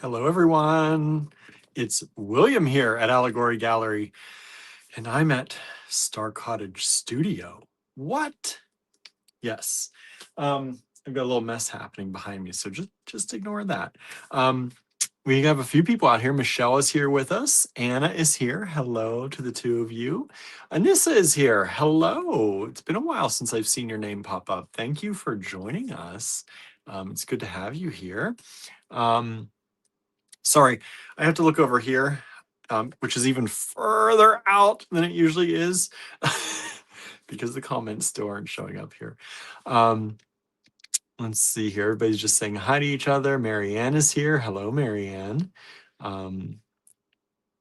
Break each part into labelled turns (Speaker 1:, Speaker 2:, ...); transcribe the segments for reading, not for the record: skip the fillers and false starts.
Speaker 1: Hello, everyone. It's William here at Allegory Gallery, and I'm at Star Cottage Studio. What? Yes. I've got a little mess happening behind me, so just ignore that. We have a few people out here. Michelle is here with us. Anna is here. Hello to the two of you. Anissa is here. Hello. It's been a while since I've seen your name pop up. Thank you for joining us. It's good to have you here. Sorry, I have to look over here, which is even further out than it usually is because the comments still aren't showing up here. Let's see here. Everybody's just saying hi to each other. Marianne is here. Hello, Marianne.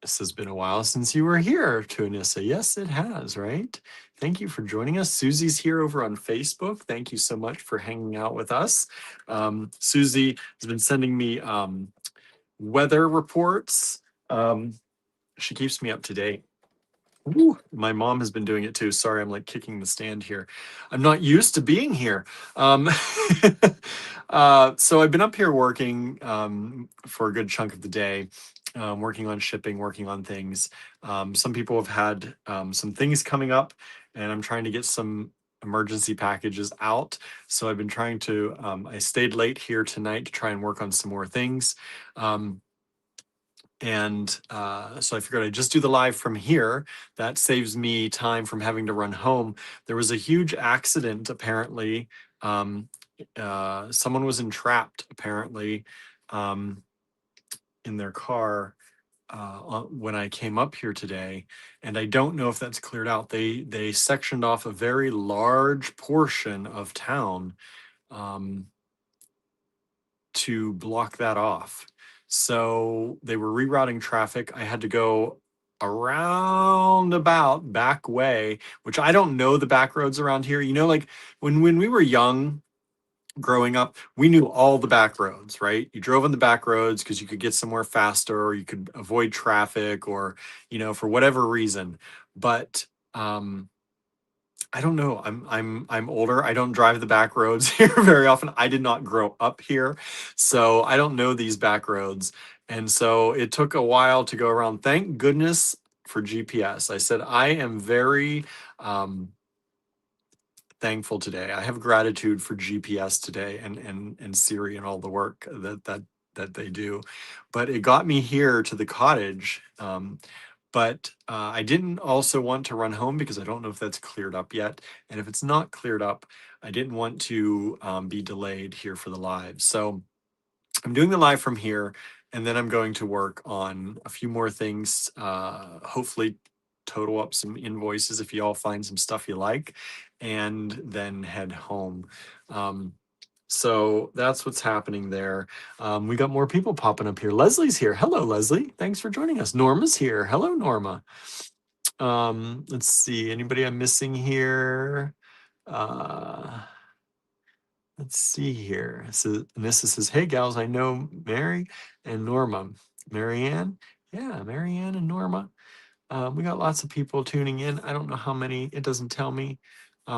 Speaker 1: This has been a while since you were here, to Anissa. Yes, it has, right? Thank you for joining us. Susie's here over on Facebook. Thank you so much for hanging out with us. Susie has been sending me weather reports. She keeps me up to date. Ooh, my mom has been doing it too. Sorry, I'm like kicking the stand here. I'm not used to being here. So I've been up here working for a good chunk of the day, working on shipping, working on things. Some people have had some things coming up, and I'm trying to get some emergency packages out. So I've been trying to, I stayed late here tonight to try and work on some more things. So I figured I'd just do the live from here. That saves me time from having to run home. There was a huge accident, apparently. Someone was entrapped, apparently, in their car when I came up here today. And I don't know if that's cleared out. They sectioned off a very large portion of town to block that off. So they were rerouting traffic. I had to go around about back way, which I don't know the back roads around here. You know, like when we were young, growing up, we knew all the back roads, right? You drove on the back roads because you could get somewhere faster, or you could avoid traffic, or, for whatever reason. But I don't know. I'm older. I don't drive the back roads here very often. I did not grow up here, so I don't know these back roads. And so it took a while to go around. Thank goodness for GPS. I said I am very thankful today. I have gratitude for GPS today, and Siri and all the work that they do. But it got me here to the cottage. But I didn't also want to run home because I don't know if that's cleared up yet. And if it's not cleared up, I didn't want to be delayed here for the live. So I'm doing the live from here, and then I'm going to work on a few more things, hopefully total up some invoices if you all find some stuff you like, and then head home. So that's what's happening there. We got more people popping up here. Leslie's here. Hello, Leslie. Thanks for joining us. Norma's here. Hello, Norma. Let's see. Anybody I'm missing here? Let's see here. So Anissa says, hey, gals, I know Mary and Norma. Marianne? Yeah, Marianne and Norma. We got lots of people tuning in. I don't know how many. It doesn't tell me. We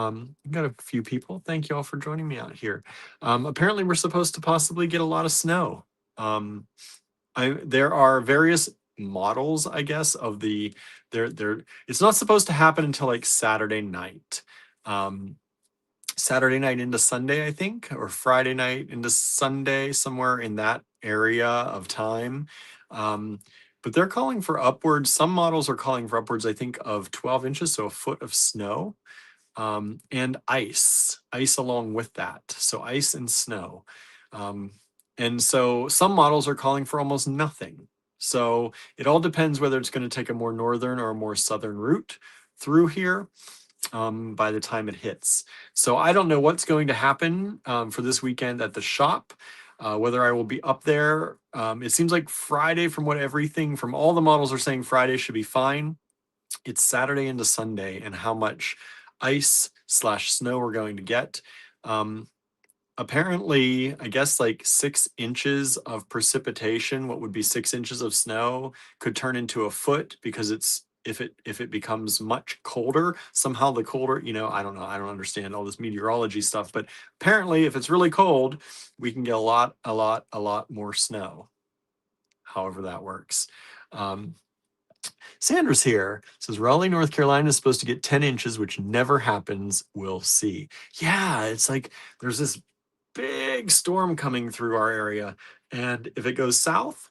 Speaker 1: got a few people. Thank you all for joining me out here. Apparently, we're supposed to possibly get a lot of snow. There are various models, I guess, of the it's not supposed to happen until like Saturday night. Saturday night into Sunday, I think, or Friday night into Sunday, somewhere in that area of time. But they're calling for upwards. Some models are calling for upwards, I think, of 12 inches, so a foot of snow, and ice along with that. So ice and snow. And so some models are calling for almost nothing. So it all depends whether it's going to take a more northern or a more southern route through here by the time it hits. So I don't know what's going to happen for this weekend at the shop, whether I will be up there. It seems like Friday, from all the models are saying, Friday should be fine. It's Saturday into Sunday, and how much ice/snow we're going to get. Apparently, I guess like 6 inches of precipitation, what would be 6 inches of snow, could turn into a foot, because if it becomes much colder, somehow the colder, I don't know, I don't understand all this meteorology stuff, but apparently if it's really cold, we can get a lot more snow. however that works. Um, Sandra's here. Says Raleigh, North Carolina is supposed to get 10 inches, which never happens. We'll see. Yeah, it's like there's this big storm coming through our area. And if it goes south,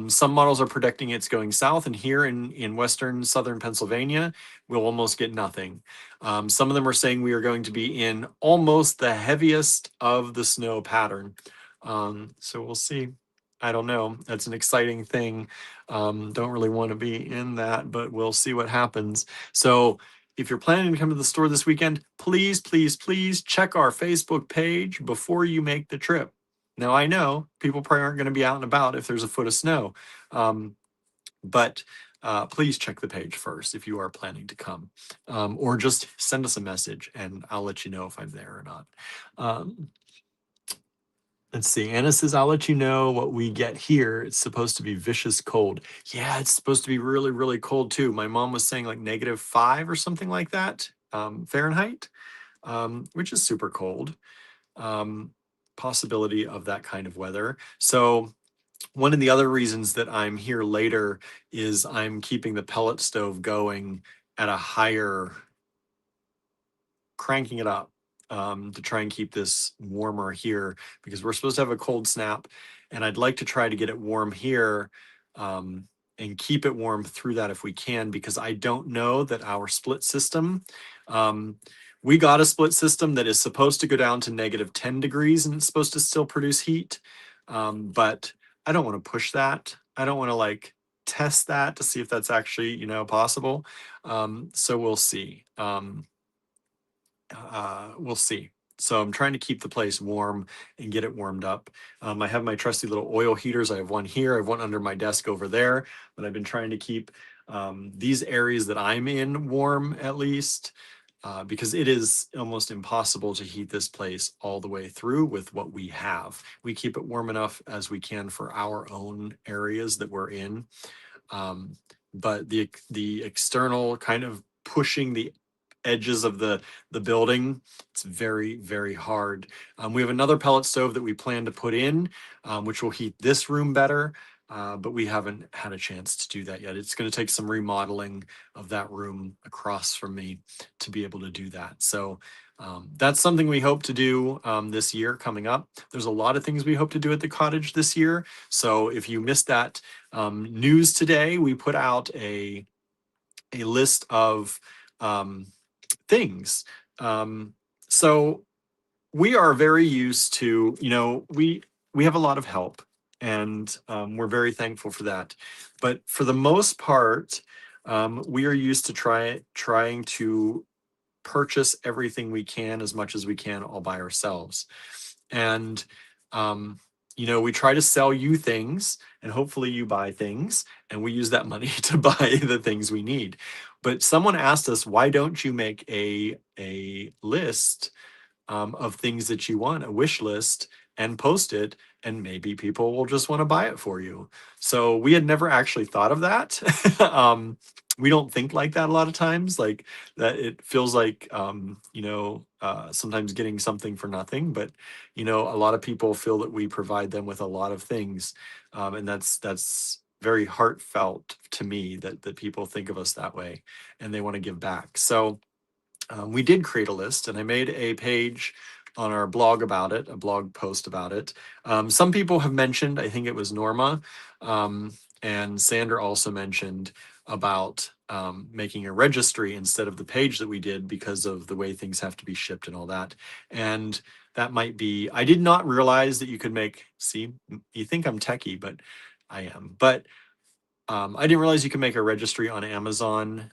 Speaker 1: some models are predicting it's going south, and here in western southern Pennsylvania, we'll almost get nothing. Some of them are saying we are going to be in almost the heaviest of the snow pattern. So we'll see. I don't know. That's an exciting thing. Don't really want to be in that, but we'll see what happens. So if you're planning to come to the store this weekend, please, please, please check our Facebook page before you make the trip. Now, I know people probably aren't going to be out and about if there's a foot of snow, um, but please check the page first if you are planning to come, or just send us a message and I'll let you know if I'm there or not. Um, let's see. Anna says, I'll let you know what we get here. It's supposed to be vicious cold. Yeah, it's supposed to be really, really cold too. My mom was saying like -5 or something like that, Fahrenheit, which is super cold. Possibility of that kind of weather. So one of the other reasons that I'm here later is I'm keeping the pellet stove going at a higher, cranking it up, to try and keep this warmer here, because we're supposed to have a cold snap, and I'd like to try to get it warm here, um, and keep it warm through that if we can, because I don't know that our split system, um, we got a split system that is supposed to go down to -10 degrees and it's supposed to still produce heat. But I don't want to push that. I don't want to like test that to see if that's actually, possible. So we'll see. We'll see. So I'm trying to keep the place warm and get it warmed up. I have my trusty little oil heaters. I have one here. I have one under my desk over there. But I've been trying to keep these areas that I'm in warm at least, because it is almost impossible to heat this place all the way through with what we have. We keep it warm enough as we can for our own areas that we're in. But the external kind of pushing the edges of the building, it's very, very hard. We have another pellet stove that we plan to put in, which will heat this room better, but we haven't had a chance to do that yet. It's going to take some remodeling of that room across from me to be able to do that. So that's something we hope to do this year coming up. There's a lot of things we hope to do at the cottage this year. So if you missed that news today, we put out a list of things. So we are very used to, we have a lot of help, and we're very thankful for that. But for the most part, we are used to trying to purchase everything we can as much as we can all by ourselves. And we try to sell you things and hopefully you buy things, and we use that money to buy the things we need. But someone asked us, why don't you make a list of things that you want, a wish list, and post it, and maybe people will just want to buy it for you. So we had never actually thought of that. We don't think like that a lot of times, like that it feels like, sometimes getting something for nothing, but, a lot of people feel that we provide them with a lot of things. And that's very heartfelt to me that people think of us that way and they want to give back. So we did create a list, and I made a page on our blog about it, a blog post about it. Some people have mentioned, I think it was Norma, and Sandra also mentioned about making a registry instead of the page that we did because of the way things have to be shipped and all that. And that might be, I did not realize that you could see, you think I'm techie, but I am. But I didn't realize you could make a registry on Amazon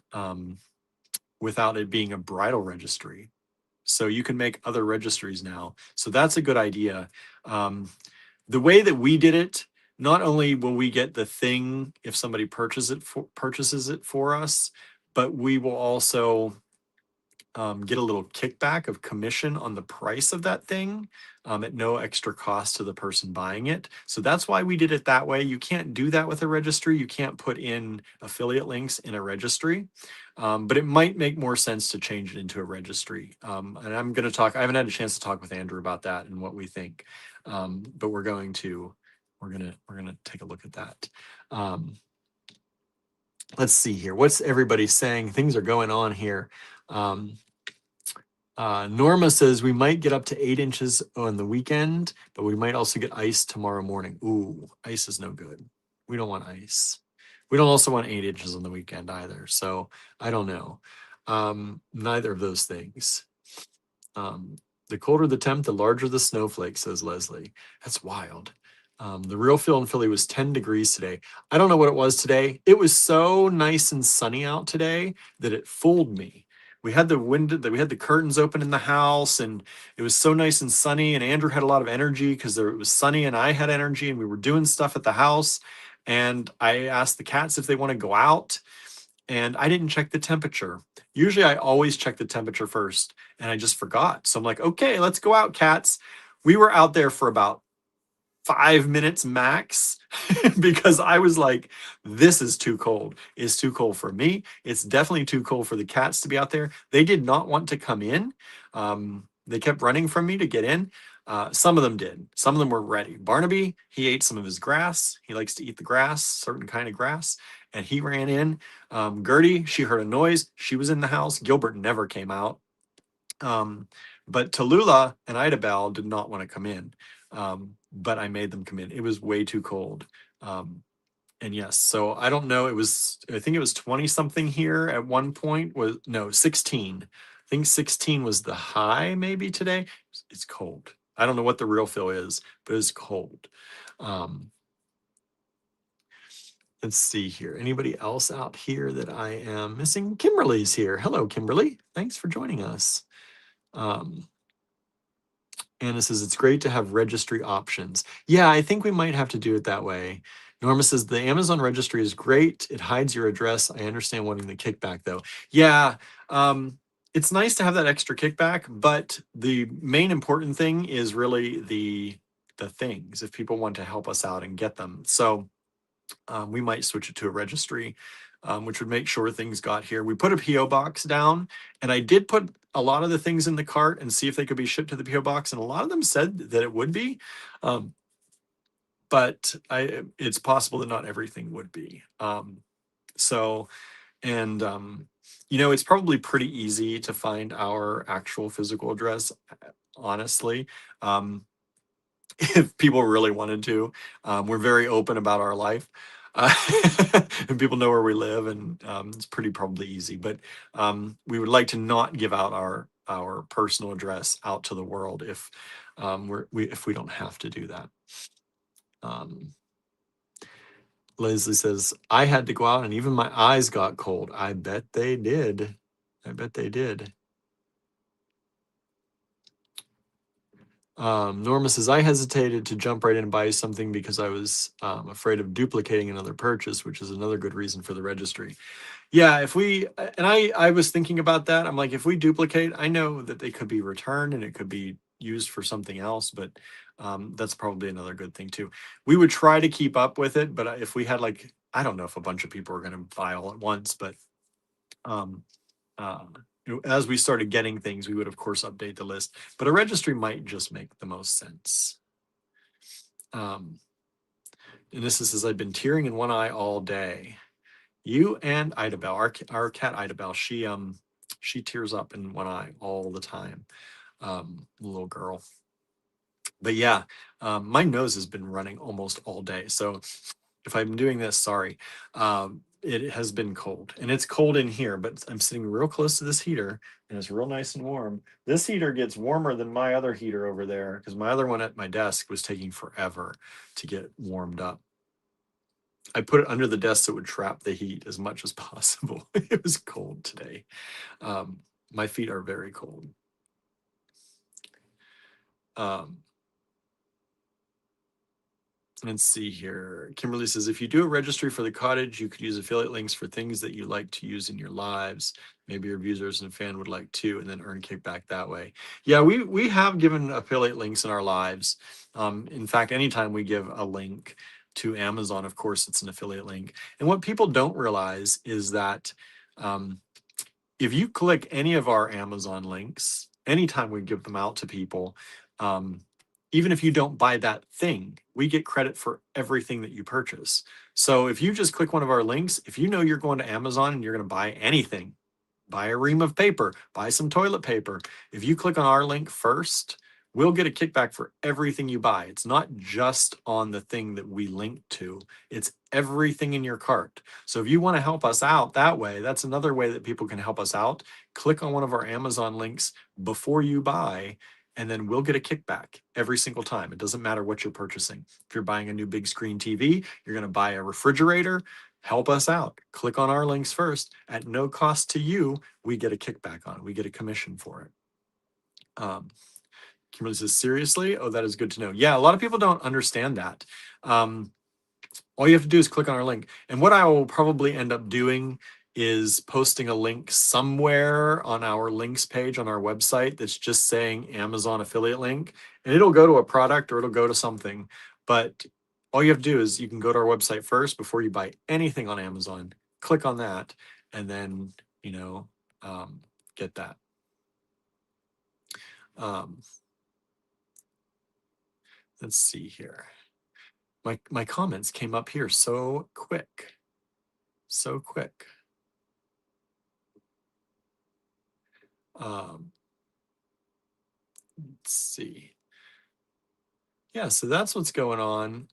Speaker 1: without it being a bridal registry. So you can make other registries now. So that's a good idea. The way that we did it, not only will we get the thing if somebody purchases it for us, but we will also get a little kickback of commission on the price of that thing at no extra cost to the person buying it. So that's why we did it that way. You can't do that with a registry. You can't put in affiliate links in a registry, but it might make more sense to change it into a registry. And I'm going to talk, I haven't had a chance to talk with Andrew about that and what we think, but we're going to we're gonna take a look at that. Um, let's see here. What's everybody saying? Things are going on here. Um, Norma says we might get up to 8 inches on the weekend, but we might also get ice tomorrow morning. Ooh, ice is no good. We don't want ice. We don't also want 8 inches on the weekend either. So I don't know. Neither of those things. Um, the colder the temp, the larger the snowflake, says Leslie. That's wild. The real feel in Philly was 10 degrees today. I don't know what it was today. It was so nice and sunny out today that it fooled me. We had the window, we had the curtains open in the house, and it was so nice and sunny. And Andrew had a lot of energy because it was sunny, and I had energy, and we were doing stuff at the house. And I asked the cats if they want to go out, and I didn't check the temperature. Usually I always check the temperature first, and I just forgot. So I'm like, okay, let's go out, cats. We were out there for about 5 minutes max because I was like, this is too cold. It's too cold for me. It's definitely too cold for the cats to be out there. They did not want to come in. They kept running from me to get in. Some of them did. Some of them were ready. Barnaby, he ate some of his grass. He likes to eat the grass, certain kind of grass, and he ran in. Gertie, she heard a noise. She was in the house. Gilbert never came out. Um, but Tallulah and Idabel did not want to come in. But I made them come in. It was way too cold. And yes, so I don't know. I think it was 20 something here at one point. Was no 16. I think 16 was the high maybe today. It's cold. I don't know what the real feel is, but it's cold. Um, let's see here. Anybody else out here that I am missing? Kimberly's here. Hello, Kimberly. Thanks for joining us. Anna says it's great to have registry options. Yeah, I think we might have to do it that way. Norma says the Amazon registry is great. It hides your address. I understand wanting the kickback though. Yeah, it's nice to have that extra kickback, but the main important thing is really the things. If people want to help us out and get them, so we might switch it to a registry, which would make sure things got here. We put a PO box down, and I did put a lot of the things in the cart and see if they could be shipped to the PO box, and a lot of them said that it would be, but it's possible that not everything would be. So, and it's probably pretty easy to find our actual physical address, honestly. If people really wanted to. We're very open about our life. Uh, and people know where we live, and it's pretty probably easy. But we would like to not give out our personal address out to the world if if we don't have to do that. Leslie says, I had to go out and even my eyes got cold. I bet they did. I bet they did. Norma says, I hesitated to jump right in and buy something because I was afraid of duplicating another purchase, which is another good reason for the registry. Yeah, and I was thinking about that. I'm like, if we duplicate, I know that they could be returned and it could be used for something else, but that's probably another good thing too. We would try to keep up with it, but if we had I don't know if a bunch of people are going to buy all at once, but um, uh, as we started getting things, we would of course update the list, but a registry might just make the most sense. And this says, I've been tearing in one eye all day. You and Idabel, our cat Idabel, she tears up in one eye all the time. Little girl. But yeah, my nose has been running almost all day. So if I'm doing this, sorry. It has been cold, and it's cold in here, but I'm sitting real close to this heater and it's real nice and warm. This heater gets warmer than my other heater over there because my other one at my desk was taking forever to get warmed up. I put it under the desk so it would trap the heat as much as possible. It was cold today. My feet are very cold. Let's see here. Kimberly says, if you do a registry for the cottage, you could use affiliate links for things that you like to use in your lives. Maybe your viewers and fan would like to, and then earn kickback that way. Yeah, we have given affiliate links in our lives. In fact, anytime we give a link to Amazon, of course, it's an affiliate link. And what people don't realize is that if you click any of our Amazon links, anytime we give them out to people, even if you don't buy that thing, we get credit for everything that you purchase. So if you just click one of our links, if you know you're going to Amazon and you're going to buy anything, buy a ream of paper, buy some toilet paper, if you click on our link first, we'll get a kickback for everything you buy. It's not just on the thing that we link to, it's everything in your cart. So if you want to help us out that way, that's another way that people can help us out. Click on one of our Amazon links before you buy, and then we'll get a kickback every single time. It doesn't matter what you're purchasing. If you're buying a new big screen TV, you're going to buy a refrigerator, help us out. Click on our links first. At no cost to you, we get a kickback on it. We get a commission for it. Kimberly says, seriously? Oh, that is good to know. Yeah, a lot of people don't understand that. All you have to do is click on our link. And what I will probably end up doing is posting a link somewhere on our links page on our website that's just saying Amazon affiliate link. And it'll go to a product or it'll go to something. But all you have to do is you can go to our website first before you buy anything on Amazon. Click on that and then, get that. Let's see here. My comments came up here so quick. So quick. Let's see. Yeah, so that's what's going on.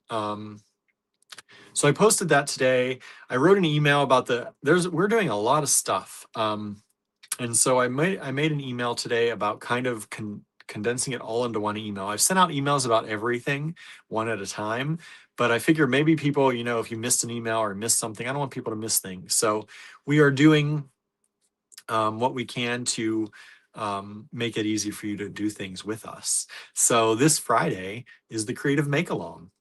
Speaker 1: So I posted that today. I wrote an email about we're doing a lot of stuff. And so I made an email today about kind of condensing it all into one email. I've sent out emails about everything one at a time, but I figure maybe people, if you missed an email or missed something, I don't want people to miss things. So we are doing what we can to make it easy for you to do things with us. So this Friday is the Creative Make-Along.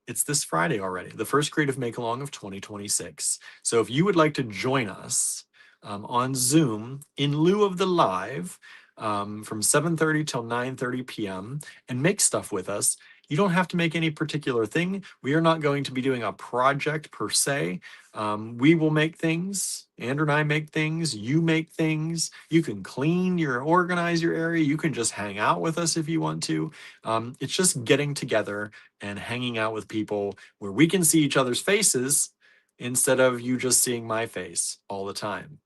Speaker 1: It's this Friday already, the first Creative Make-Along of 2026. So if you would like to join us on Zoom in lieu of the live from 7:30 till 9:30 p.m. and make stuff with us, you don't have to make any particular thing. We are not going to be doing a project per se. We will make things. Andrew and I make things. You make things. You can organize your area. You can just hang out with us if you want to. It's just getting together and hanging out with people where we can see each other's faces instead of you just seeing my face all the time.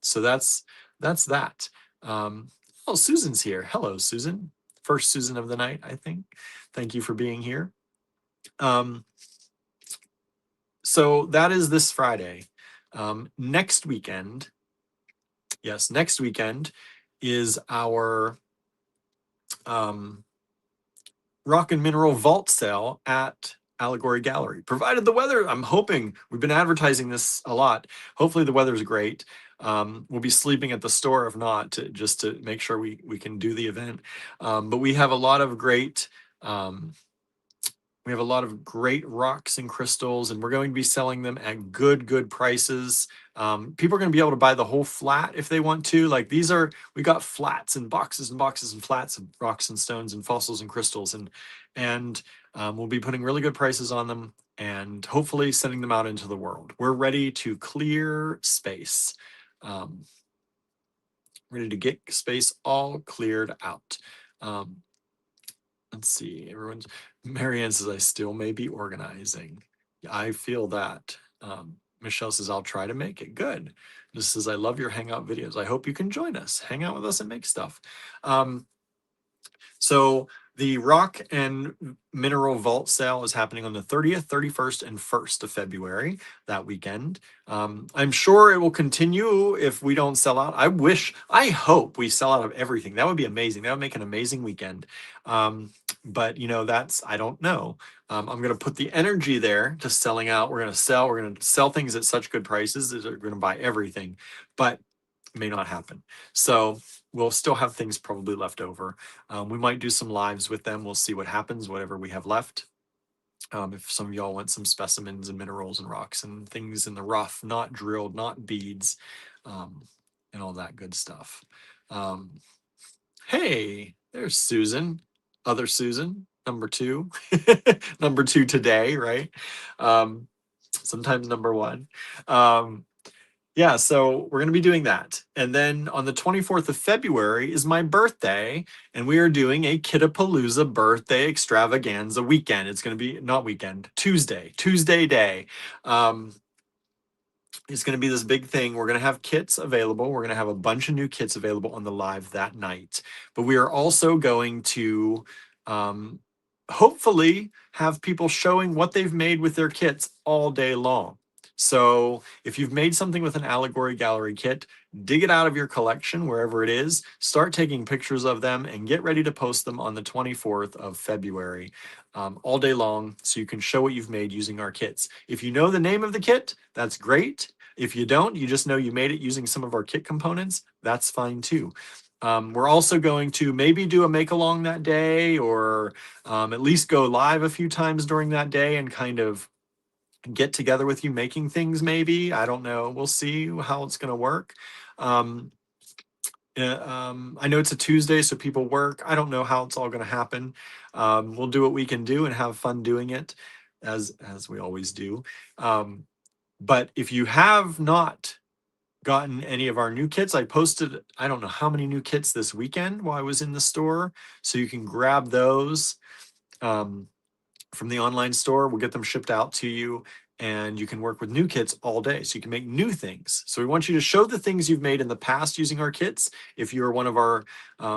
Speaker 1: So that's that. Oh, Susan's here. Hello, Susan. First Susan of the night, I think. Thank you for being here. So that is this Friday. Next weekend is our rock and mineral vault sale at Allegory Gallery. Provided the weather, I'm hoping, we've been advertising this a lot. Hopefully the weather's great. We'll be sleeping at the store if not, just to make sure we can do the event. But we have a lot of great rocks and crystals, and we're going to be selling them at good prices. People are going to be able to buy the whole flat if they want to. Like we got flats and boxes and flats of rocks and stones and fossils and crystals, and we'll be putting really good prices on them and hopefully sending them out into the world. We're ready to clear space. Ready to get space all cleared out. Let's see. Marianne says, I still may be organizing. I feel that. Michelle says, I'll try to make it. Good. This says, I love your Hangout videos. I hope you can join us. Hang out with us and make stuff. So the rock and mineral vault sale is happening on the 30th, 31st, and 1st of February that weekend. I'm sure it will continue if we don't sell out. I hope we sell out of everything. That would be amazing. That would make an amazing weekend. But I don't know. I'm going to put the energy there to selling out. We're going to sell things at such good prices that they're going to buy everything, but it may not happen. So we'll still have things probably left over. We might do some lives with them. We'll see what happens, whatever we have left. If some of y'all want some specimens and minerals and rocks and things in the rough, not drilled, not beads, and all that good stuff. Hey, there's Susan. Other Susan, number 2. Number 2 today, right? Sometimes number 1. Yeah, so we're going to be doing that. And then on the 24th of February is my birthday, and we are doing a Kittapalooza birthday extravaganza weekend. It's going to be not weekend, Tuesday day. Um, it's going to be this big thing. We're going to have kits available. We're going to have a bunch of new kits available on the live that night. But we are also going to um, hopefully have people showing what they've made with their kits all day long. So if you've made something with an Allegory Gallery kit, dig it out of your collection wherever it is, start taking pictures of them, and get ready to post them on the 24th of February all day long so you can show what you've made using our kits. If you know the name of the kit, that's great. If you don't, you just know you made it using some of our kit components, that's fine too. We're also going to maybe do a make along that day, or at least go live a few times during that day and kind of get together with you making things maybe. I don't know. We'll see how it's going to work. Um, I know it's a Tuesday, so people work. I don't know how it's all going to happen. We'll do what we can do and have fun doing it, as we always do. But if you have not gotten any of our new kits, I posted I don't know how many new kits this weekend while I was in the store, so you can grab those. Um, from the online store. We'll get them shipped out to you, and you can work with new kits all day. So you can make new things. So we want you to show the things you've made in the past using our kits. If you're one of our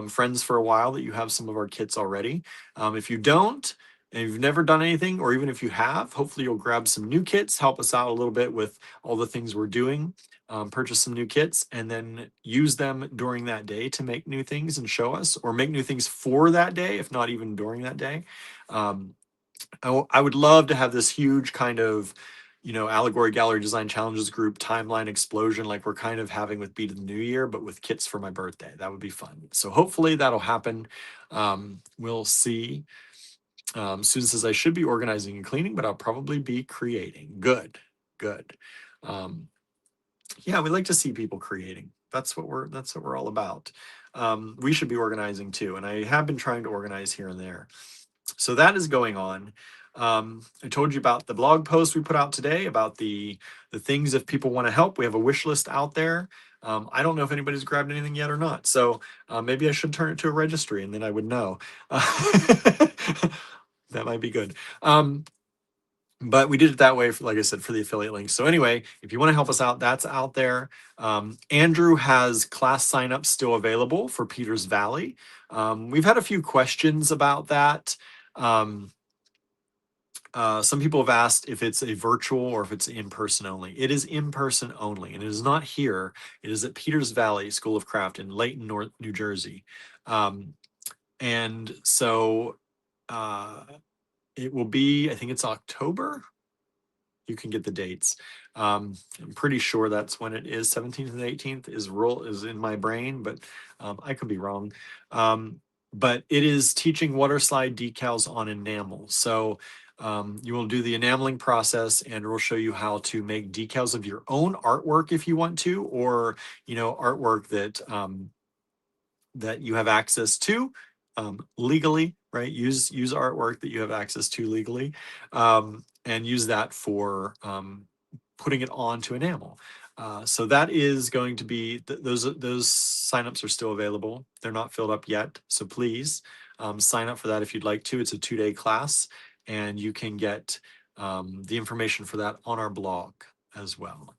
Speaker 1: friends for a while, that you have some of our kits already. If you don't, and you've never done anything, or even if you have, hopefully you'll grab some new kits, help us out a little bit with all the things we're doing. Purchase some new kits and then use them during that day to make new things and show us, or make new things for that day, if not even during that day. Um, I would love to have this huge kind of, Allegory Gallery Design Challenges group timeline explosion like we're kind of having with Beat of the New Year, but with kits for my birthday. That would be fun. So hopefully that'll happen. We'll see. Susan says I should be organizing and cleaning, but I'll probably be creating. Good, good. Um, yeah, we like to see people creating. That's what we're all about. We should be organizing too, and I have been trying to organize here and there. So that is going on. I told you about the blog post we put out today about the things if people want to help. We have a wish list out there. I don't know if anybody's grabbed anything yet or not. So maybe I should turn it to a registry and then I would know. That might be good. But we did it that way, for, like I said, for the affiliate links. So anyway, if you want to help us out, that's out there. Andrew has class signups still available for Peters Valley. We've had a few questions about that. Some people have asked if it's a virtual or if it's in person only. It is in person only, and it is not here. It is at Peters Valley School of Craft in Layton, New Jersey. And so uh, it will be, I think it's October. You can get the dates. I'm pretty sure that's when it is. 17th and 18th is in my brain, but I could be wrong. But it is teaching water slide decals on enamel. So you will do the enameling process, and we'll show you how to make decals of your own artwork if you want to, or artwork that you have access to legally, right? Use artwork that you have access to legally, and use that for putting it onto enamel. So that is going to be those signups are still available. They're not filled up yet, so please sign up for that if you'd like to. It's a 2-day class, and you can get the information for that on our blog as well.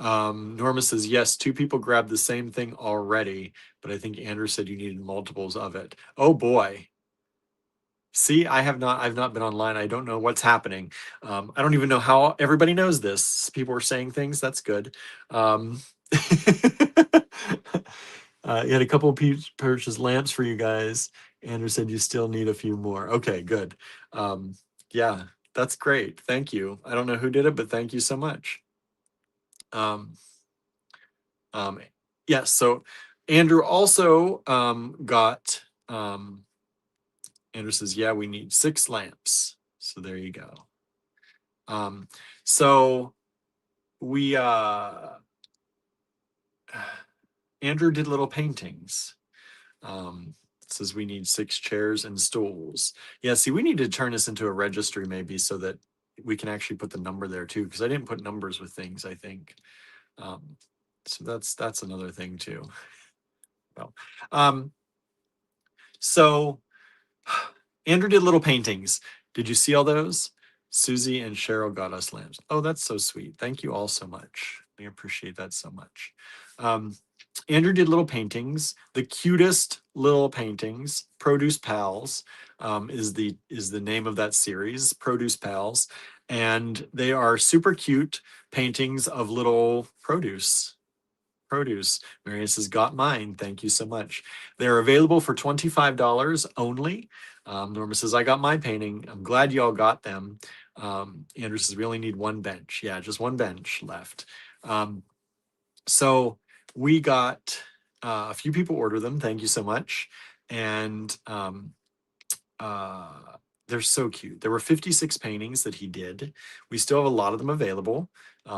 Speaker 1: Norma says, yes, 2 people grabbed the same thing already, but I think Andrew said you needed multiples of it. Oh boy. See, I've not been online. I don't know what's happening. I don't even know how everybody knows this. People are saying things. That's good. You had a couple of purchased lamps for you guys. Andrew said you still need a few more. Okay, good. Yeah, that's great. Thank you. I don't know who did it, but thank you so much. Um, Um, yes, so Andrew also got, Andrew says, yeah, we need 6 lamps. So there you go. So we, Andrew did little paintings. Says we need 6 chairs and stools. Yeah, see, we need to turn this into a registry maybe so that we can actually put the number there too, because I didn't put numbers with things, I think. So that's another thing too. Well, so Andrew did little paintings. Did you see all those? Susie and Cheryl got us lamps. Oh, that's so sweet. Thank you all so much. I appreciate that so much. Andrew did little paintings, the cutest little paintings. Produce Pals is the name of that series, Produce Pals, and they are super cute paintings of little produce. Marion says, got mine. Thank you so much. They're available for $25 only. Norma says, I got my painting. I'm glad you all got them. Andrew says, we only need one bench. Yeah, just one bench left. So we got a few people order them. Thank you so much. And they're so cute. There were 56 paintings that he did. We still have a lot of them available.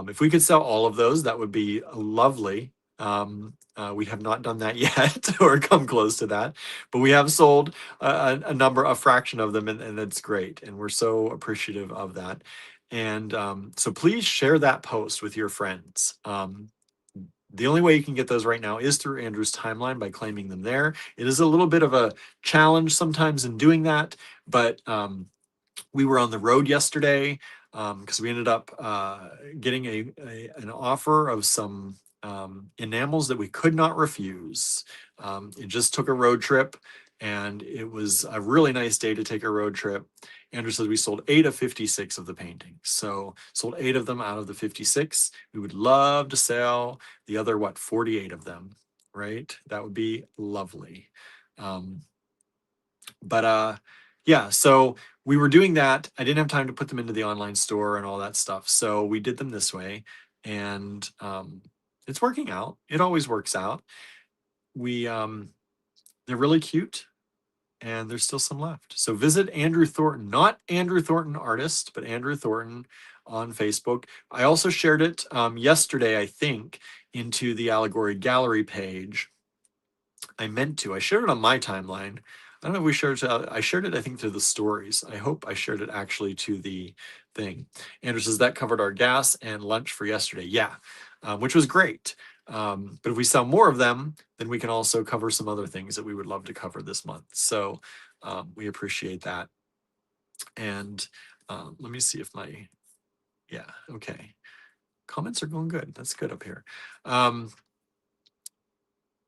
Speaker 1: If we could sell all of those, that would be lovely. We have not done that yet or come close to that, but we have sold a fraction of them, and that's great. And we're so appreciative of that. And so please share that post with your friends. The only way you can get those right now is through Andrew's timeline by claiming them there. It is a little bit of a challenge sometimes in doing that, but we were on the road yesterday because we ended up getting an offer of some enamels that we could not refuse. It just took a road trip, and it was a really nice day to take a road trip. Andrew says we sold 8 of 56 of the paintings. So sold 8 of them out of the 56. We would love to sell the other, 48 of them, right? That would be lovely. Yeah, so we were doing that. I didn't have time to put them into the online store and all that stuff. So we did them this way, and it's working out. It always works out. They're really cute, and there's still some left. So visit Andrew Thornton, not Andrew Thornton artist, but Andrew Thornton on Facebook. I also shared it yesterday, I think, into the Allegory Gallery page. I meant to. I shared it on my timeline. I don't know if we shared it. I shared it, I think, to the stories. I hope I shared it actually to the thing. Andrew says that covered our gas and lunch for yesterday. Yeah, which was great. But if we sell more of them, then we can also cover some other things that we would love to cover this month. So we appreciate that. And let me see if yeah, okay. Comments are going good. That's good up here.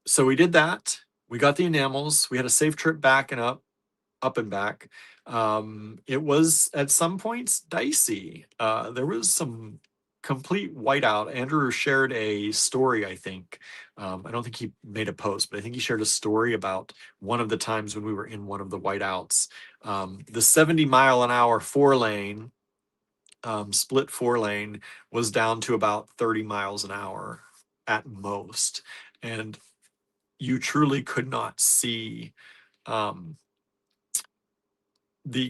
Speaker 1: So we did that. We got the enamels. We had a safe trip back and up and back. It was at some points dicey. There was some complete whiteout. Andrew shared a story, I think. I don't think he made a post, but I think he shared a story about one of the times when we were in one of the whiteouts. The 70-mile-an-hour 4-lane, split 4-lane, was down to about 30 miles an hour at most. And you truly could not see the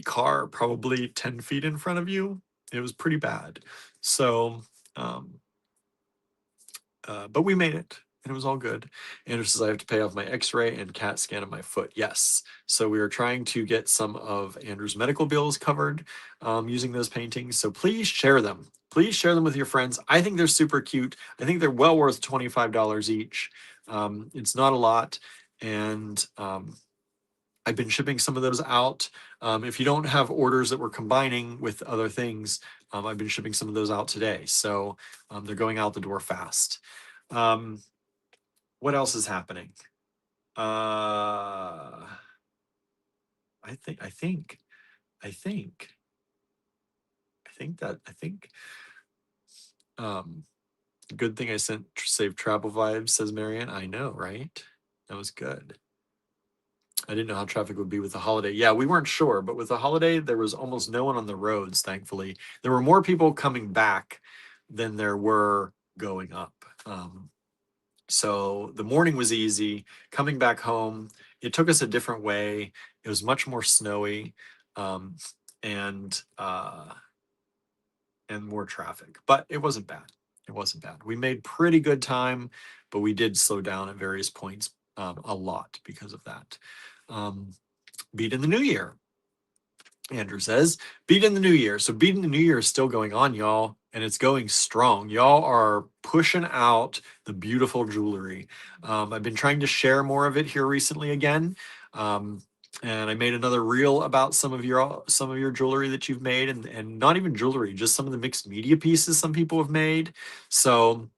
Speaker 1: car probably 10 feet in front of you. It was pretty bad. So, but we made it, and it was all good. Andrew says I have to pay off my x-ray and CAT scan of my foot. Yes. So we are trying to get some of Andrew's medical bills covered using those paintings. So please share them. Please share them with your friends. I think they're super cute. I think they're well worth $25 each. It's not a lot. And I've been shipping some of those out. If you don't have orders that we're combining with other things, I've been shipping some of those out today. So they're going out the door fast. What else is happening? I think good thing I sent Save Travel Vibes, says Marianne. I know, right? That was good. I didn't know how traffic would be with the holiday. Yeah, we weren't sure, but with the holiday, there was almost no one on the roads, thankfully. There were more people coming back than there were going up. So the morning was easy. Coming back home, it took us a different way. It was much more snowy, and more traffic, but it wasn't bad. It wasn't bad. We made pretty good time, but we did slow down at various points a lot because of that. Beat in the new year. Andrew says, Beat in the New Year. So Beat in the New Year is still going on, y'all, and it's going strong. Y'all are pushing out the beautiful jewelry. I've been trying to share more of it here recently again. Um, and I made another reel about some of your jewelry that you've made, and not even jewelry, just some of the mixed media pieces some people have made. So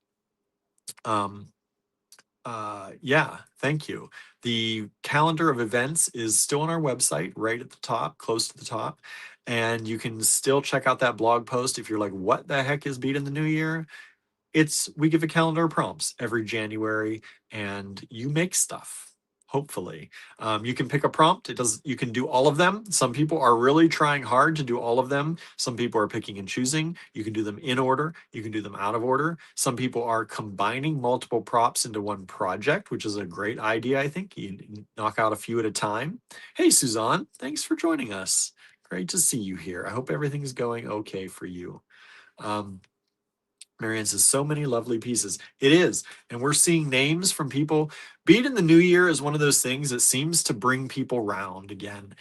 Speaker 1: um, yeah, thank you. The calendar of events is still on our website, right at the top, close to the top. And you can still check out that blog post if you're like, what the heck is Beat in the New Year? We give a calendar of prompts every January, and you make stuff. Hopefully, you can pick a prompt. You can do all of them. Some people are really trying hard to do all of them. Some people are picking and choosing. You can do them in order. You can do them out of order. Some people are combining multiple props into one project, which is a great idea. I think you knock out a few at a time. Hey, Suzanne, thanks for joining us. Great to see you here. I hope everything's going okay for you. Um, Marianne says, so many lovely pieces. It is. And we're seeing names from people. Beat in the New Year is one of those things that seems to bring people round again,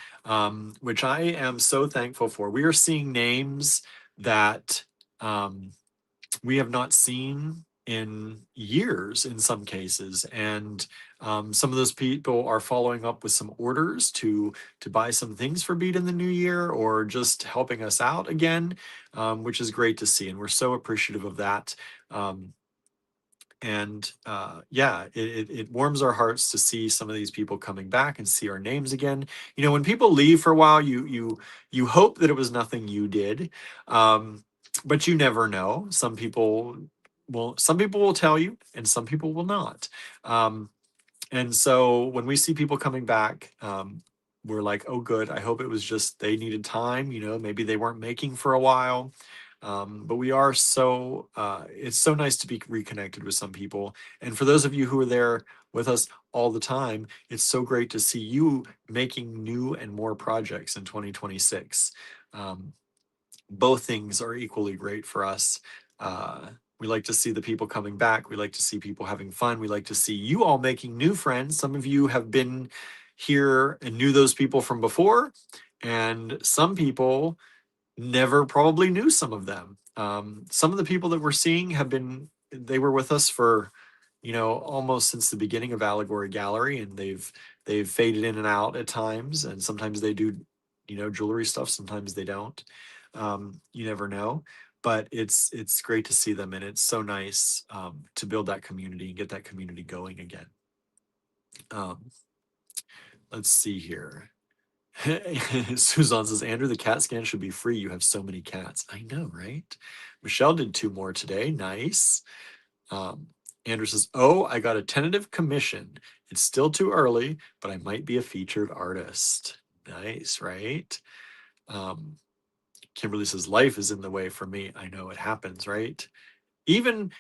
Speaker 1: which I am so thankful for. We are seeing names that um, we have not seen in years in some cases, and some of those people are following up with some orders to buy some things for Beat in the New Year, or just helping us out again, which is great to see, and we're so appreciative of that. um, and yeah, it warms our hearts to see some of these people coming back and see our names again. When people leave for a while, you hope that it was nothing you did, um, but you never know. Some people will tell you, and some people will not. um, and so when we see people coming back, we're like, oh, good. I hope it was just they needed time. Maybe they weren't making for a while. But it's so nice to be reconnected with some people. And for those of you who are there with us all the time, it's so great to see you making new and more projects in 2026. Um, both things are equally great for us. Uh, we like to see the people coming back. We like to see people having fun. We like to see you all making new friends. Some of you have been here and knew those people from before, and some people never probably knew some of them. Some of the people that we're seeing they were with us for, almost since the beginning of Allegory Gallery, and they've faded in and out at times, and sometimes they do, jewelry stuff, sometimes they don't. You never know, but it's great to see them, and it's so nice to build that community and get that community going again. Um, let's see here. Suzanne says, Andrew, the CAT scan should be free. You have so many cats. I know, right? Michelle did 2 more today. Nice. Um, Andrew says, oh, I got a tentative commission. It's still too early, but I might be a featured artist. Nice, right? Um, Kimberly says, life is in the way for me. I know it happens, right? Even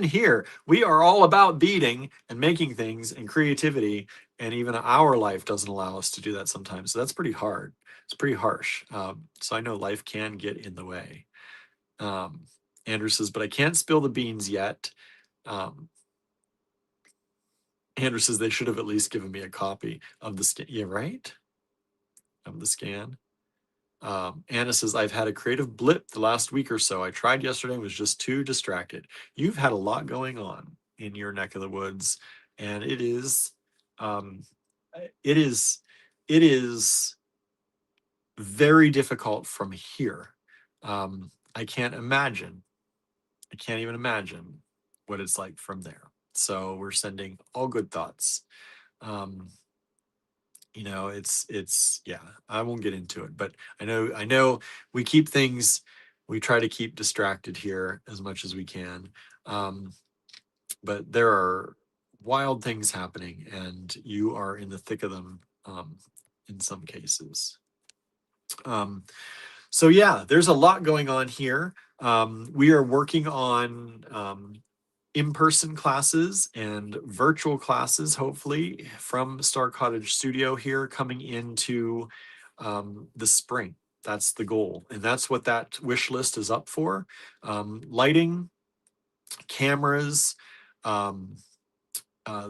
Speaker 1: here, we are all about beating and making things and creativity, and even our life doesn't allow us to do that sometimes. So that's pretty hard. It's pretty harsh. So I know life can get in the way. um, Andrew says, but I can't spill the beans yet. um, Andrew says they should have at least given me a copy of the scan. Yeah, right, of the scan. Anna says, I've had a creative blip the last week or so. I tried yesterday and was just too distracted. You've had a lot going on in your neck of the woods, and um, it is, it is very difficult from here. I can't imagine. I can't even imagine what it's like from there. So we're sending all good thoughts. Um, yeah, I won't get into it, but I know we keep things, we try to keep distracted here as much as we can. um but there are wild things happening, and you are in the thick of them, in some cases. um so yeah, there's a lot going on here. We are working on in-person classes and virtual classes, hopefully, from Star Cottage Studio here coming into the spring. That's the goal, and that's what that wish list is up for. Lighting, cameras, um,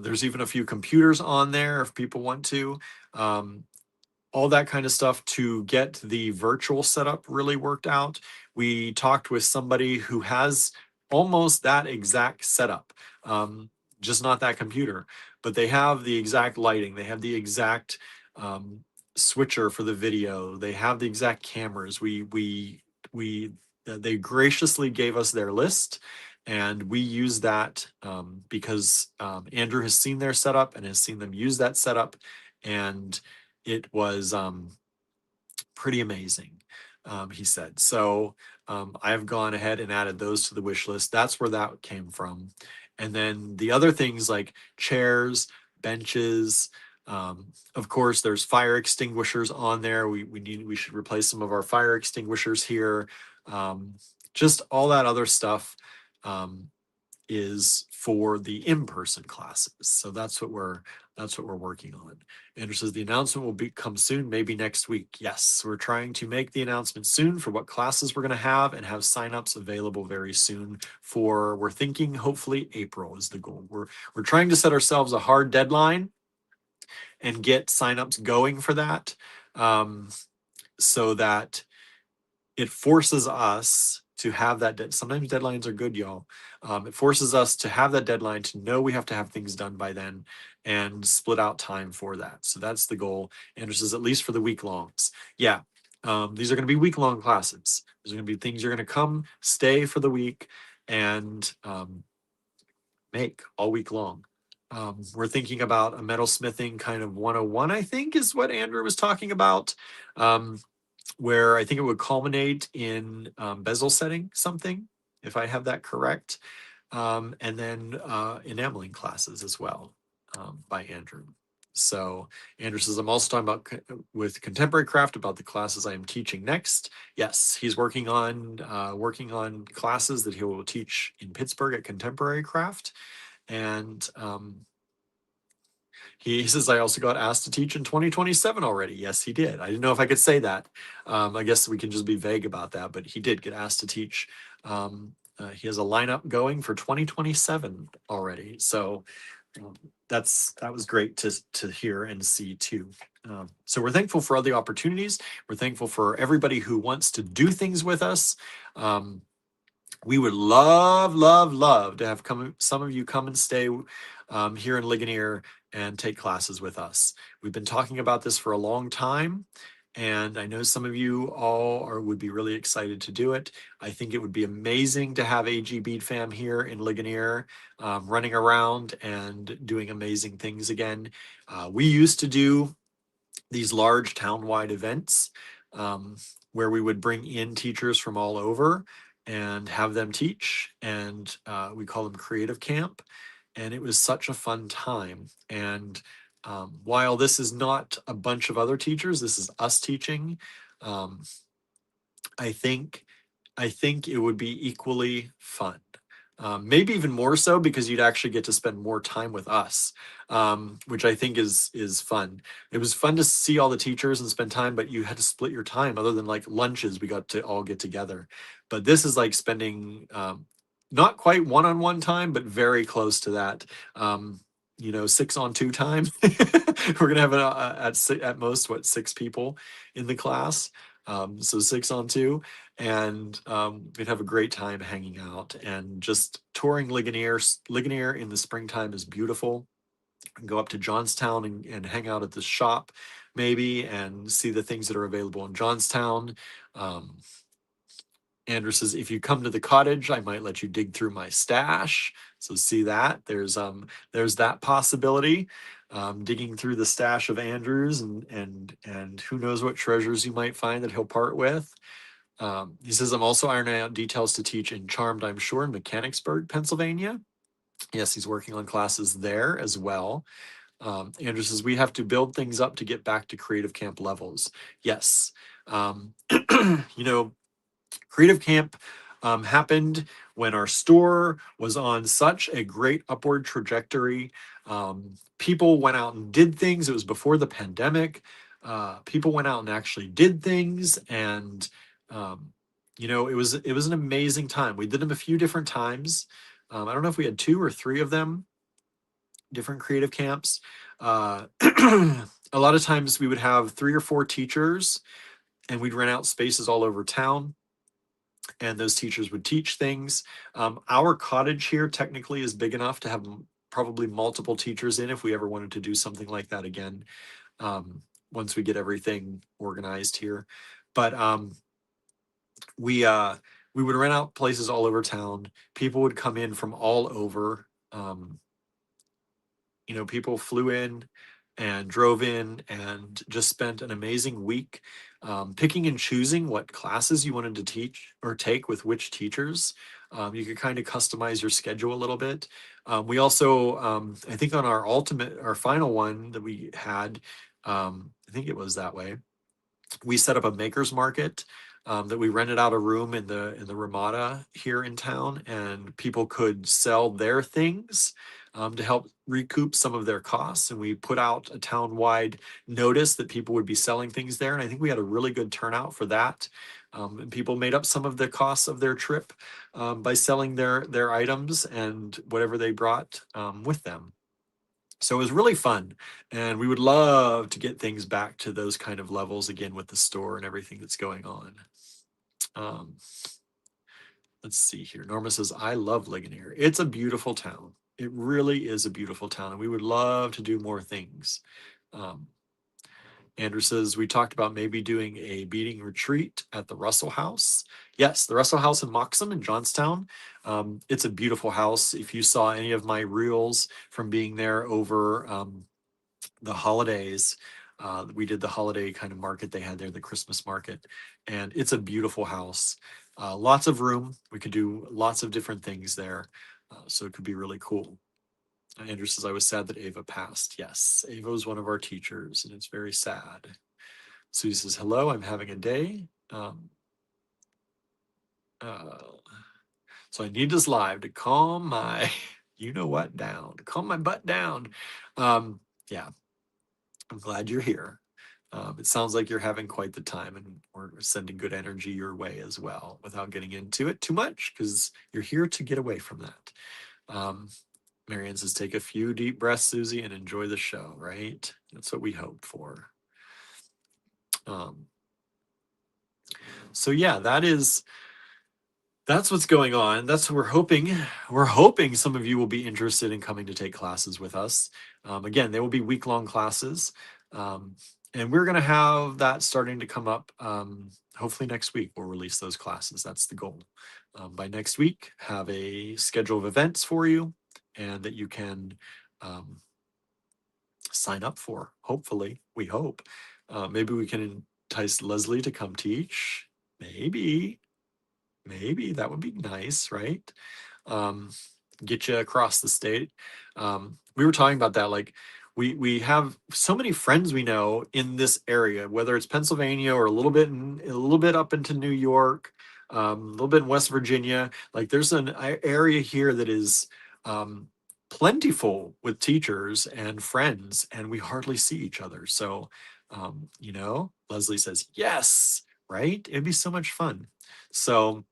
Speaker 1: there's even a few computers on there if people want to. Um, all that kind of stuff to get the virtual setup really worked out. We talked with somebody who has almost that exact setup, um, just not that computer, but they have the exact lighting, they have the exact um, switcher for the video, they have the exact cameras. We they graciously gave us their list, and we use that because Andrew has seen their setup and has seen them use that setup, and it was pretty amazing, he said. So I have gone ahead and added those to the wish list. That's where that came from. And then the other things like chairs, benches, of course, there's fire extinguishers on there. We should replace some of our fire extinguishers here. Um, just all that other stuff. Is for the in-person classes. So that's what we're working on. Andrew says the announcement will come soon, maybe next week. Yes, we're trying to make the announcement soon for what classes we're going to have and have signups available very soon for, we're thinking hopefully April is the goal. We're trying to set ourselves a hard deadline and get signups going for that, so that it forces us to have that. Sometimes deadlines are good, y'all. It forces us to have that deadline, to know we have to have things done by then, and split out time for that. So that's the goal. Andrew says at least for the week longs. Yeah, these are going to be week long classes. There's going to be things you're going to come, stay for the week, and make all week long. We're thinking about a metalsmithing kind of 101, I think, is what Andrew was talking about. Where I think it would culminate in bezel setting something, if I have that correct, and then enameling classes as well, by Andrew. So Andrew says, I'm also talking about with contemporary craft about the classes I am teaching next. Yes, he's working on classes that he will teach in Pittsburgh at Contemporary Craft, and he says, I also got asked to teach in 2027 already. Yes, he did. I didn't know if I could say that. I guess we can just be vague about that, but he did get asked to teach. He has a lineup going for 2027 already. So um, that was great to hear and see too. So we're thankful for all the opportunities. We're thankful for everybody who wants to do things with us. We would love, love, love to have some of you come and stay here in Ligonier and take classes with us. We've been talking about this for a long time, and I know some of you all would be really excited to do it. I think it would be amazing to have AG Bead Fam here in Ligonier, running around and doing amazing things again. We used to do these large town-wide events, um, where we would bring in teachers from all over and have them teach, and we call them creative camp, and it was such a fun time. And while this is not a bunch of other teachers, this is us teaching. um, I think I think it would be equally fun. Maybe even more so because you'd actually get to spend more time with us, which I think is fun. It was fun to see all the teachers and spend time, but you had to split your time. Other than like lunches, we got to all get together. But this is like spending not quite one-on-one time, but very close to that. 6-on-2 time. We're gonna have at most what, 6 people in the class. So 6-on-2, and we'd have a great time hanging out and just touring Ligonier. Ligonier in the springtime is beautiful. Go up to Johnstown and hang out at the shop maybe and see the things that are available in Johnstown. Um, Andrew says, if you come to the cottage, I might let you dig through my stash. So see that there's that possibility, digging through the stash of Andrews, and who knows what treasures you might find that he'll part with. He says, I'm also ironing out details to teach in Charmed, I'm sure, in Mechanicsburg, Pennsylvania. Yes, he's working on classes there as well. Andrew says, we have to build things up to get back to creative camp levels. Yes. You know, Creative Camp happened when our store was on such a great upward trajectory. People went out and did things. It was before the pandemic. People went out and actually did things, and it was an amazing time. We did them a few different times. I don't know if we had 2 or 3 of them, different creative camps. Uh, a lot of times we would have 3 or 4 teachers, and we'd rent out spaces all over town, and those teachers would teach things. Our cottage here technically is big enough to have probably multiple teachers in if we ever wanted to do something like that again, um, once we get everything organized here. But we uh, we would rent out places all over town. People would come in from all over. People flew in and drove in and just spent an amazing week, picking and choosing what classes you wanted to teach or take with which teachers. You could kind of customize your schedule a little bit. We also, I think on our final one that we had, I think it was that way, we set up a maker's market, that we rented out a room in the Ramada here in town, and people could sell their things, to help recoup some of their costs. And we put out a town-wide notice that people would be selling things there, and I think we had a really good turnout for that. And people made up some of the costs of their trip, by selling their items and whatever they brought, with them. So it was really fun, and we would love to get things back to those kind of levels again with the store and everything that's going on. Um, let's see here. Norma says, I love Ligonier. It's a beautiful town. It really is a beautiful town, and we would love to do more things. Um, Andrew says, we talked about maybe doing a beading retreat at the Russell House. Yes, the Russell House in Moxham in Johnstown. It's a beautiful house. If you saw any of my reels from being there over, the holidays, we did the holiday kind of market they had there, the Christmas market, and it's a beautiful house. Lots of room. We could do lots of different things there. So it could be really cool. Andrew says, I was sad that Ava passed. Yes, Ava was one of our teachers, and it's very sad. Susie says, hello, I'm having a day. Uh, so I need this live to calm my, you know what, down, to calm my butt down. Yeah, I'm glad you're here. It sounds like you're having quite the time, and we're sending good energy your way as well without getting into it too much, because you're here to get away from that. Um, Marianne says, take a few deep breaths, Susie, and enjoy the show, right? That's what we hoped for. Um, so yeah, that's what's going on. That's what we're hoping. We're hoping some of you will be interested in coming to take classes with us. Again, they will be week-long classes. Um, and we're going to have that starting to come up. Hopefully next week, we'll release those classes. That's the goal. By next week, have a schedule of events for you, and that you can, sign up for. Hopefully, we hope. Maybe we can entice Leslie to come teach. Maybe that would be nice, right? Um, get you across the state. We were talking about that. Like, we have so many friends we know in this area, whether it's Pennsylvania or a little bit up into New York, a little bit in West Virginia. Like, there's an area here that is, plentiful with teachers and friends, and we hardly see each other. So, Leslie says yes, right? It'd be so much fun. So,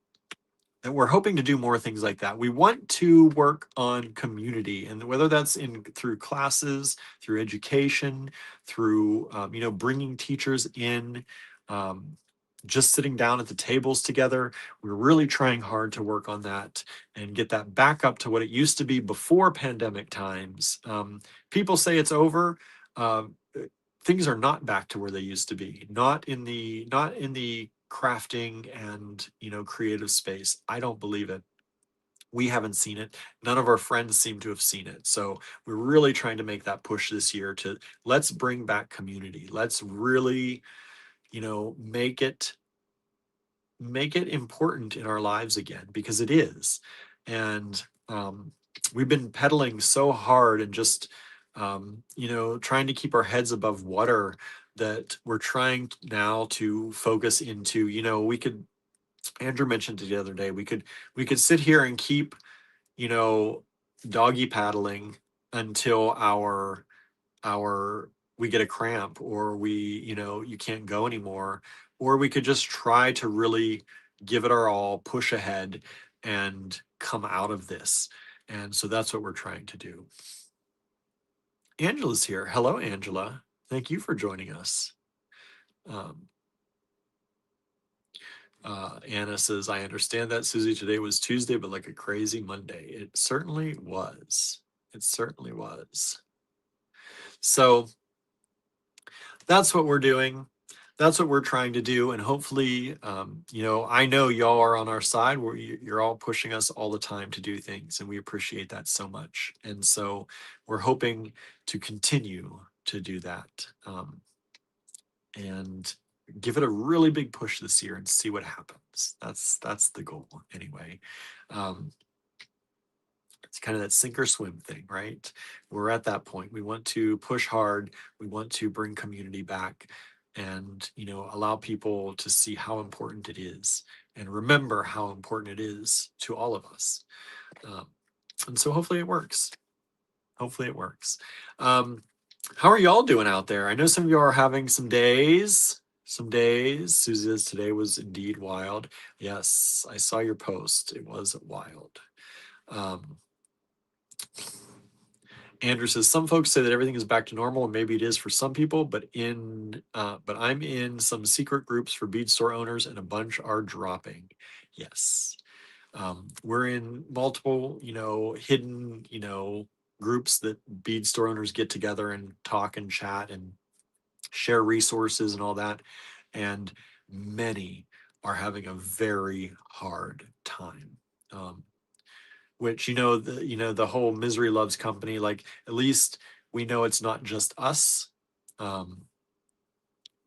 Speaker 1: and we're hoping to do more things like that. We want to work on community, and whether that's in through classes, through education, through, bringing teachers in, um, just sitting down at the tables together. We're really trying hard to work on that and get that back up to what it used to be before pandemic times. People say it's over. Things are not back to where they used to be. Not in the crafting and, creative space. I don't believe it. We haven't seen it. None of our friends seem to have seen it. So we're really trying to make that push this year to, let's bring back community. Let's really, make it important in our lives again, because it is. And, we've been pedaling so hard and just, trying to keep our heads above water, that we're trying now to focus into, we could, Andrew mentioned it the other day, we could sit here and keep, you know, doggy paddling until our we get a cramp, or you can't go anymore, or we could just try to really give it our all, push ahead, and come out of this. And so that's what we're trying to do. Angela's here. Hello, Angela. Thank you for joining us. Um, Anna says, I understand that, Susie. Today was Tuesday, but like a crazy Monday. It certainly was. It certainly was. So that's what we're doing. That's what we're trying to do. And hopefully, I know y'all are on our side. You're all pushing us all the time to do things, and we appreciate that so much. And so we're hoping to continue to do that. And give it a really big push this year and see what happens. That's the goal anyway. Um, it's kind of that sink or swim thing, right? We're at that point. We want to push hard. We want to bring community back and, allow people to see how important it is and remember how important it is to all of us. Um, and so hopefully it works. Hopefully it works. Um, how are y'all doing out there? I know some of you are having some days. Some days. Susie says today was indeed wild. Yes, I saw your post. It was wild. Um, Andrew says some folks say that everything is back to normal, and maybe it is for some people, but I'm in some secret groups for bead store owners, and a bunch are dropping. Yes, we're in multiple, hidden, groups that bead store owners get together and talk and chat and share resources and all that. And many are having a very hard time. Which the whole misery loves company. Like at least we know it's not just us, um,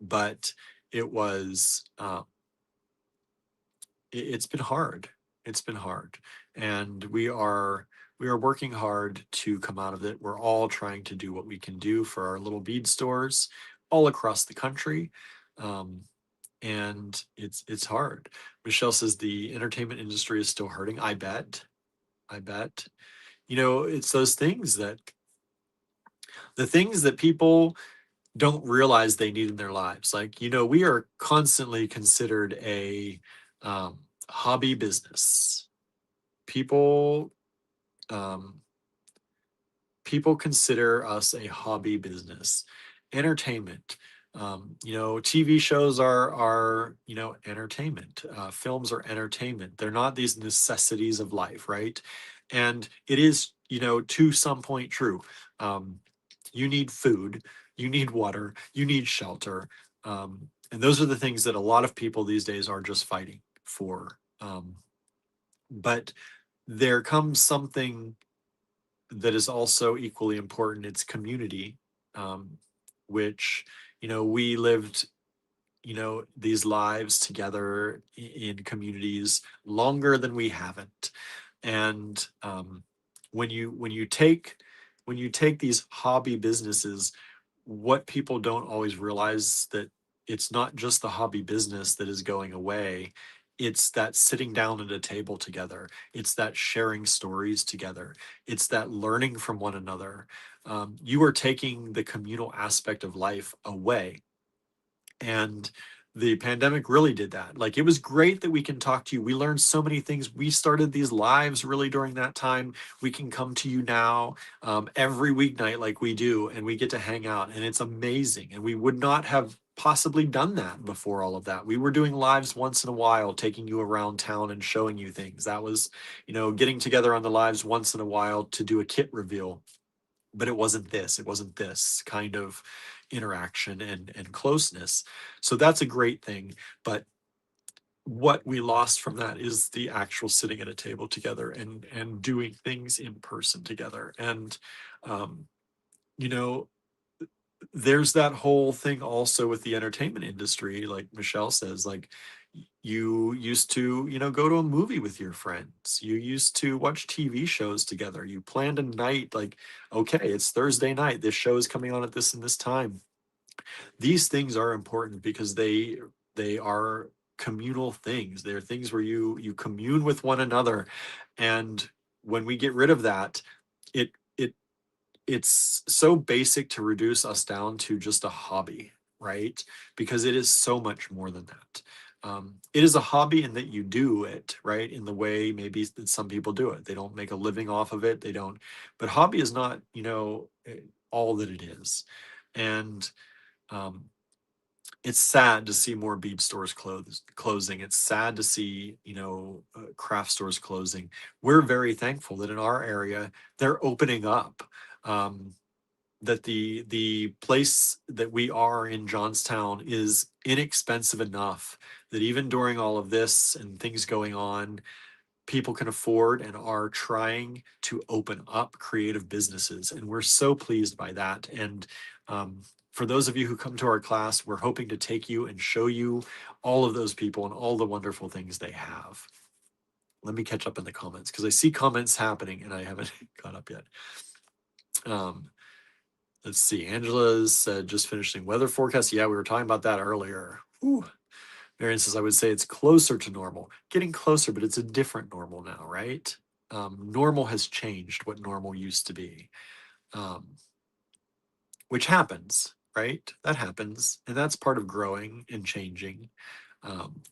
Speaker 1: but it was. It's been hard. It's been hard, and we are working hard to come out of it. We're all trying to do what we can do for our little bead stores all across the country. Um, and it's hard. Michelle says the entertainment industry is still hurting. I bet. I bet. It's those things that the things that people don't realize they need in their lives. Like, we are constantly considered a hobby business. People um, people consider us a hobby business. Entertainment. TV shows are entertainment. Films are entertainment. They're not these necessities of life, right? And it is, to some point true. Um, you need food, you need water, you need shelter. And those are the things that a lot of people these days are just fighting for. But there comes something that is also equally important. It's community, which, we lived, these lives together in communities longer than we haven't. And when you take these hobby businesses, what people don't always realize that it's not just the hobby business that is going away. It's that sitting down at a table together. It's that sharing stories together. It's that learning from one another. You are taking the communal aspect of life away, and the pandemic really did that. Like, it was great that we can talk to you. We learned so many things. We started these lives really during that time. We can come to you now every weeknight like we do, and we get to hang out, and it's amazing. And we would not have possibly done that before all of that. We were doing lives once in a while, taking you around town and showing you things. That was, getting together on the lives once in a while to do a kit reveal. But it wasn't this kind of interaction and closeness. So that's a great thing. But what we lost from that is the actual sitting at a table together and doing things in person together. And um you know there's that whole thing also with the entertainment industry, like Michelle says. Like, you used to, go to a movie with your friends. You used to watch TV shows together. You planned a night, like, okay, it's Thursday night, this show is coming on at this and this time. These things are important because they are communal things. They're things where you commune with one another. And when we get rid of that, it it's so basic to reduce us down to just a hobby, right? Because it is so much more than that. It is a hobby in that you do it, right? In the way maybe that some people do it. They don't make a living off of it. They don't, but hobby is not, all that it is. And Um, it's sad to see more bead stores closing. It's sad to see, craft stores closing. We're very thankful that in our area they're opening up. Um, that the place that we are in Johnstown is inexpensive enough that even during all of this and things going on, people can afford and are trying to open up creative businesses. And we're so pleased by that. And for those of you who come to our class, we're hoping to take you and show you all of those people and all the wonderful things they have. Let me catch up in the comments because I see comments happening and I haven't caught up yet. Um, let's see. Angela's said just finishing weather forecast. Yeah, we were talking about that earlier. Whew. Marion says, I would say it's closer to normal. Getting closer, but it's a different normal now, right? Normal has changed what normal used to be, um, which happens, right? That happens. And that's part of growing and changing.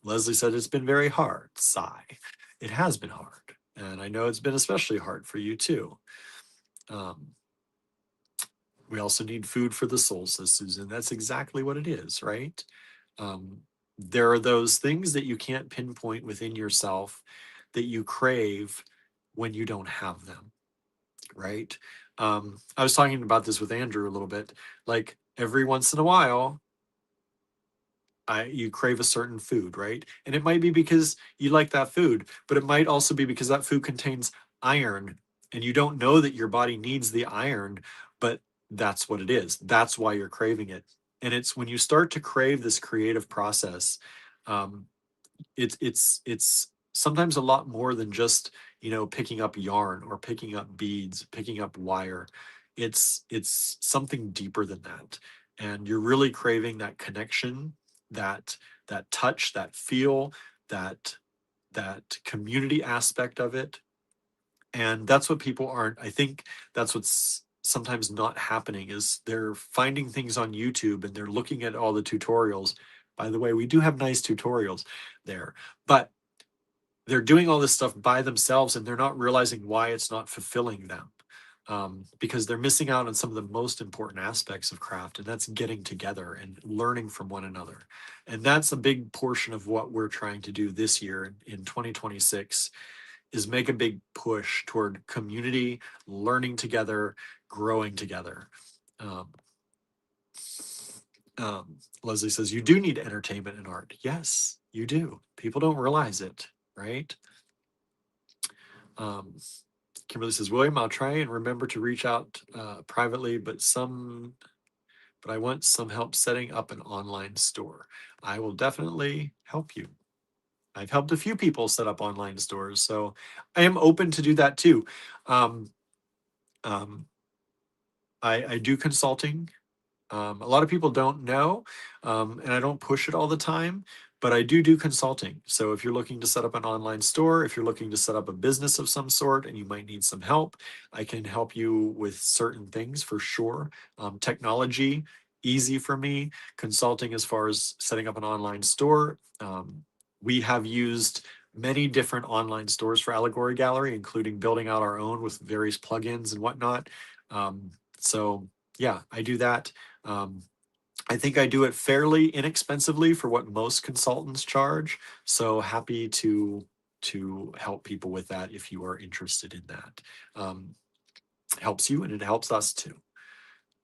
Speaker 1: Leslie said it's been very hard. Sigh. It has been hard. And I know it's been especially hard for you too. Um, we also need food for the soul, says Susan. That's exactly what it is, right? Um, there are those things that you can't pinpoint within yourself that you crave when you don't have them, right? I was talking about this with Andrew a little bit. Like every once in a while, you crave a certain food, right? And it might be because you like that food, but it might also be because that food contains iron and you don't know that your body needs the iron, but that's what it is. That's why you're craving it. And it's when you start to crave this creative process, um, it's sometimes a lot more than just picking up yarn or picking up beads, picking up wire. It's something deeper than that, and you're really craving that connection, that that touch, that feel, that that community aspect of it. And that's what people aren't, I think that's what's sometimes not happening is they're finding things on YouTube and they're looking at all the tutorials. By the way, we do have nice tutorials there, but they're doing all this stuff by themselves and they're not realizing why it's not fulfilling them. Because they're missing out on some of the most important aspects of craft, and that's getting together and learning from one another. And that's a big portion of what we're trying to do this year in 2026 is make a big push toward community, learning together, growing together. Um, Leslie says, you do need entertainment and art. Yes, you do. People don't realize it, right? Um, Kimberly says, William, I'll try and remember to reach out privately, but I want some help setting up an online store. I will definitely help you. I've helped a few people set up online stores, so I am open to do that too. Um, um, I do consulting. A lot of people don't know, and I don't push it all the time, but I do consulting. So if you're looking to set up an online store, if you're looking to set up a business of some sort and you might need some help, I can help you with certain things for sure. Technology, easy for me. Consulting as far as setting up an online store. We have used many different online stores for Allegory Gallery, including building out our own with various plugins and whatnot. So yeah, I do that. Um, I think I do it fairly inexpensively for what most consultants charge. So happy to help people with that if you are interested in that. Helps you and it helps us too.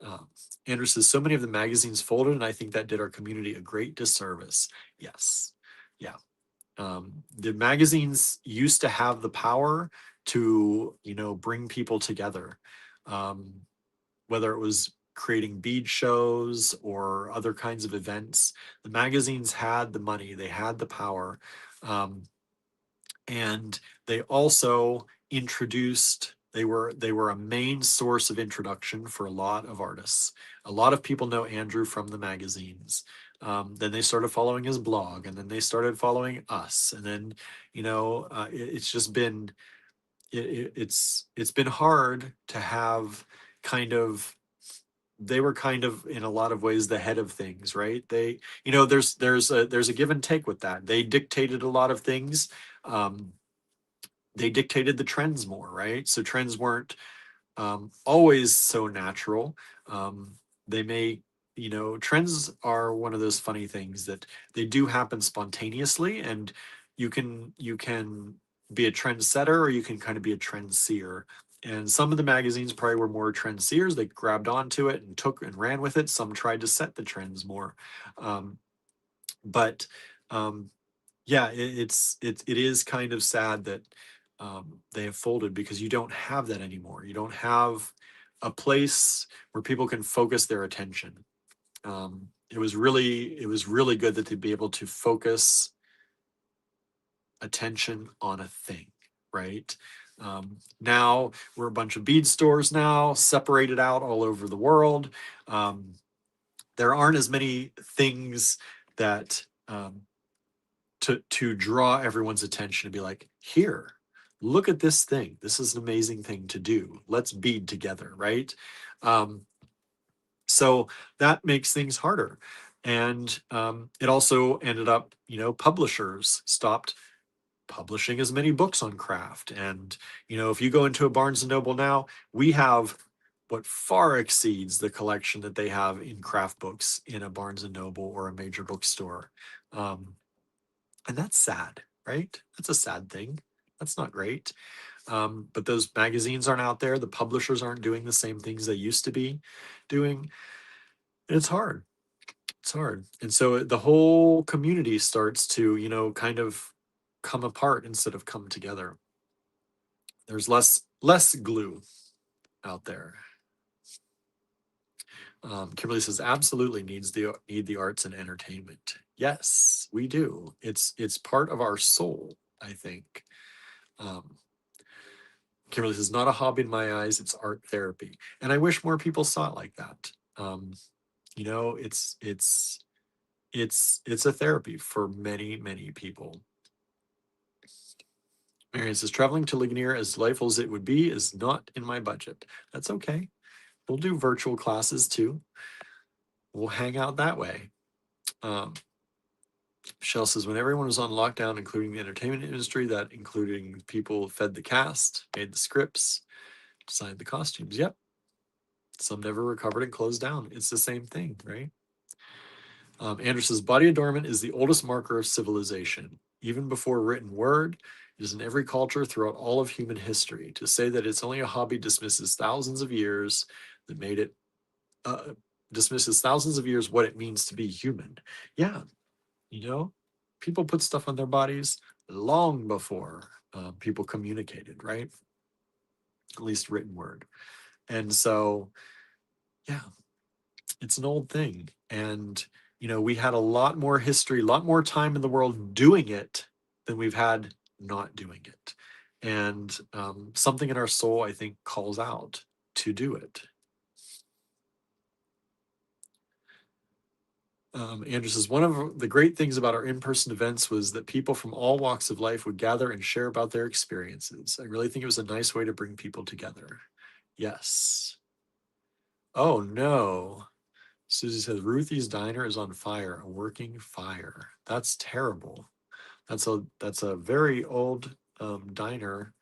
Speaker 1: Um, Andrew says so many of the magazines folded, and I think that did our community a great disservice. Yes, yeah. The magazines used to have the power to bring people together. Um, whether it was creating bead shows or other kinds of events. The magazines had the money, they had the power, um, and they also introduced. They were a main source of introduction for a lot of artists. A lot of people know Andrew from the magazines. Then they started following his blog, and then they started following us, and then it's just been it's been hard to have kind of they were kind of in a lot of ways the head of things, right? They there's a give and take with that. They dictated a lot of things. um they dictated the trends more, right? So trends weren't always so natural. um they may trends are one of those funny things that they do happen spontaneously, and you can be a trendsetter or you can kind of be a trend seer. And some of the magazines probably were more trend seers. They grabbed onto it and took and ran with it. Some tried to set the trends more. Um, but yeah, it is kind of sad that they have folded because you don't have that anymore. You don't have a place where people can focus their attention. It was really good that they'd be able to focus attention on a thing, right? Now we're a bunch of bead stores now, separated out all over the world. Um, there aren't as many things that to draw everyone's attention and be like, here, look at this thing. This is an amazing thing to do. Let's bead together, right? Um, so that makes things harder. And it also ended up, publishers stopped publishing as many books on craft. And, if you go into a Barnes and Noble now, we have what far exceeds the collection that they have in craft books in a Barnes and Noble or a major bookstore. Um, and that's sad, right? That's a sad thing. That's not great. But those magazines aren't out there. The publishers aren't doing the same things they used to be doing. And it's hard. It's hard. And so the whole community starts to, kind of come apart instead of come together. There's less glue out there. Kimberly says absolutely need the arts and entertainment. Yes, we do. It's part of our soul, I think. Um, Kimberly says not a hobby in my eyes, it's art therapy, and I wish more people saw it like that. It's a therapy for many people. Marion says traveling to Ligonier, as delightful as it would be, is not in my budget. That's okay. We'll do virtual classes too. We'll hang out that way. Um, Michelle says when everyone was on lockdown, including the entertainment industry, that including people fed the cast, made the scripts, designed the costumes. Yep. Some never recovered and closed down. It's the same thing, right? Andrew says body adornment is the oldest marker of civilization. Even before written word, it is in every culture throughout all of human history. To say that it's only a hobby dismisses thousands of years that made it, dismisses thousands of years what it means to be human. Yeah, people put stuff on their bodies long before people communicated, right? At least written word. And so, yeah, it's an old thing. And, we had a lot more history, a lot more time in the world doing it than we've had not doing it. And something in our soul, I think, calls out to do it. Andrew says, one of the great things about our in-person events was that people from all walks of life would gather and share about their experiences. I really think it was a nice way to bring people together. Yes. Oh, no. Susie says, Ruthie's Diner is on fire, a working fire. That's terrible. That's a very old diner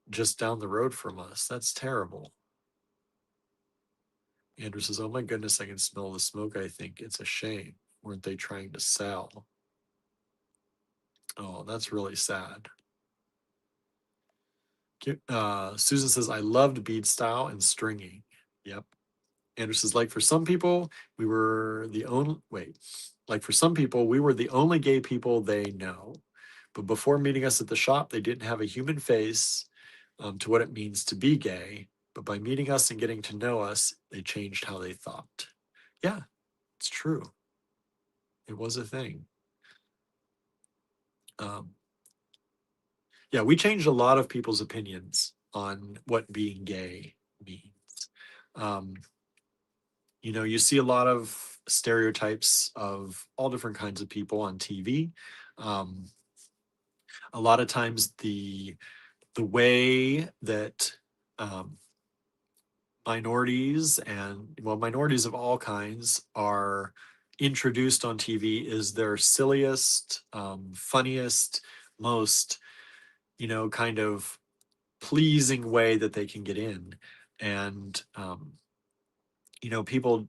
Speaker 1: just down the road from us. That's terrible. Andrew says, oh my goodness, I can smell the smoke. I think it's a shame. Weren't they trying to sell? Oh, that's really sad. Susan says, I loved bead style and stringing. Yep. Andrew says, like for some people, we were the only, wait, like for some people, we were the only gay people they know. But before meeting us at the shop, they didn't have a human face to what it means to be gay. But by meeting us and getting to know us, they changed how they thought. Yeah, it's true. It was a thing. Um, yeah, we changed a lot of people's opinions on what being gay means. Um, you see a lot of stereotypes of all different kinds of people on TV. Um, a lot of times the way that um, minorities and minorities of all kinds are introduced on TV is their silliest, funniest, most kind of pleasing way that they can get in. And people,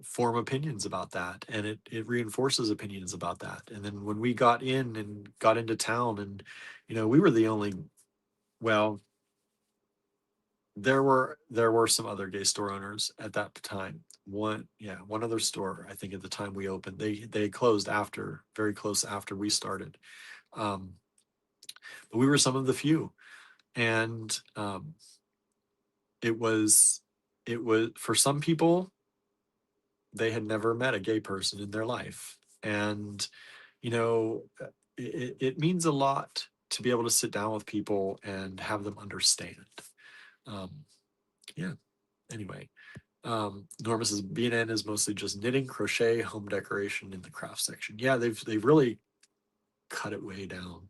Speaker 1: form opinions about that, and it reinforces opinions about that. And then when we got in and got into town, and we were the only, well, there were some other gay store owners at that time. One other store, I think, at the time we opened. They closed after, very close after we started. Um, but we were some of the few, and it was it was for some people, they had never met a gay person in their life. And you know it means a lot to be able to sit down with people and have them understand. um yeah, anyway. Norma says B&N is mostly just knitting, crochet, home decoration in the craft section. Yeah, they've really cut it way down.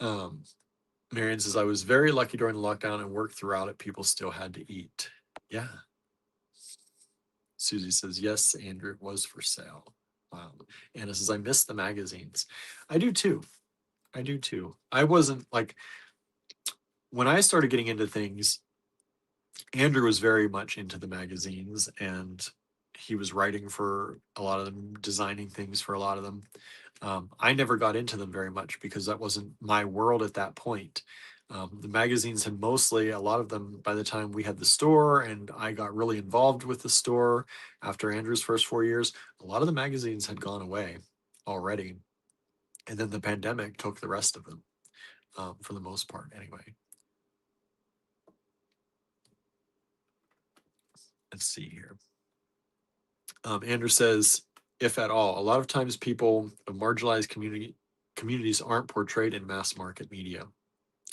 Speaker 1: um Marion says, I was very lucky during the lockdown and worked throughout it. People still had to eat. Yeah. Susie says, yes, Andrew, it was for sale. Wow. Anna says, I miss the magazines. I do too. I do too. I wasn't like, when I started getting into things, Andrew was very much into the magazines, and he was writing for a lot of them, designing things for a lot of them. I never got into them very much because that wasn't my world at that point. The magazines had mostly, a lot of them, by the time we had the store and I got really involved with the store after Andrew's first 4 years, a lot of the magazines had gone away already. And then the pandemic took the rest of them, for the most part, anyway. Let's see here. Andrew says, if at all, a lot of times people of marginalized communities aren't portrayed in mass market media.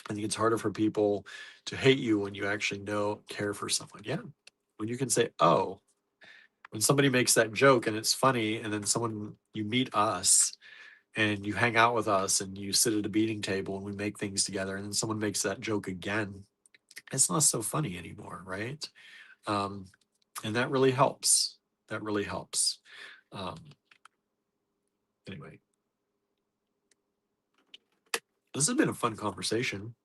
Speaker 1: I think it's harder for people to hate you when you actually care for someone. Yeah. When you can say, oh, when somebody makes that joke and it's funny, and then you meet us and you hang out with us and you sit at a meeting table and we make things together, and then someone makes that joke again, it's not so funny anymore, right? Um, and that really helps. That really helps. Um, anyway, this has been a fun conversation,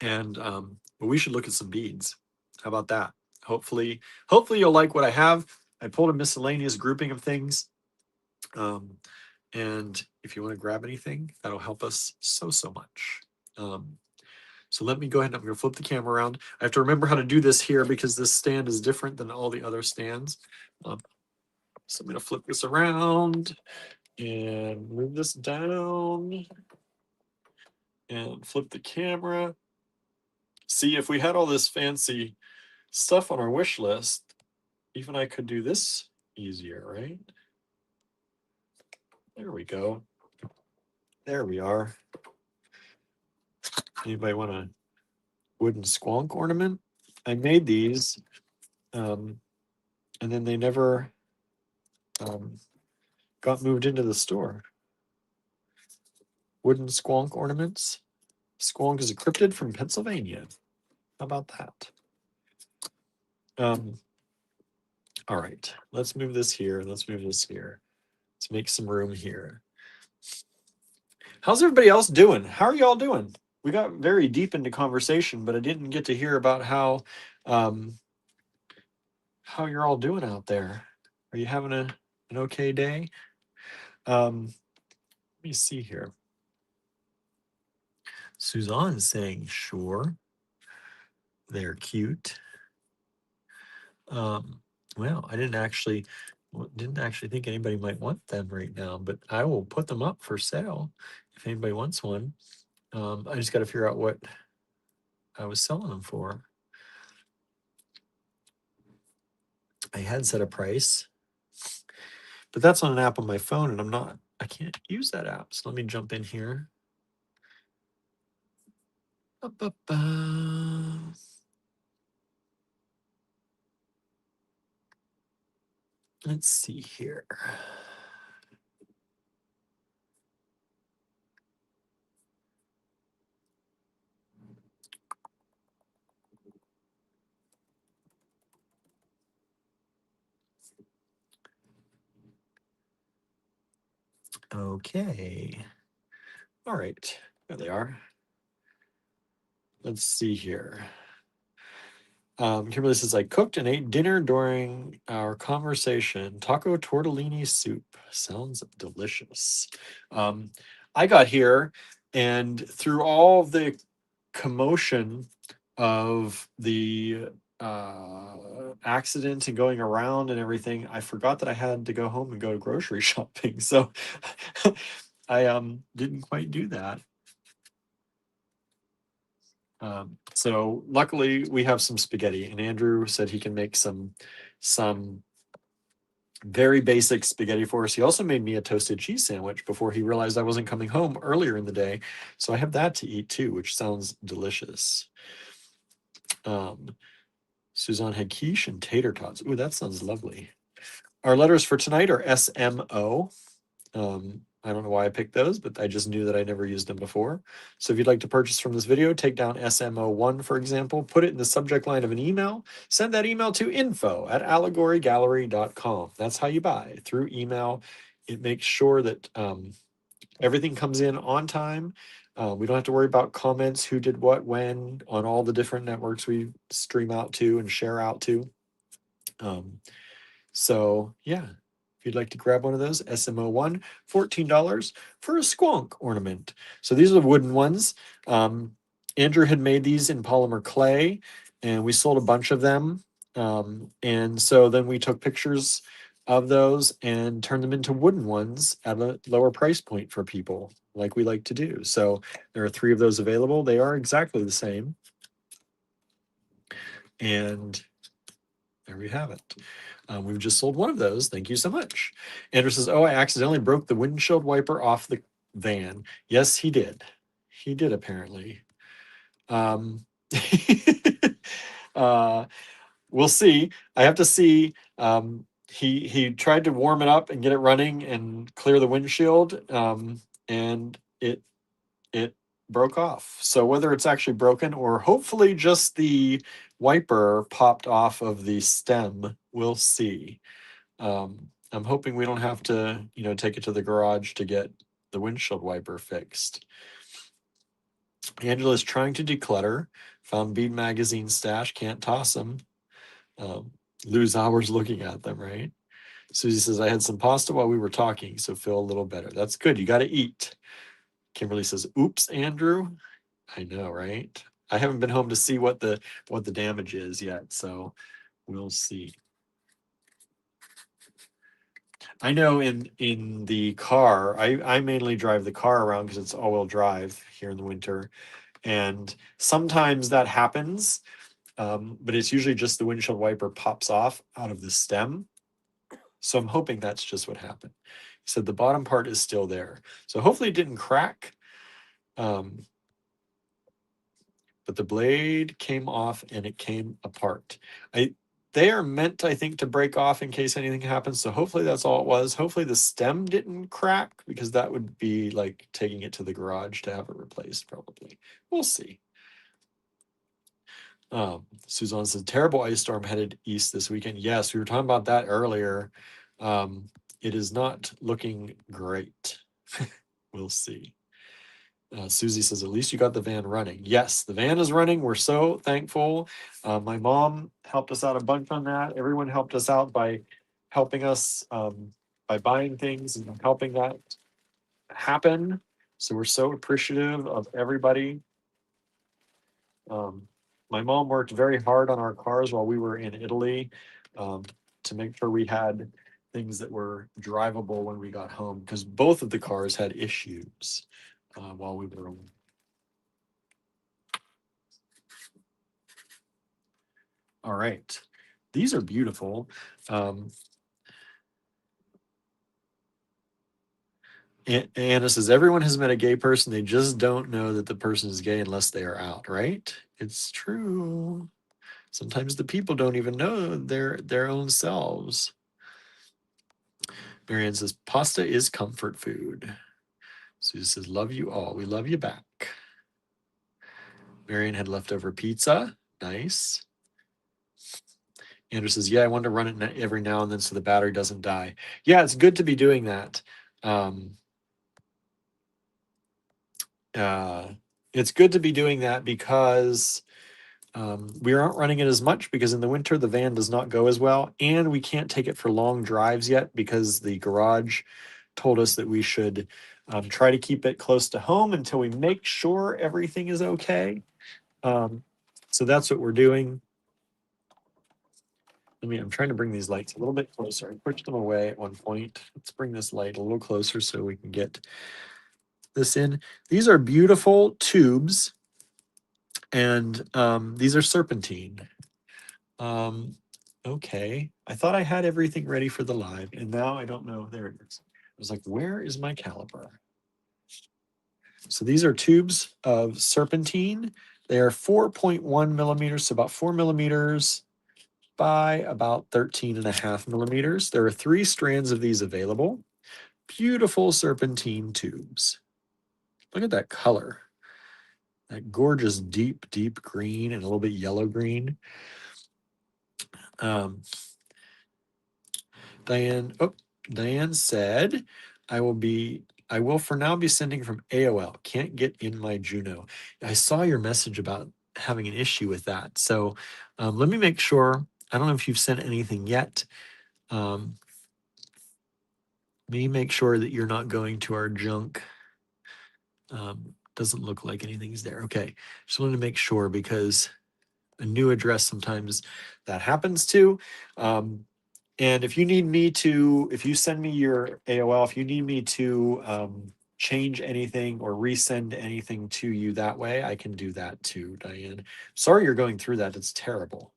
Speaker 1: and but we should look at some beads. How about that? Hopefully, hopefully you'll like what I have. I pulled a miscellaneous grouping of things, um, and if you want to grab anything, that'll help us so much. Um, so let me go ahead and I'm going to flip the camera around. I have to remember how to do this here because this stand is different than all the other stands. So I'm going to flip this around and move this down and flip the camera. See, if we had all this fancy stuff on our wish list, even I could do this easier, right? There we go. There we are. Anybody want a wooden squonk ornament? I made these, and then they never got moved into the store. Wooden squonk ornaments. Squonk is a cryptid from Pennsylvania. How about that? All right, let's move this here. Let's move this here. Let's make some room here. How's everybody else doing? How are y'all doing? We got very deep into conversation, but I didn't get to hear about how you're all doing out there. Are you having an okay day? Let me see here. Suzanne is saying, sure. They're cute. Well, I didn't actually think anybody might want them right now, but I will put them up for sale if anybody wants one. I just got to figure out what I was selling them for. I had set a price, but that's on an app on my phone, and I can't use that app. So let me jump in here. Let's see here. Okay. All right. There they are. Let's see here. Kimberly says, I cooked and ate dinner during our conversation. Taco tortellini soup. Sounds delicious. Um, I got here, and through all the commotion of the accident and going around and everything, I forgot that I had to go home and go grocery shopping. So I didn't quite do that. So luckily we have some spaghetti, and Andrew said he can make some very basic spaghetti for us. He also made me a toasted cheese sandwich before he realized I wasn't coming home earlier in the day. So I have that to eat too, which sounds delicious. Suzanne had quiche and tater tots. Ooh, that sounds lovely. Our letters for tonight are SMO. I don't know why I picked those, but I just knew that I never used them before. So if you'd like to purchase from this video, take down SMO1, for example, put it in the subject line of an email, send that email to info@allegorygallery.com. That's how you buy, through email. It makes sure that everything comes in on time. We don't have to worry about comments, who did what, when, on all the different networks we stream out to and share out to. So yeah, if you'd like to grab one of those, SMO1, $14 for a squonk ornament. So these are the wooden ones. Andrew had made these in polymer clay, and we sold a bunch of them. And so then we took pictures of those and turned them into wooden ones at a lower price point for people, like we like to do. So there are 3 of those available. They are exactly the same. And there we have it. We've just sold one of those. Thank you so much. Andrew says, oh, I accidentally broke the windshield wiper off the van. Yes, he did. He did, apparently. Uh, we'll see. I have to see. He tried to warm it up and get it running and clear the windshield, and it broke off. So whether it's actually broken or hopefully just the wiper popped off of the stem, we'll see. I'm hoping we don't have to, take it to the garage to get the windshield wiper fixed. Angela's trying to declutter. Found bead magazine stash. Can't toss them. Lose hours looking at them, right? Susie says, I had some pasta while we were talking, so feel a little better. That's good. You got to eat. Kimberly says, oops, Andrew. I know, right? I haven't been home to see what the damage is yet, so we'll see. I know in the car, I mainly drive the car around because it's all-wheel drive here in the winter, and sometimes that happens, but it's usually just the windshield wiper pops off out of the stem. So I'm hoping that's just what happened. He said the bottom part is still there, so hopefully it didn't crack. But the blade came off and it came apart. They are meant, I think, to break off in case anything happens. So hopefully that's all it was. Hopefully the stem didn't crack, because that would be like taking it to the garage to have it replaced, probably. We'll see. Suzanne says, terrible ice storm headed east this weekend. Yes, we were talking about that earlier. It is not looking great. We'll see. Susie says, at least you got the van running. Yes, the van is running. We're so thankful. My mom helped us out a bunch on that. Everyone helped us out by helping us, by buying things and helping that happen. So we're so appreciative of everybody. My mom worked very hard on our cars while we were in Italy, to make sure we had things that were drivable when we got home, because both of the cars had issues while we were away. All right. These are beautiful. Anna says, everyone has met a gay person. They just don't know that the person is gay unless they are out, right? It's true. Sometimes the people don't even know their own selves. Marianne says, pasta is comfort food. Susie says, love you all. We love you back. Marianne had leftover pizza. Nice. Andrew says, yeah, I want to run it every now and then so the battery doesn't die. Yeah, it's good to be doing that. It's good to be doing that because We aren't running it as much because in the winter the van does not go as well, and we can't take it for long drives yet because the garage told us that we should try to keep it close to home until we make sure everything is okay. So that's what we're doing. I'm trying to bring these lights a little bit closer. I pushed them away at one point. Let's bring this light a little closer so we can get this in. These are beautiful tubes, and these are serpentine. Okay, I thought I had everything ready for the live, and now I don't know. There it is. I was like, where is my caliper? So these are tubes of serpentine. They are 4.1 millimeters, so about 4 millimeters by about 13.5 millimeters. There are 3 strands of these available. Beautiful serpentine tubes. Look at that color. That gorgeous deep, deep green and a little bit yellow green. Diane said, I will for now be sending from AOL. Can't get in my Juno. I saw your message about having an issue with that. So let me make sure. I don't know if you've sent anything yet. Let me make sure that you're not going to our junk. Doesn't look like anything's there. Okay. Just wanted to make sure because a new address sometimes that happens to. And if you need me to, if you send me your AOL, if you need me to change anything or resend anything to you that way, I can do that too, Diane. Sorry you're going through that. It's terrible.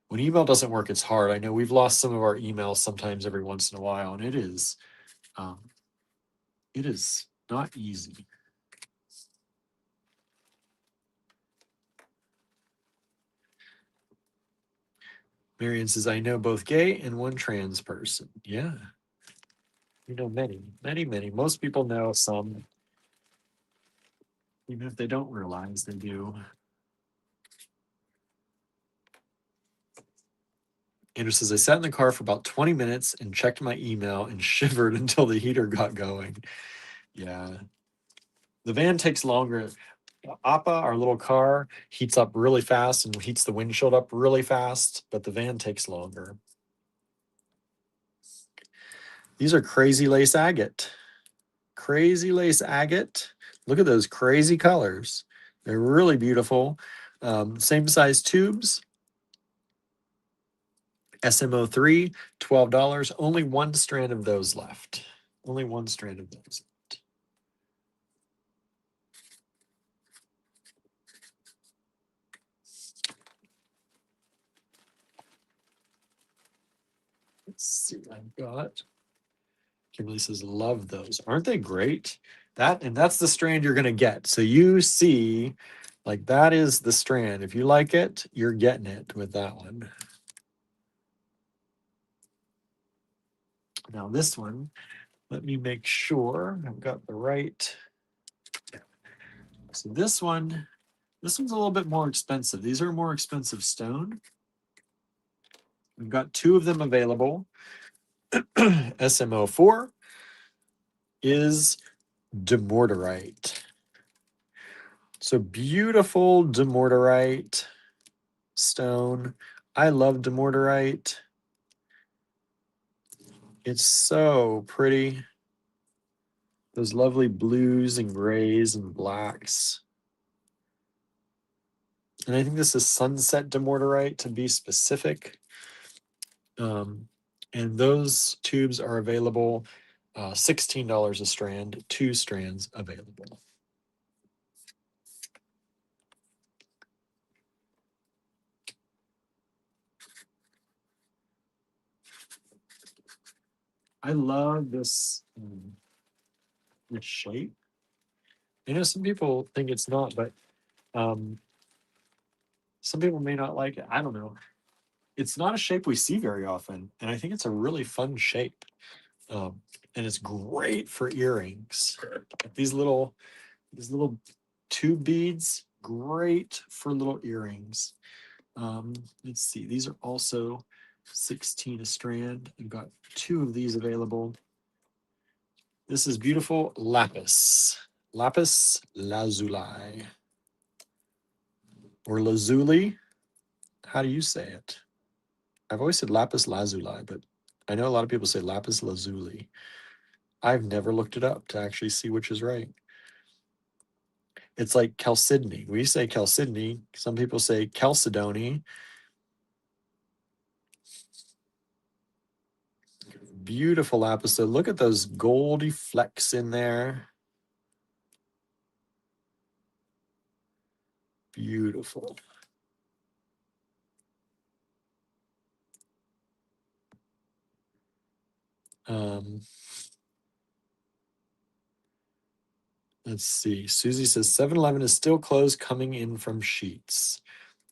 Speaker 1: When email doesn't work, it's hard. I know we've lost some of our emails sometimes every once in a while, and it is not easy. Marion says, I know both gay and one trans person. Yeah. You know many, many, many. Most people know some, even if they don't realize they do. Andrew says, I sat in the car for about 20 minutes and checked my email and shivered until the heater got going. Yeah. The van takes longer. Appa, our little car, heats up really fast and heats the windshield up really fast, but the van takes longer. These are crazy lace agate. Crazy lace agate. Look at those crazy colors. They're really beautiful. Same size tubes. SMO3, $12. Only one strand of those left. Only one strand of those left. Let's see, I've got. Kimberly says, love those. Aren't they great? That's the strand you're going to get. So you see, like that is the strand. If you like it, you're getting it with that one. Now this one, let me make sure I've got the right. So this one's a little bit more expensive. These are more expensive stone. We've got 2 of them available. SMO4 is demortarite. So beautiful demortarite stone. I love demortarite. It's so pretty. Those lovely blues and grays and blacks. And I think this is sunset demortarite to be specific. And those tubes are available, $16 a strand, 2 strands available. I love this, this shape. I know some people think it's not, but some people may not like it. I don't know. It's not a shape we see very often, and I think it's a really fun shape. And it's great for earrings. These little tube beads, great for little earrings. Let's see, these are also 16 a strand. I've got 2 of these available. This is beautiful lapis lazuli. or lazuli. How do you say it? I've always said lapis lazuli, but I know a lot of people say lapis lazuli. I've never looked it up to actually see which is right. It's like chalcedony. We say chalcedony. Some people say chalcedony. Beautiful lapis. So look at those goldy flecks in there. Beautiful. Let's see. Susie says 7-Eleven is still closed coming in from Sheets.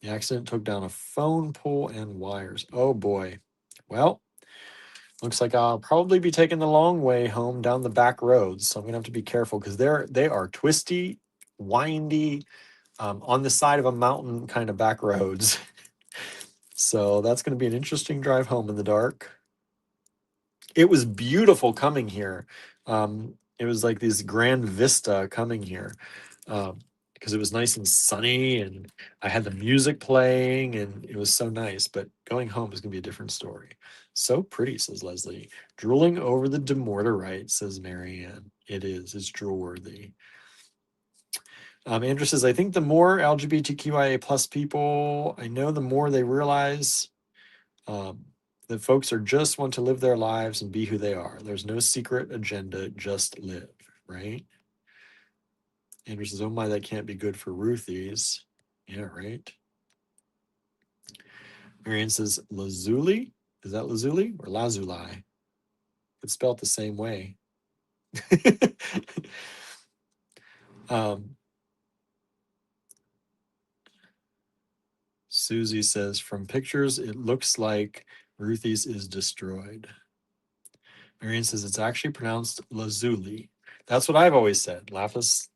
Speaker 1: The accident took down a phone pole and wires. Oh boy. Well, looks like I'll probably be taking the long way home down the back roads. So I'm gonna have to be careful because they are twisty, windy, on the side of a mountain kind of back roads. So that's gonna be an interesting drive home in the dark. It was beautiful coming here. It was like this grand vista coming here because it was nice and sunny and I had the music playing and it was so nice. But going home is going to be a different story. So pretty, says Leslie. Drooling over the demortarite, says Marianne. It is. It's drool worthy. Andrew says, I think the more LGBTQIA plus people I know, the more they realize that folks are just want to live their lives and be who they are. There's no secret agenda, just live, right? Andrew says, oh my, that can't be good for Ruthies. Yeah, right. Marianne says, lazuli? Is that lazuli or lazuli? It's spelled the same way. Susie says, from pictures, it looks like Ruthie's is destroyed. Marianne says, it's actually pronounced lazuli. That's what I've always said. Lapis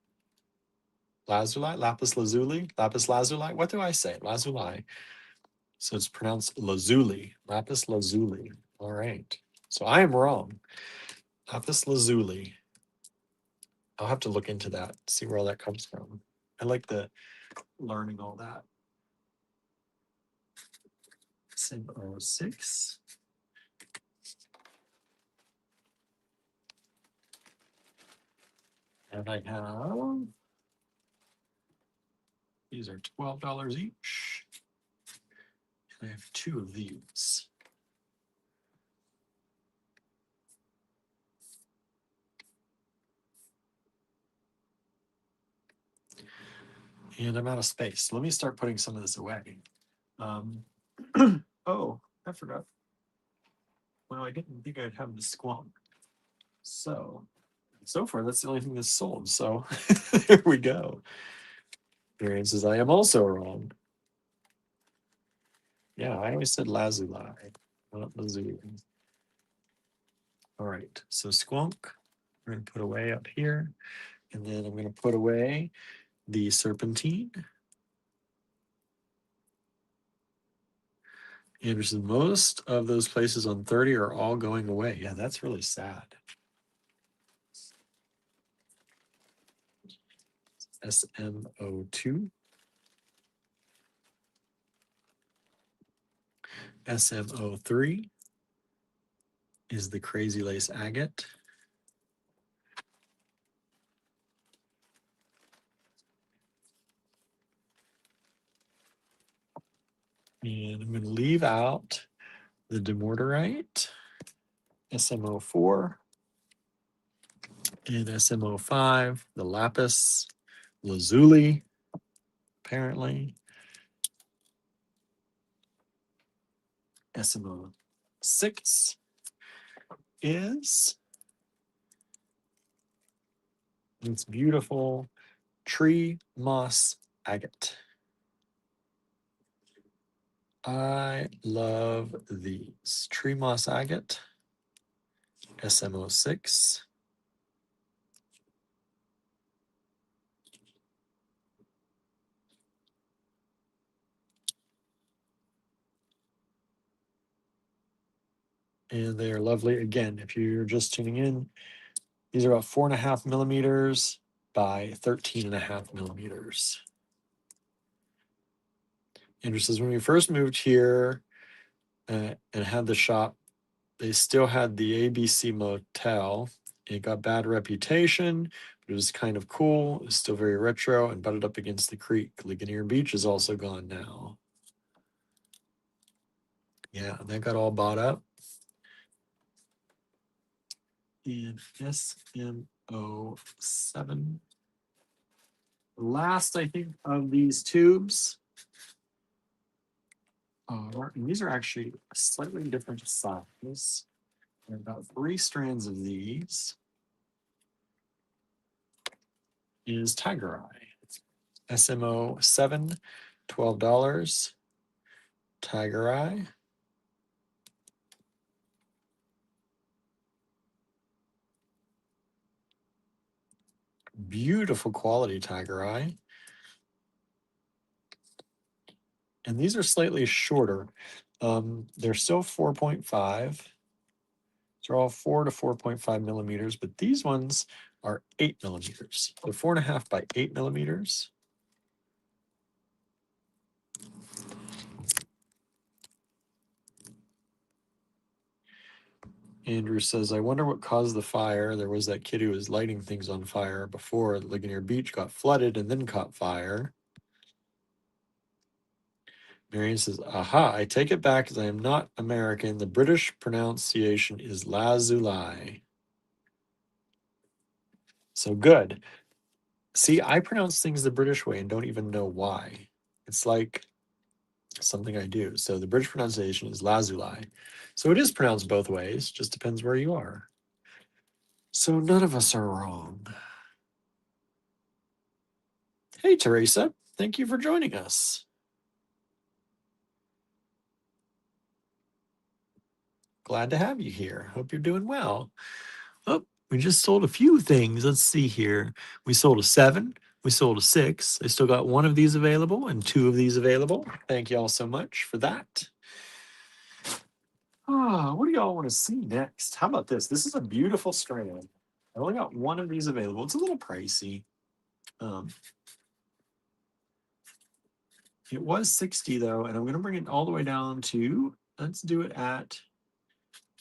Speaker 1: lazuli, lapis lazuli, lapis lazuli. What do I say? Lazuli. So it's pronounced lazuli, lapis lazuli. All right. So I am wrong. Lapis lazuli. I'll have to look into that, see where all that comes from. I like the learning all that. Sim 06. And I have, these are $12 each. And I have 2 of these. And I'm out of space. Let me start putting some of this away. Oh, I forgot. Well, I didn't think I'd have the squonk. So far, that's the only thing that's sold. So there we go. Marianne says, I am also wrong. Yeah, I always said lazuli, not lazuli. All right, so squonk, we're going to put away up here. And then I'm going to put away the serpentine. Anderson, most of those places on 30 are all going away. Yeah, that's really sad. SMO2. SMO3 is the crazy lace agate. And I'm going to leave out the demortarite, SMO4, and SMO5, the lapis lazuli, apparently. SMO6 is this beautiful tree moss agate. I love these. Tree moss agate, SMO6. And they are lovely. Again, if you're just tuning in, these are about 4.5 millimeters by 13.5 millimeters. Andrew says, when we first moved here and had the shop, they still had the ABC Motel. It got bad reputation, but it was kind of cool. It was still very retro and butted up against the creek. Ligonier Beach is also gone now. Yeah, that got all bought up. In SMO7. Last, I think, of these tubes. And these are actually a slightly different size. There are about 3 strands of these. Is Tiger Eye. SMO 7, $12. Tiger Eye. Beautiful quality Tiger Eye. And these are slightly shorter. They're still 4.5. They're all 4 to 4.5 millimeters, but these ones are 8 millimeters. So 4.5 by 8 millimeters. Andrew says, I wonder what caused the fire. There was that kid who was lighting things on fire before Ligonier Beach got flooded and then caught fire. Marion says, aha, I take it back as I am not American. The British pronunciation is lazuli. So good. See, I pronounce things the British way and don't even know why. It's like something I do. So the British pronunciation is lazuli. So it is pronounced both ways, just depends where you are. So none of us are wrong. Hey, Teresa, thank you for joining us. Glad to have you here. Hope you're doing well. Oh, we just sold a few things. Let's see here. We sold a 7. We sold a 6. I still got 1 of these available and 2 of these available. Thank you all so much for that. What do y'all want to see next? How about this? This is a beautiful strand. I only got 1 of these available. It's a little pricey. It was 60 though, and I'm going to bring it all the way down to, let's do it at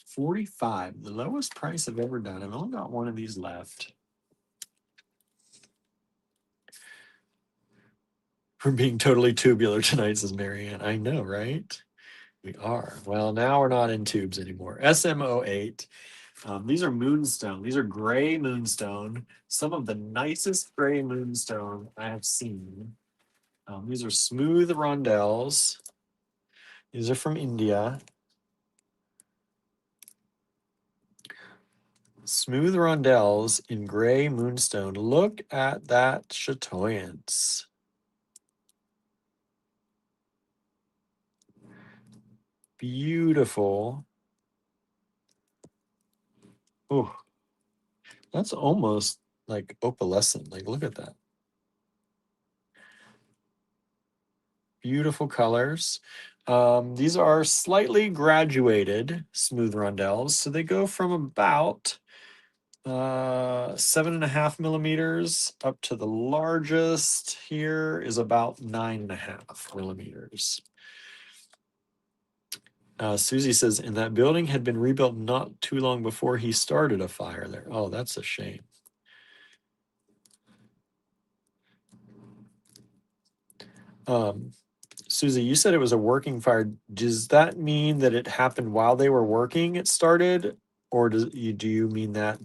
Speaker 1: 45, the lowest price I've ever done. I've only got 1 of these left. We're being totally tubular tonight, says Marianne. I know, right? We are. Well, now we're not in tubes anymore. SMO8. These are moonstone. These are gray moonstone. Some of the nicest gray moonstone I have seen. These are smooth rondelles. These are from India. Smooth rondelles in gray moonstone. Look at that chatoyance. Beautiful. Oh, that's almost like opalescent. Like, look at that. Beautiful colors. These are slightly graduated smooth rondelles. So they go from about 7.5 millimeters up to the largest here is about 9.5 millimeters. Susie says, and that building had been rebuilt not too long before he started a fire there. Oh, that's a shame. Susie, you said it was a working fire. Does that mean that it happened while they were working, it started? Or do you mean that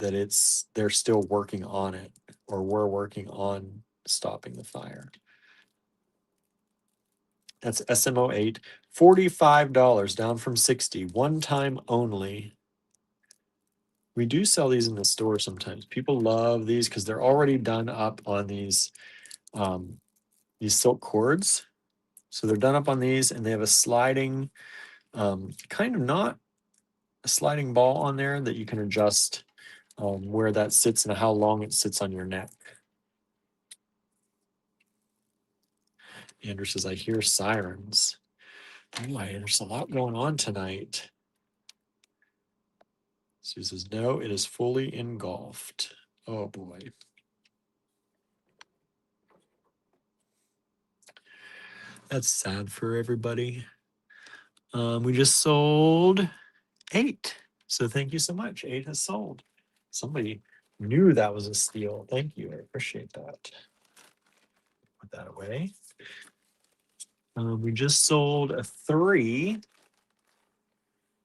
Speaker 1: they're still working on it, or we're working on stopping the fire? That's SMO8, $45 down from 60, one time only. We do sell these in the store sometimes. People love these because they're already done up on these silk cords. So they're done up on these, and they have a sliding, kind of not a sliding ball on there that you can adjust where that sits and how long it sits on your neck. Andrew says, I hear sirens. Boy, there's a lot going on tonight. Sue says, no, it is fully engulfed. Oh boy. That's sad for everybody. We just sold 8. So thank you so much. 8 has sold. Somebody knew that was a steal. Thank you. I appreciate that. Put that away. We just sold a 3,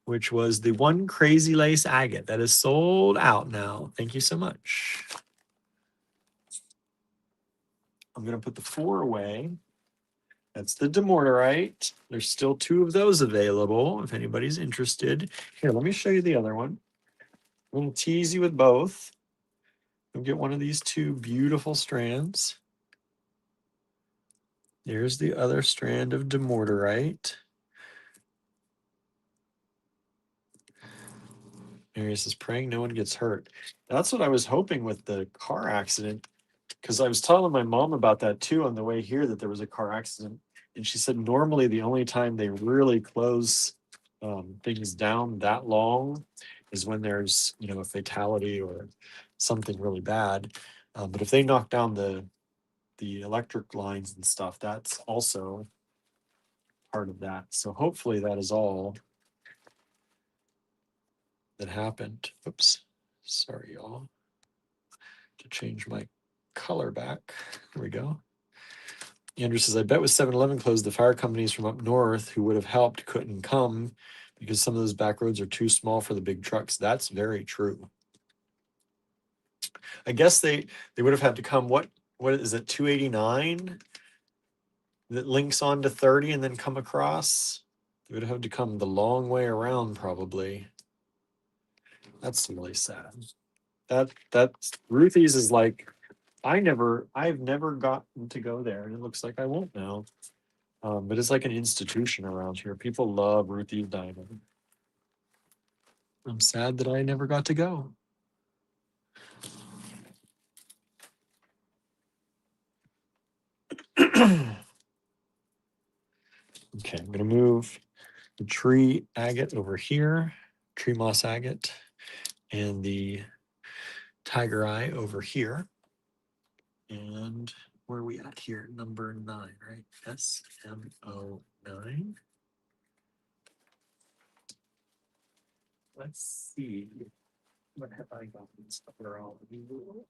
Speaker 1: which was the one crazy lace agate that is sold out now. Thank you so much. I'm going to put the 4 away. That's the demortarite. There's still 2 of those available if anybody's interested. Here, let me show you the other one. I'm going to tease you with both. You'll get one of these 2 beautiful strands. There's the other strand of demortarite. Mary says, praying no one gets hurt. That's what I was hoping with the car accident, because I was telling my mom about that too on the way here, that there was a car accident. And she said normally the only time they really close things down that long is when there's, a fatality or something really bad. But if they knock down the electric lines and stuff, that's also part of that. So hopefully that is all that happened. Oops, sorry y'all. To change my color back. There we go. Andrew says, I bet with 7-Eleven closed, the fire companies from up north who would have helped couldn't come because some of those back roads are too small for the big trucks. That's very true. I guess they would have had to come, what is it, 289 that links on to 30 and then come across? They would have had to come the long way around probably. That's really sad. That's Ruthie's is like, I've never gotten to go there, and it looks like I won't now. But it's like an institution around here. People love Ruthie's Diner. I'm sad that I never got to go. Okay, I'm gonna move the tree agate over here, tree moss agate, and the tiger eye over here. And where are we at here? Number 9, right? SMO9. Let's see. What have I got in stuff for all of you?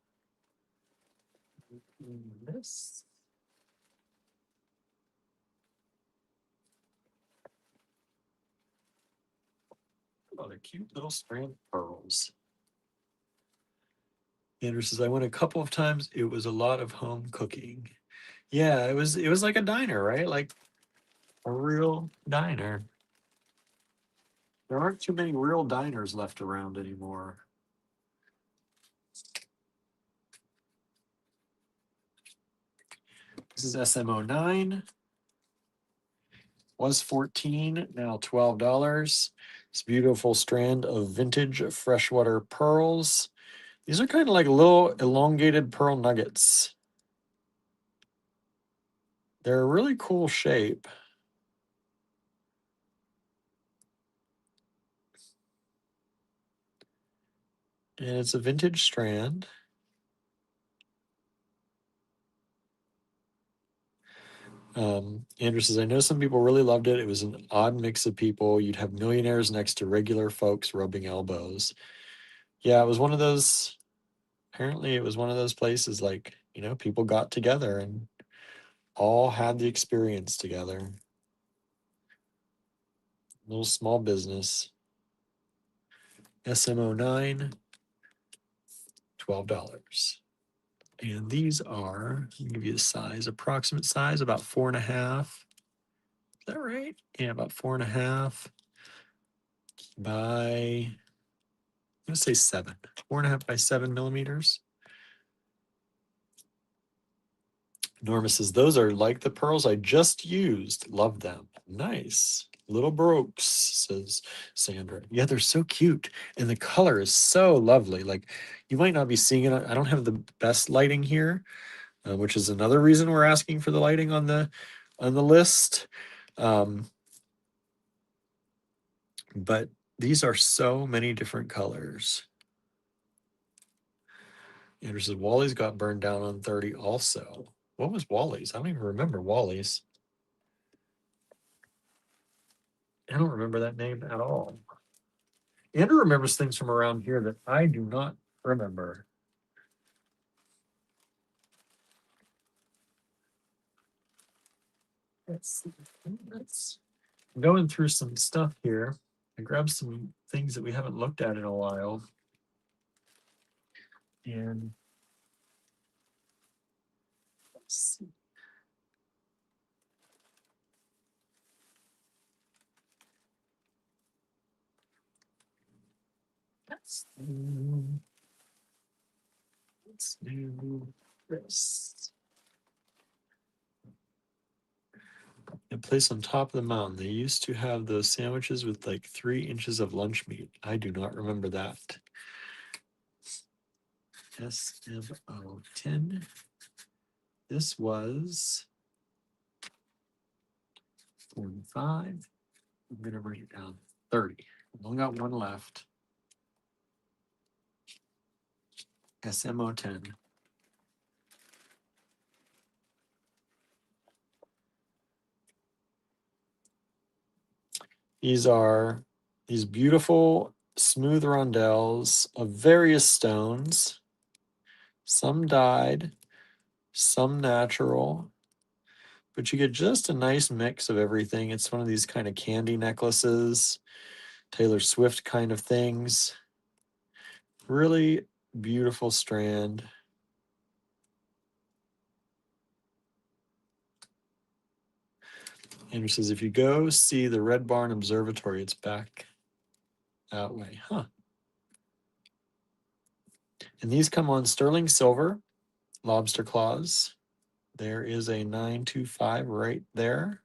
Speaker 1: This. Oh, they're cute little strand pearls. Andrew says, I went a couple of times. It was a lot of home cooking. Yeah, it was like a diner, right? Like a real diner. There aren't too many real diners left around anymore. This is SMO9. Was 14, now $12. This beautiful strand of vintage freshwater pearls. These are kind of like little elongated pearl nuggets. They're a really cool shape. And it's a vintage strand. Andrew says, I know some people really loved it. It was an odd mix of people. You'd have millionaires next to regular folks rubbing elbows. Yeah, it was one of those, apparently it was one of those places like, people got together and all had the experience together. Little small business. SMO9, $12. And these are, I'll give you the size, approximate size, about 4.5. Is that right? Yeah, about 4.5 by, I'm gonna say 7. 4.5 by 7 millimeters. Norma says, those are like the pearls I just used. Love them. Nice. Little Brooks, says Sandra. Yeah, they're so cute. And the color is so lovely. Like, you might not be seeing it. I don't have the best lighting here, which is another reason we're asking for the lighting on the list. But these are so many different colors. Andrew says, Wally's got burned down on 30 also. What was Wally's? I don't even remember Wally's. I don't remember that name at all. Andrew remembers things from around here that I do not remember. Let's going through some stuff here. I grabbed some things that we haven't looked at in a while. And let's see. Let's do this. A place on top of the mountain. They used to have those sandwiches with like 3 inches of lunch meat. I do not remember that. SMO 10. This was 45. I'm going to bring it down 30. I've only got one left. SMO 10. These are these beautiful smooth rondelles of various stones. Some dyed, some natural, but you get just a nice mix of everything. It's one of these kind of candy necklaces, Taylor Swift kind of things. Really beautiful strand. Andrew says, if you go see the Red Barn Observatory, it's back that way. Huh. And these come on sterling silver, lobster claws. There is a 925 right there.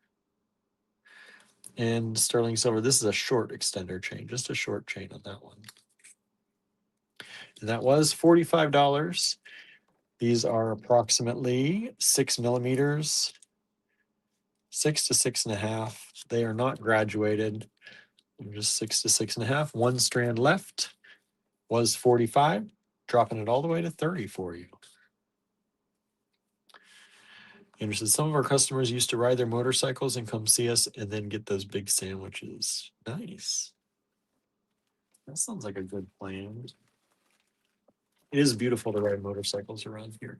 Speaker 1: And sterling silver, this is a short extender chain, just a short chain on that one. And that was $45. These are approximately 6 millimeters, 6 to 6.5. They are not graduated. They're just 6 to 6.5. One strand left was 45, dropping it all the way to 30 for you. Anderson, some of our customers used to ride their motorcycles and come see us and then get those big sandwiches. Nice. That sounds like a good plan. It is beautiful to ride motorcycles around here.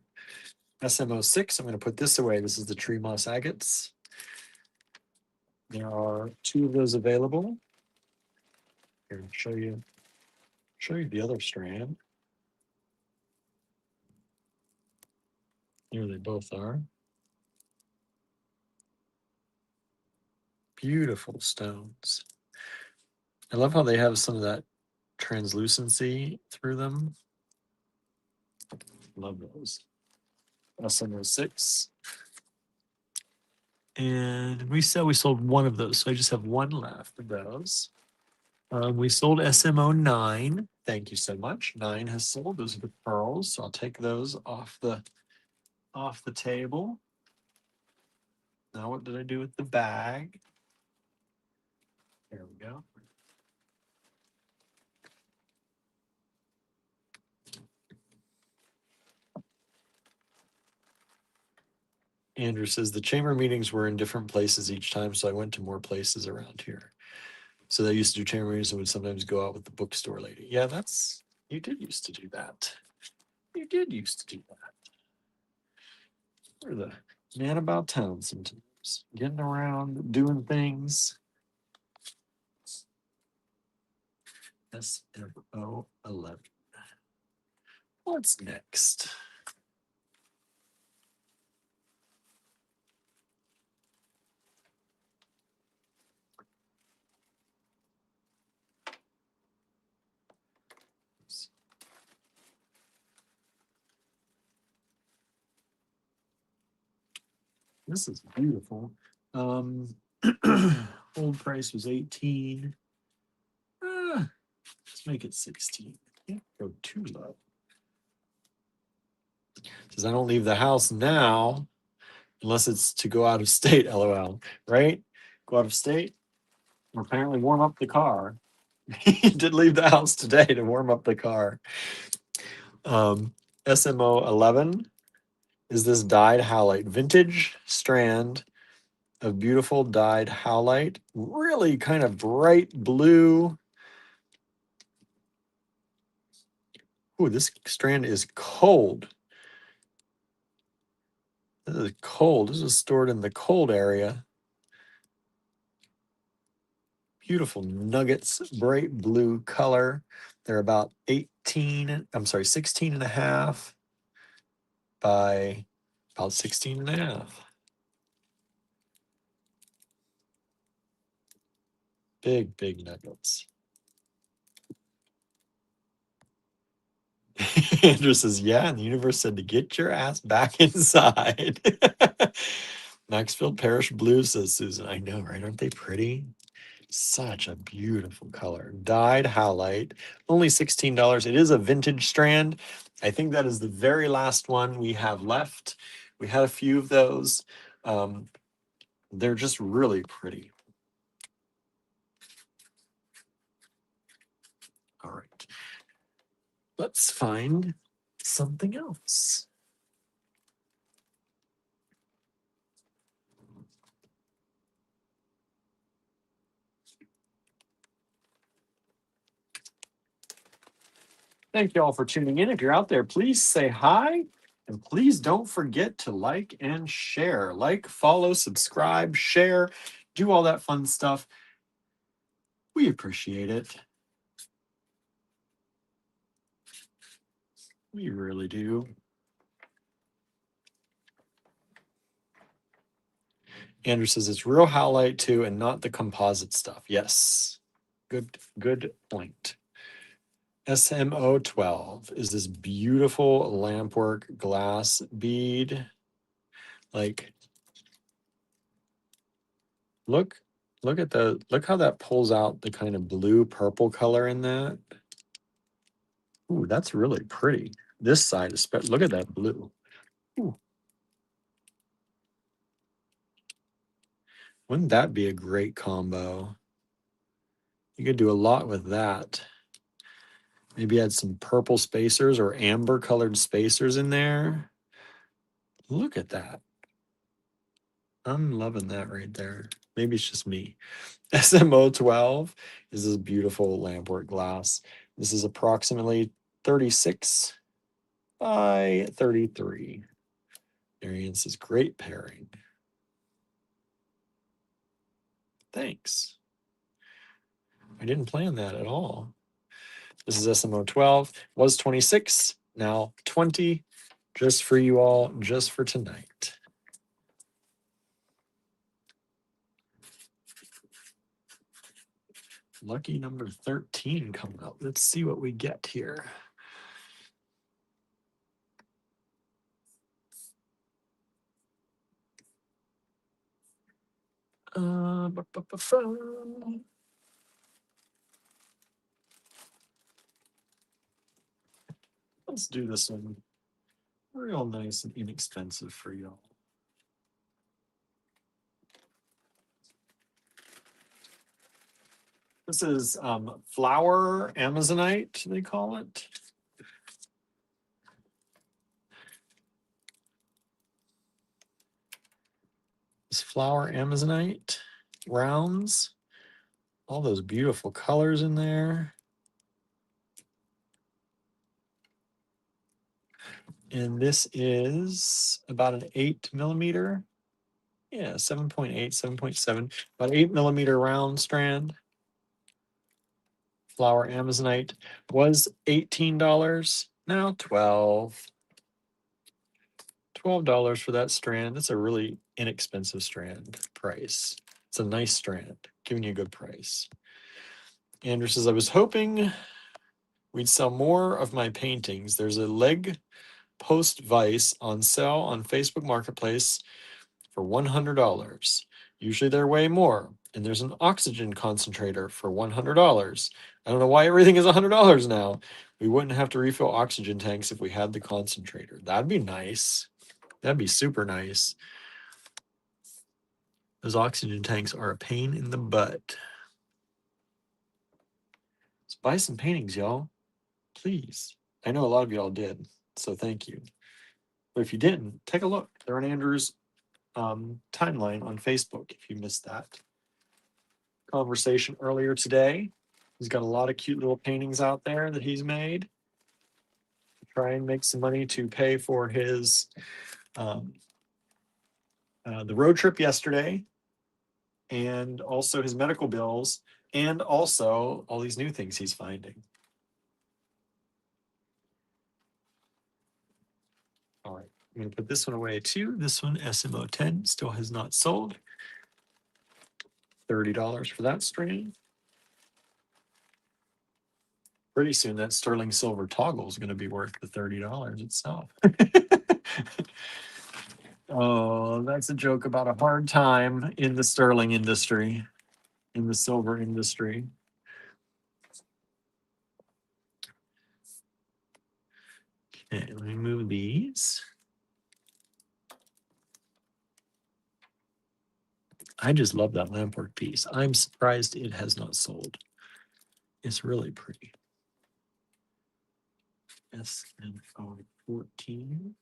Speaker 1: SMO 6, I'm going to put this away. This is the tree moss agates. There are 2 of those available. Here, show you the other strand. Here they both are. Beautiful stones. I love how they have some of that translucency through them. Love those. SMO 6. And we said we sold one of those, so I just have one left of those. We sold SMO 9. Thank you so much. 9 has sold. Those are the pearls, so I'll take those off the table. Now what did I do with the bag? There we go. Andrew says the chamber meetings were in different places each time, so I went to more places around here. So they used to do chamber meetings and would sometimes go out with the bookstore lady. Yeah, you did used to do that. You did used to do that. You're the man about town sometimes, getting around, doing things. SMO 11. What's next? This is beautiful. Old price was 18. Let's make it 16. Can't go too low. Says I don't leave the house now unless it's to go out of state. LOL. Right? Go out of state. Or apparently warm up the car. He did leave the house today to warm up the car. SMO 11 is this dyed howlite, vintage strand, of beautiful dyed howlite. Really kind of bright blue. Ooh, this strand is cold. This is cold. This is stored in the cold area. Beautiful nuggets, bright blue color. They're about 16 and a half by about 16 and a half. Big, big nuggets. Andrew says, yeah, and the universe said to get your ass back inside. Maxfield Parish Blue, says Susan. I know, right? Aren't they pretty? Such a beautiful color. Dyed howlite, only $16. It is a vintage strand. I think that is the very last one we have left. We had a few of those. They're just really pretty. All right. Let's find something else. Thank you all for tuning in. If you're out there, please say hi. And please don't forget to like and share. Like, follow, subscribe, share, do all that fun stuff. We appreciate it. We really do. Andrew says it's real howlite too and not the composite stuff. Yes. Good point. SMO 12 is this beautiful lampwork glass bead. Like, look look how that pulls out the kind of blue purple color in that. Ooh, that's really pretty. This side, especially, look at that blue. Ooh. Wouldn't that be a great combo? You could do a lot with that. Maybe add some purple spacers or amber colored spacers in there. Look at that. I'm loving that right there. Maybe it's just me. SMO 12 is this beautiful lampwork glass. This is approximately 36 by 33. Marianne says, great pairing. Thanks. I didn't plan that at all. This is SMO 12. Was 26, now 20. Just for you all, just for tonight. Lucky number 13 coming up. Let's see what we get here. Let's do this one real nice and inexpensive for y'all. This is flower Amazonite, they call it. This flower Amazonite rounds. All those beautiful colors in there. And this is about an 8 millimeter. Yeah, 7.8, 7.7, about 8 millimeter round strand. Flower Amazonite was $18, now $12. $12 for that strand. That's a really inexpensive strand price. It's a nice strand, giving you a good price. Andrew says, I was hoping we'd sell more of my paintings. There's a leg post vise on sale on Facebook Marketplace for $100. Usually they're way more. And there's an oxygen concentrator for $100. I don't know why everything is $100 now. We wouldn't have to refill oxygen tanks if we had the concentrator. That'd be nice. That'd be super nice. Those oxygen tanks are a pain in the butt. Let's buy some paintings, y'all. Please. I know a lot of y'all did, so thank you. But if you didn't, take a look. They're on Andrew's timeline on Facebook if you missed that conversation earlier today. He's got a lot of cute little paintings out there that he's made to try and make some money to pay for his the road trip yesterday, and also his medical bills, and also all these new things he's finding. All right, I'm going to put this one away too. This one, SMO10, still has not sold. $30 for that strand. Pretty soon that sterling silver toggle is going to be worth the $30 itself. Oh, that's a joke about a hard time in the sterling industry, in the silver industry. Okay, let me move these. I just love that lampwork piece. I'm surprised it has not sold. It's really pretty. SMO 14.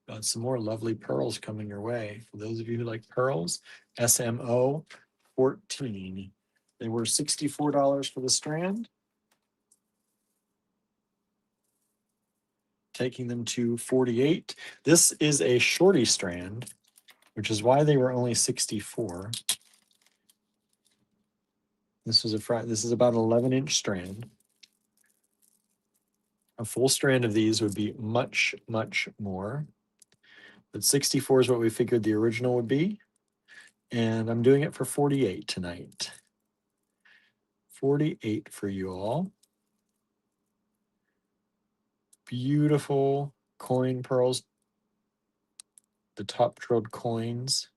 Speaker 1: Got some more lovely pearls coming your way. For those of you who like pearls, SMO 14. They were $64 for the strand, taking them to 48. This is a shorty strand, which is why they were only 64. This is about an 11-inch strand. A full strand of these would be much, much more. But 64 is what we figured the original would be. And I'm doing it for 48 tonight. 48 for you all. Beautiful coin pearls. The top drilled coins.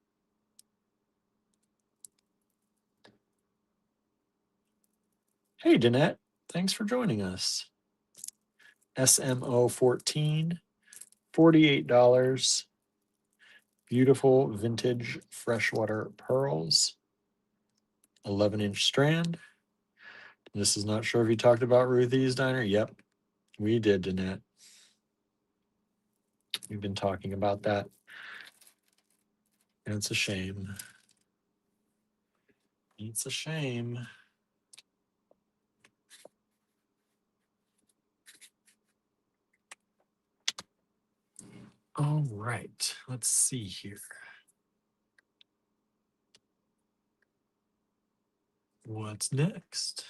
Speaker 1: Hey, Danette. Thanks for joining us. SMO 14, $48. Beautiful vintage freshwater pearls. 11-inch strand. This is not sure if you talked about Ruthie's Diner. Yep, we did, Danette. We've been talking about that. And it's a shame. It's a shame. All right, let's see here. What's next?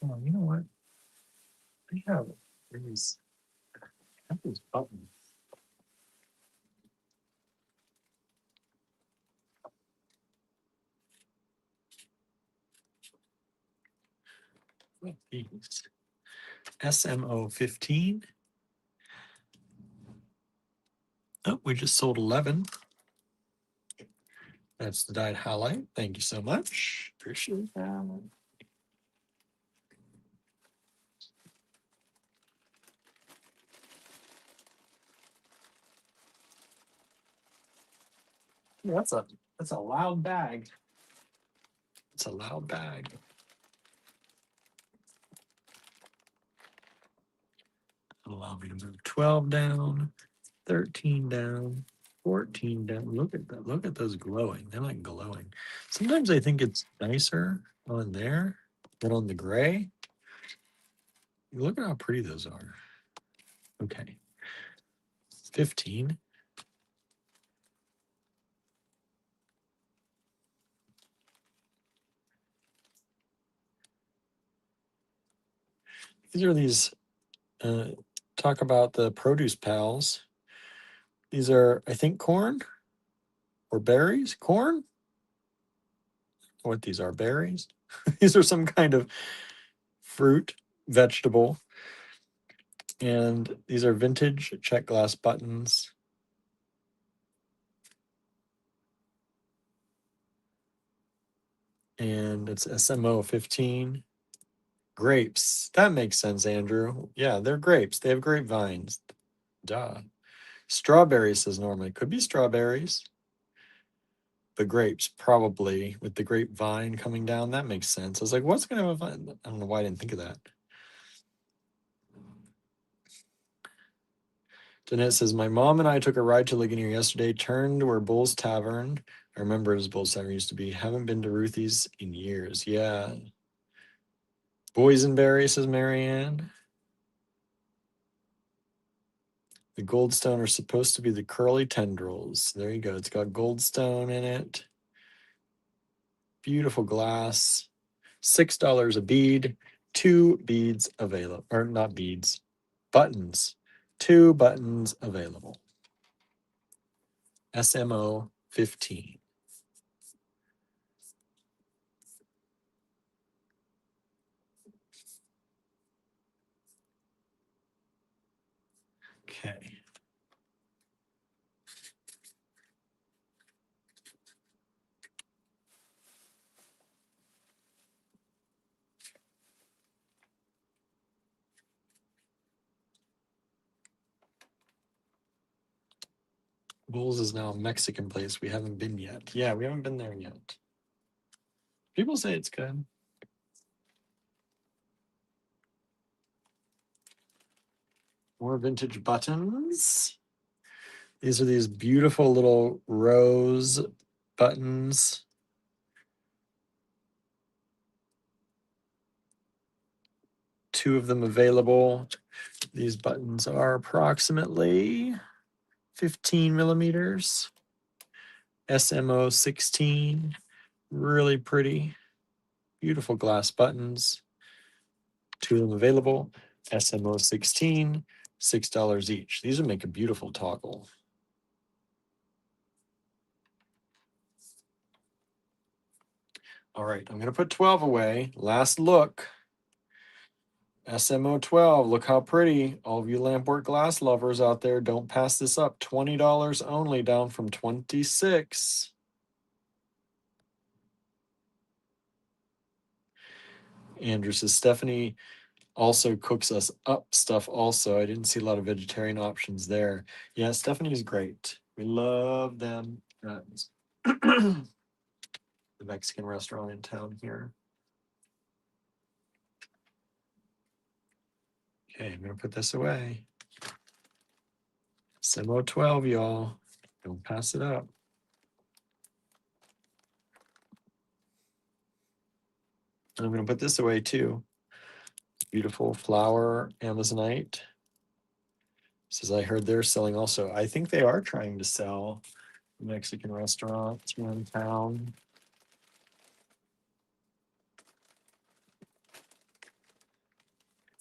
Speaker 1: Oh, you know what? I have these buttons. These. SMO 15. Oh, we just sold 11. That's the dyed highlight. Thank you so much. Appreciate that. Yeah, that's a loud bag. It's a loud bag. Allow me to move 12 down, 13 down, 14 down. Look at that. Look at those glowing. They're like glowing. Sometimes I think it's nicer on there than on the gray. Look at how pretty those are. Okay. 15. These are these, talk about the produce pals. These are, I think, corn or berries. Corn? What these are, berries? These are some kind of fruit, vegetable. And these are vintage check glass buttons. And it's SMO 15. Grapes. That makes sense, Andrew. Yeah, they're grapes. They have grapevines. Duh. Strawberries, says Norman. Could be strawberries. The grapes, probably, with the grapevine coming down. That makes sense. I was like, what's going to have a vine? I don't know why I didn't think of that. Danette says, my mom and I took a ride to Ligonier yesterday, turned where Bull's Tavern. I remember it as Bull's Tavern used to be. Haven't been to Ruthie's in years. Yeah. Boysenberry, says Marianne. The goldstone are supposed to be the curly tendrils. There you go. It's got goldstone in it. Beautiful glass. $6 a bead. 2 beads available. Or not beads. Buttons. 2 buttons available. SMO 15. Okay. Bulls is now a Mexican place we haven't been yet. Yeah, we haven't been there yet. People say it's good. More vintage buttons. These are these beautiful little rose buttons. Two of them available. These buttons are approximately 15 millimeters. SMO 16. Really pretty. Beautiful glass buttons. 2 of them available. SMO 16. $6 each. These would make a beautiful toggle. All right, I'm going to put 12 away. Last look. SMO 12. Look how pretty. All of you Lamport glass lovers out there, don't pass this up. $20 only, down from 26. Andrew says, Stephanie also cooks us up stuff also. I didn't see a lot of vegetarian options there. Yeah, Stephanie's great. We love them. The Mexican restaurant in town here. Okay, I'm going to put this away. SMO 12, y'all. Don't pass it up. I'm going to put this away too. Beautiful flower Amazonite. Says, I heard they're selling also. I think they are trying to sell Mexican restaurants here in town.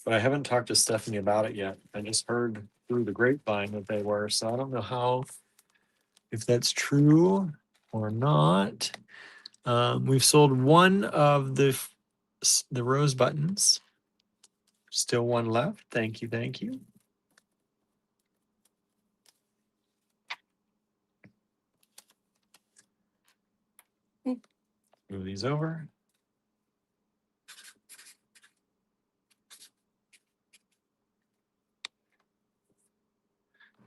Speaker 1: But I haven't talked to Stephanie about it yet. I just heard through the grapevine that they were. So I don't know if that's true or not. We've sold one of the rose buttons. Still one left. Thank you. Thank you. Move these over.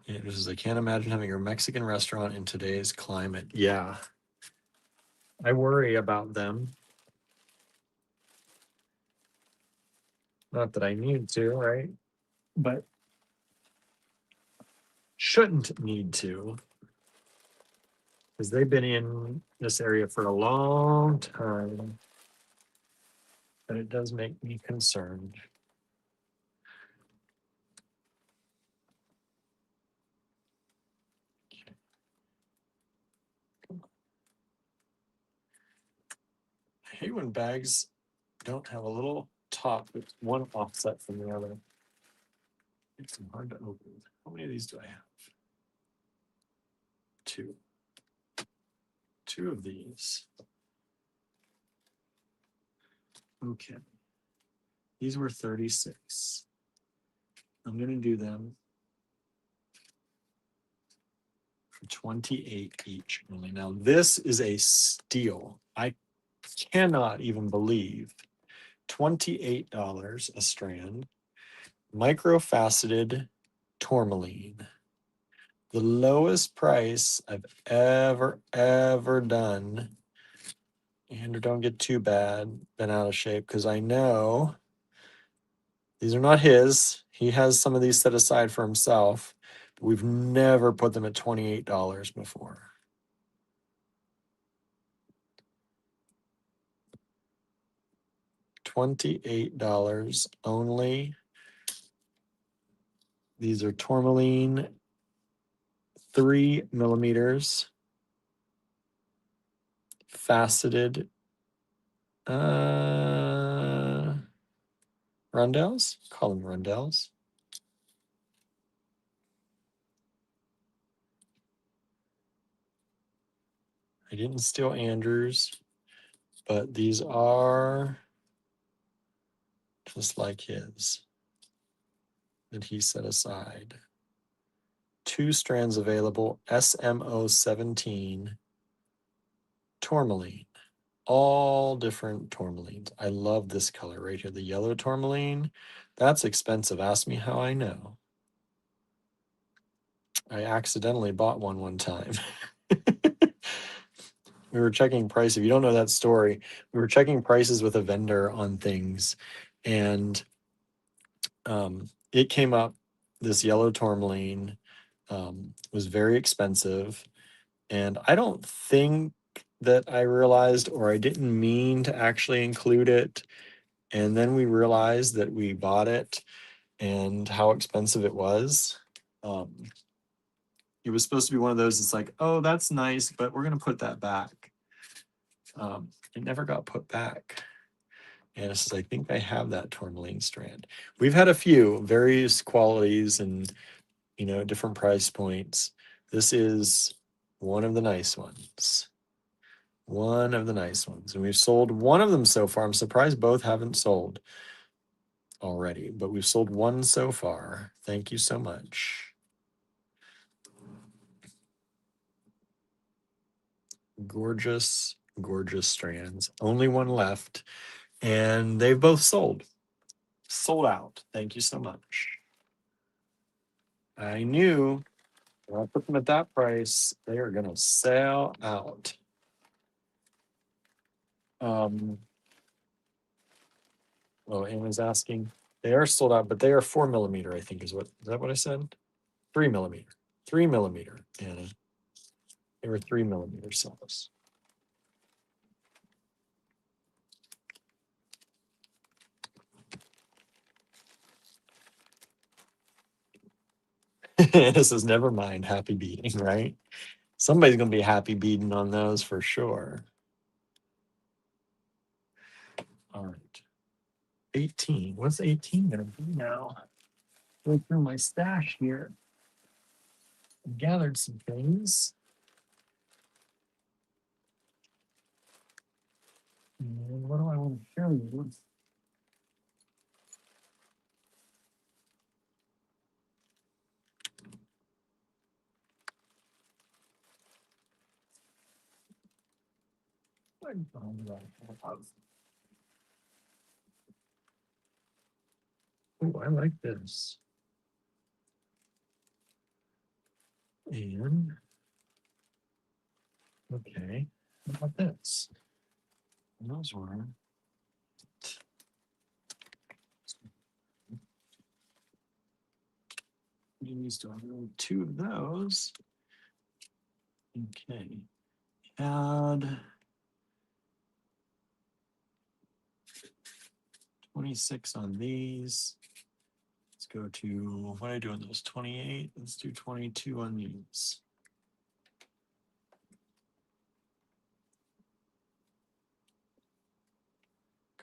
Speaker 1: Yeah, this is, I can't imagine having a Mexican restaurant in today's climate. Yeah. I worry about them. Not that I need to, right? But shouldn't need to. Because they've been in this area for a long time. But it does make me concerned. I hate when bags don't have a little top that's one offset from the other. Makes them hard to open. How many of these do I have? 2. 2 of these. Okay. These were 36. I'm going to do them for 28 each only. Now, this is a steal. I cannot even believe $28 a strand. Microfaceted tourmaline. The lowest price I've ever done. Andrew, don't get too bad, been out of shape, because I know these are not his. He has some of these set aside for himself, but we've never put them at $28 before. $28 only. These are tourmaline 3 millimeters faceted rondelles. Call them rondelles. I didn't steal Andrew's, but these are just like his that he set aside. 2 strands available, SMO 17 tourmaline. All different tourmalines. I love this color right here, the yellow tourmaline. That's expensive. Ask me how I know. I accidentally bought one time. We were checking price. If you don't know that story, we were checking prices with a vendor on things, and it came up. This yellow tourmaline was very expensive, and I don't think that I realized, or I didn't mean to actually include it. And then we realized that we bought it and how expensive it was. It was supposed to be one of those, it's like, oh, that's nice, but we're going to put that back. It never got put back. And it says, I think I have that tourmaline strand. We've had a few various qualities and, different price points. This is one of the nice ones. One of the nice ones. And we've sold one of them so far. I'm surprised both haven't sold already, but we've sold one so far. Thank you so much. Gorgeous, gorgeous strands. Only one left, and they've both sold. Sold out. Thank you so much. I knew when I put them at that price, they are going to sell out. Well, Anna's asking. They are sold out, but they are 4 millimeter, I think is that what I said? 3 millimeter. 3 millimeter, Anna. They were 3 millimeter cells. This is never mind, happy beading, right? Somebody's going to be happy beading on those for sure. All right. 18. What's 18 going to be now? Go through my stash here. I gathered some things. And what do I want to show you? Oh, I like this. And okay, what about this? Those were used to have 2 of those. Okay, add 26 on these. Let's go to, what did I do on those? 28. Let's do 22 on these.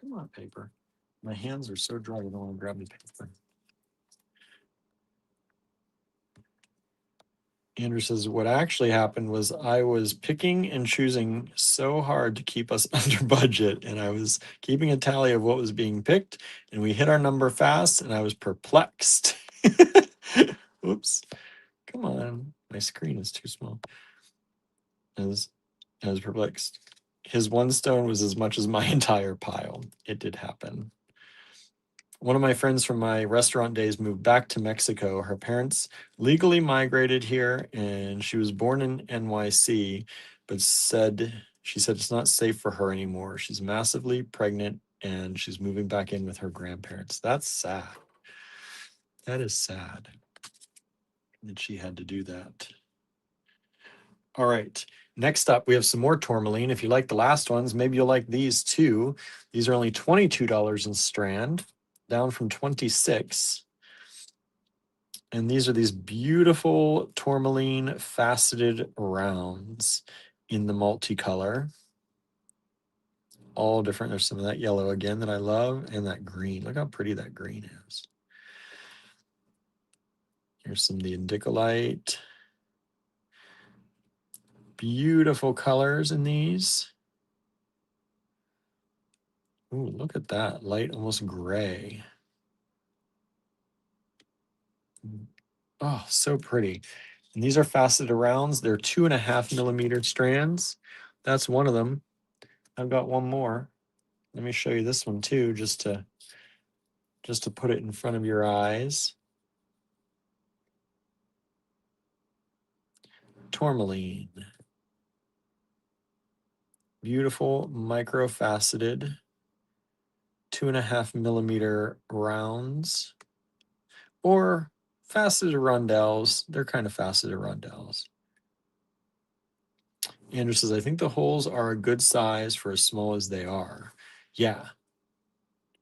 Speaker 1: Come on, paper. My hands are so dry, I don't want to grab the paper. Andrew says, what actually happened was I was picking and choosing so hard to keep us under budget, and I was keeping a tally of what was being picked, and we hit our number fast, and I was perplexed. Oops. Come on. My screen is too small. I was perplexed. His one stone was as much as my entire pile. It did happen. One of my friends from my restaurant days moved back to Mexico. Her parents legally migrated here, and she was born in NYC, but she said it's not safe for her anymore. She's massively pregnant, and she's moving back in with her grandparents. That's sad. That is sad that she had to do that. All right. Next up, we have some more tourmaline. If you like the last ones, maybe you'll like these too. These are only $22 in strand, down from 26. And these are these beautiful tourmaline faceted rounds in the multicolor. All different. There's some of that yellow again that I love, and that green. Look how pretty that green is. Here's some of the indicolite. Beautiful colors in these. Ooh, look at that. Light, almost gray. Oh, so pretty. And these are faceted rounds. They're 2.5 millimeter strands. That's one of them. I've got one more. Let me show you this one too, just to put it in front of your eyes. Tourmaline. Beautiful micro-faceted 2.5 millimeter rounds, or faceted rondelles. They're kind of faceted rondelles. Andrew says, I think the holes are a good size for as small as they are. Yeah.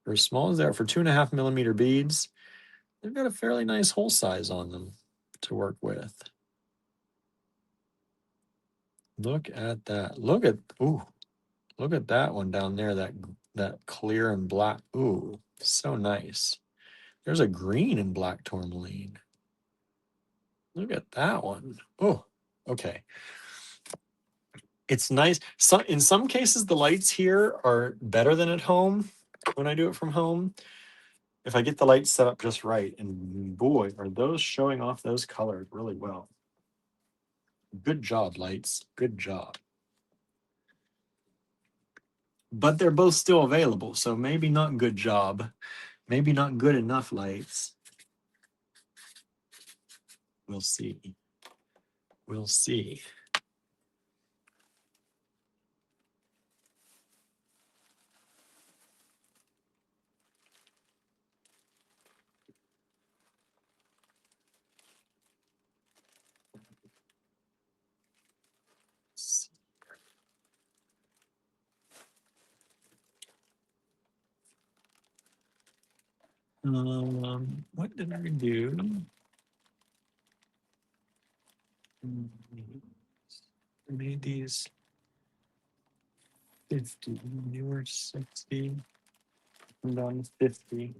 Speaker 1: For as small as they are, for 2.5 millimeter beads, they've got a fairly nice hole size on them to work with. Look at that. Look at that one down there, that clear and black. Ooh, so nice. There's a green and black tourmaline. Look at that one. Oh, okay. It's nice. In some cases, the lights here are better than at home when I do it from home. If I get the lights set up just right, and boy, are those showing off those colors really well. Good job, lights. Good job. But they're both still available, so maybe not good job. Maybe not good enough lights. We'll see. We'll see. What did I do? I made these 50. They were 60. I'm down to 50.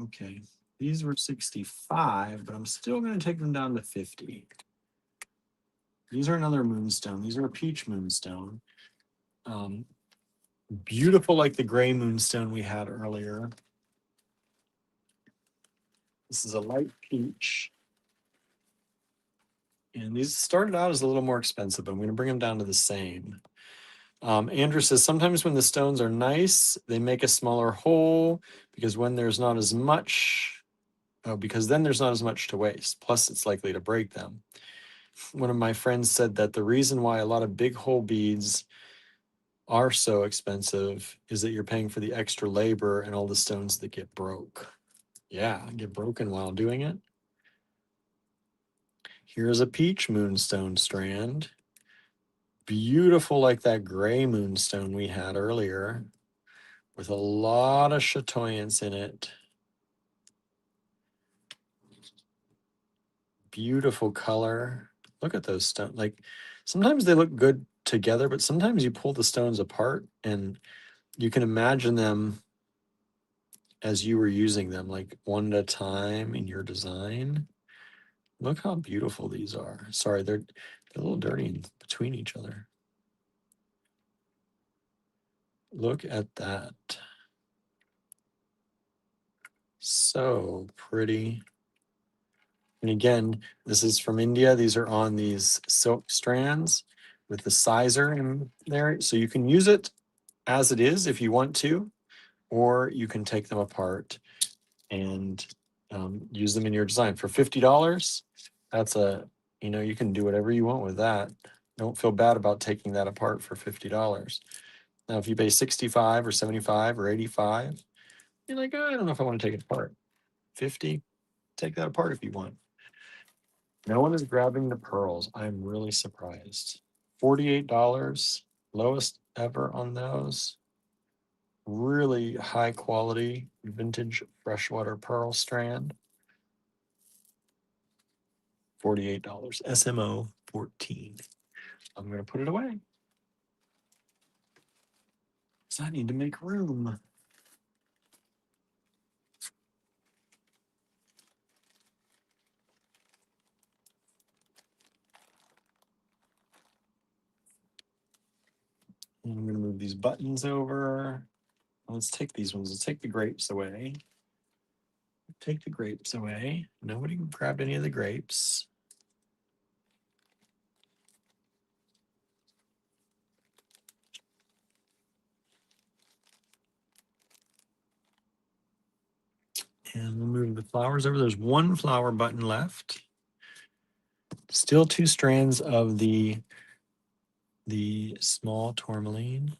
Speaker 1: Okay. These were 65, but I'm still going to take them down to 50. These are another moonstone. These are a peach moonstone. Beautiful like the gray moonstone we had earlier. This is a light peach. And these started out as a little more expensive, but I'm going to bring them down to the same. Andrew says, sometimes when the stones are nice, they make a smaller hole because when there's not as much, because then there's not as much to waste. Plus, it's likely to break them. One of my friends said that the reason why a lot of big hole beads are so expensive is that you're paying for the extra labor and all the stones that get broke. Yeah, get broken while doing it. Here's a peach moonstone strand. Beautiful like that gray moonstone we had earlier, with a lot of chatoyance in it. Beautiful color. Look at those stones. Like, sometimes they look good together, but sometimes you pull the stones apart and you can imagine them as you were using them, like one at a time in your design. Look how beautiful these are. Sorry, they're a little dirty in between each other. Look at that. So pretty. And again, this is from India. These are on these silk strands with the sizer in there. So you can use it as it is if you want to, or you can take them apart and use them in your design. For $50, that's you can do whatever you want with that. Don't feel bad about taking that apart for $50. Now, if you pay 65 or 75 or 85, you're like, oh, I don't know if I want to take it apart. 50, take that apart if you want. No one is grabbing the pearls. I'm really surprised. $48, lowest ever on those. Really high quality vintage freshwater pearl strand. $48. SMO 14. I'm going to put it away. So I need to make room. And I'm going to move these buttons over. Let's take these ones. Let's take the grapes away. Take the grapes away. Nobody grabbed any of the grapes. And we'll move the flowers over. There's one flower button left. Still 2 strands of the small tourmaline.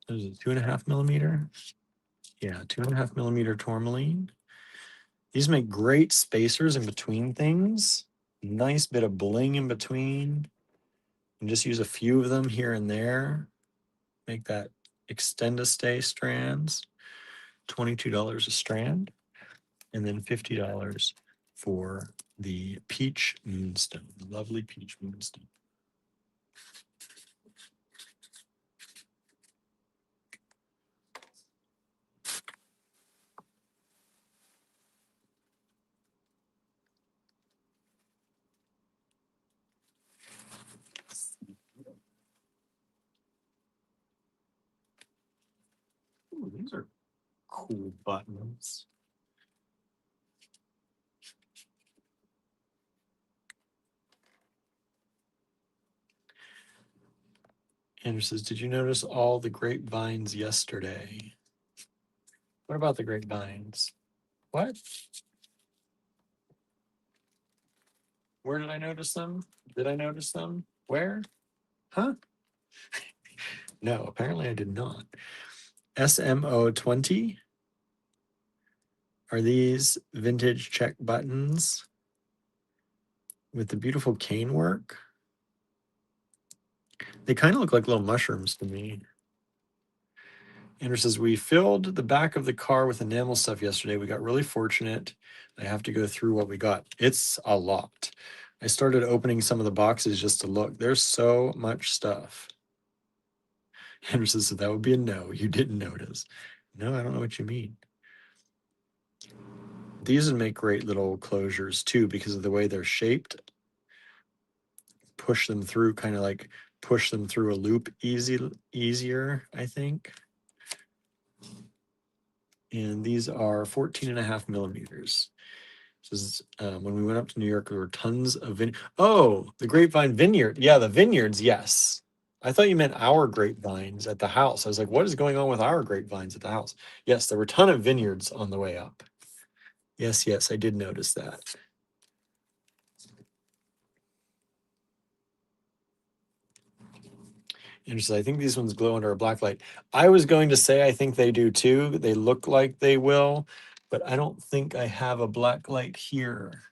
Speaker 1: There's a 2.5 millimeter. Yeah, 2.5 millimeter tourmaline. These make great spacers in between things. Nice bit of bling in between. And just use a few of them here and there. Make that extend-a-stay strands. $22 a strand. And then $50 for the peach moonstone. Lovely peach moonstone. Ooh, these are cool buttons. Andrew says, did you notice all the grapevines yesterday? What about the grapevines? What? Where did I notice them? Did I notice them? Where? Huh? No, apparently I did not. SMO 20. Are these vintage check buttons with the beautiful cane work? They kind of look like little mushrooms to me. Andrew says, we filled the back of the car with enamel stuff yesterday. We got really fortunate. I have to go through what we got. It's a lot. I started opening some of the boxes just to look. There's so much stuff. Andrew says, so that would be a no. You didn't notice. No, I don't know what you mean. These would make great little closures too because of the way they're shaped. Push them through, kind of like push them through a loop easier, I think. And these are 14.5 millimeters. This is when we went up to New York, there were tons of the grapevine vineyard. Yeah, the vineyards, yes. I thought you meant our grapevines at the house. I was like, what is going on with our grapevines at the house? Yes, there were a ton of vineyards on the way up. Yes, I did notice that. Interesting. I think these ones glow under a black light. I was going to say I think they do too. They look like they will, but I don't think I have a black light here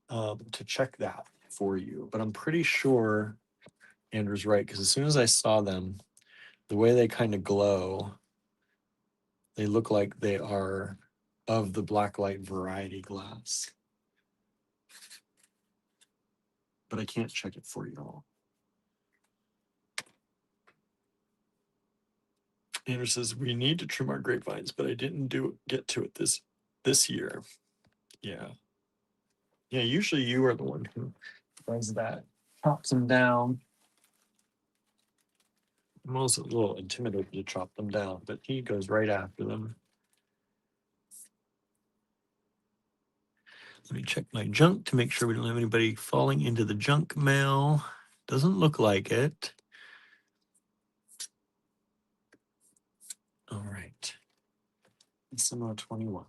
Speaker 1: to check that for you. But I'm pretty sure Andrew's right, because as soon as I saw them, the way they kind of glow, they look like they are of the black light variety glass. But I can't check it for you all. Andrew says, we need to trim our grapevines, but I didn't get to it this year. Yeah. Yeah, usually you are the one who does that. Chops them down. I'm also a little intimidated to chop them down, but he goes right after them. Let me check my junk to make sure we don't have anybody falling into the junk mail. Doesn't look like it. All right. SMO 21.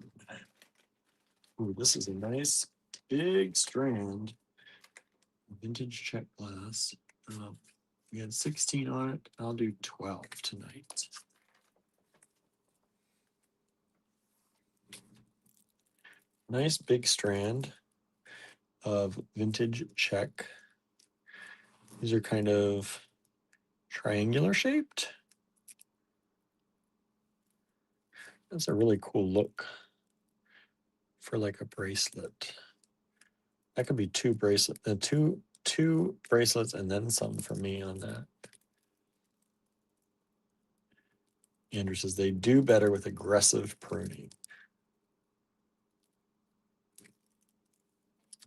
Speaker 1: Ooh, this is a nice big strand. Vintage check glass. We had 16 on it. I'll do 12 tonight. Nice big strand of vintage check. These are kind of triangular shaped. That's a really cool look for like a bracelet. That could be two bracelets and then some for me on that. Andrew says they do better with aggressive pruning.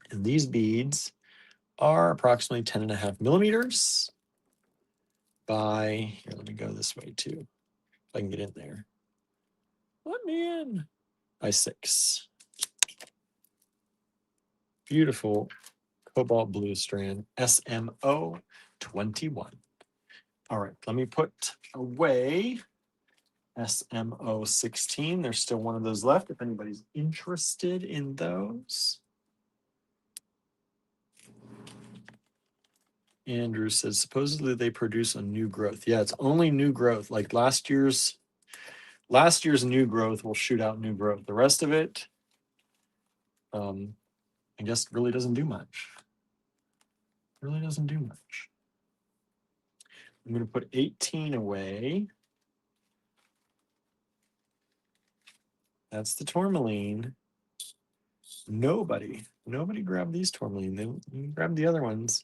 Speaker 1: And these beads are approximately 10.5 millimeters by, here, let me go this way too, if I can get in there. Let me in. By 6. Beautiful cobalt blue strand, SMO 21. All right, let me put away SMO 16. There's still one of those left if anybody's interested in those. Andrew says, supposedly they produce a new growth. Yeah, it's only new growth. Like last year's new growth will shoot out new growth. The rest of it, I guess, really doesn't do much. Really doesn't do much. I'm going to put 18 away. That's the tourmaline. Nobody grabbed these tourmaline. They grabbed the other ones.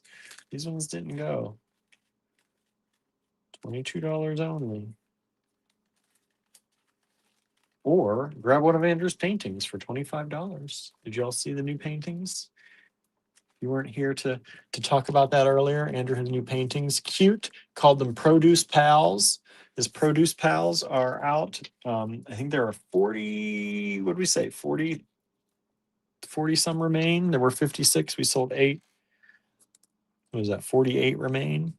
Speaker 1: These ones didn't go. $22 only. Or grab one of Andrew's paintings for $25. Did you all see the new paintings? You weren't here to talk about that earlier. Andrew has new paintings. Cute. Called them Produce Pals. His Produce Pals are out. I think there are 40, what did we say? 40 some remain. There were 56. We sold 8. What was that? 48 remain.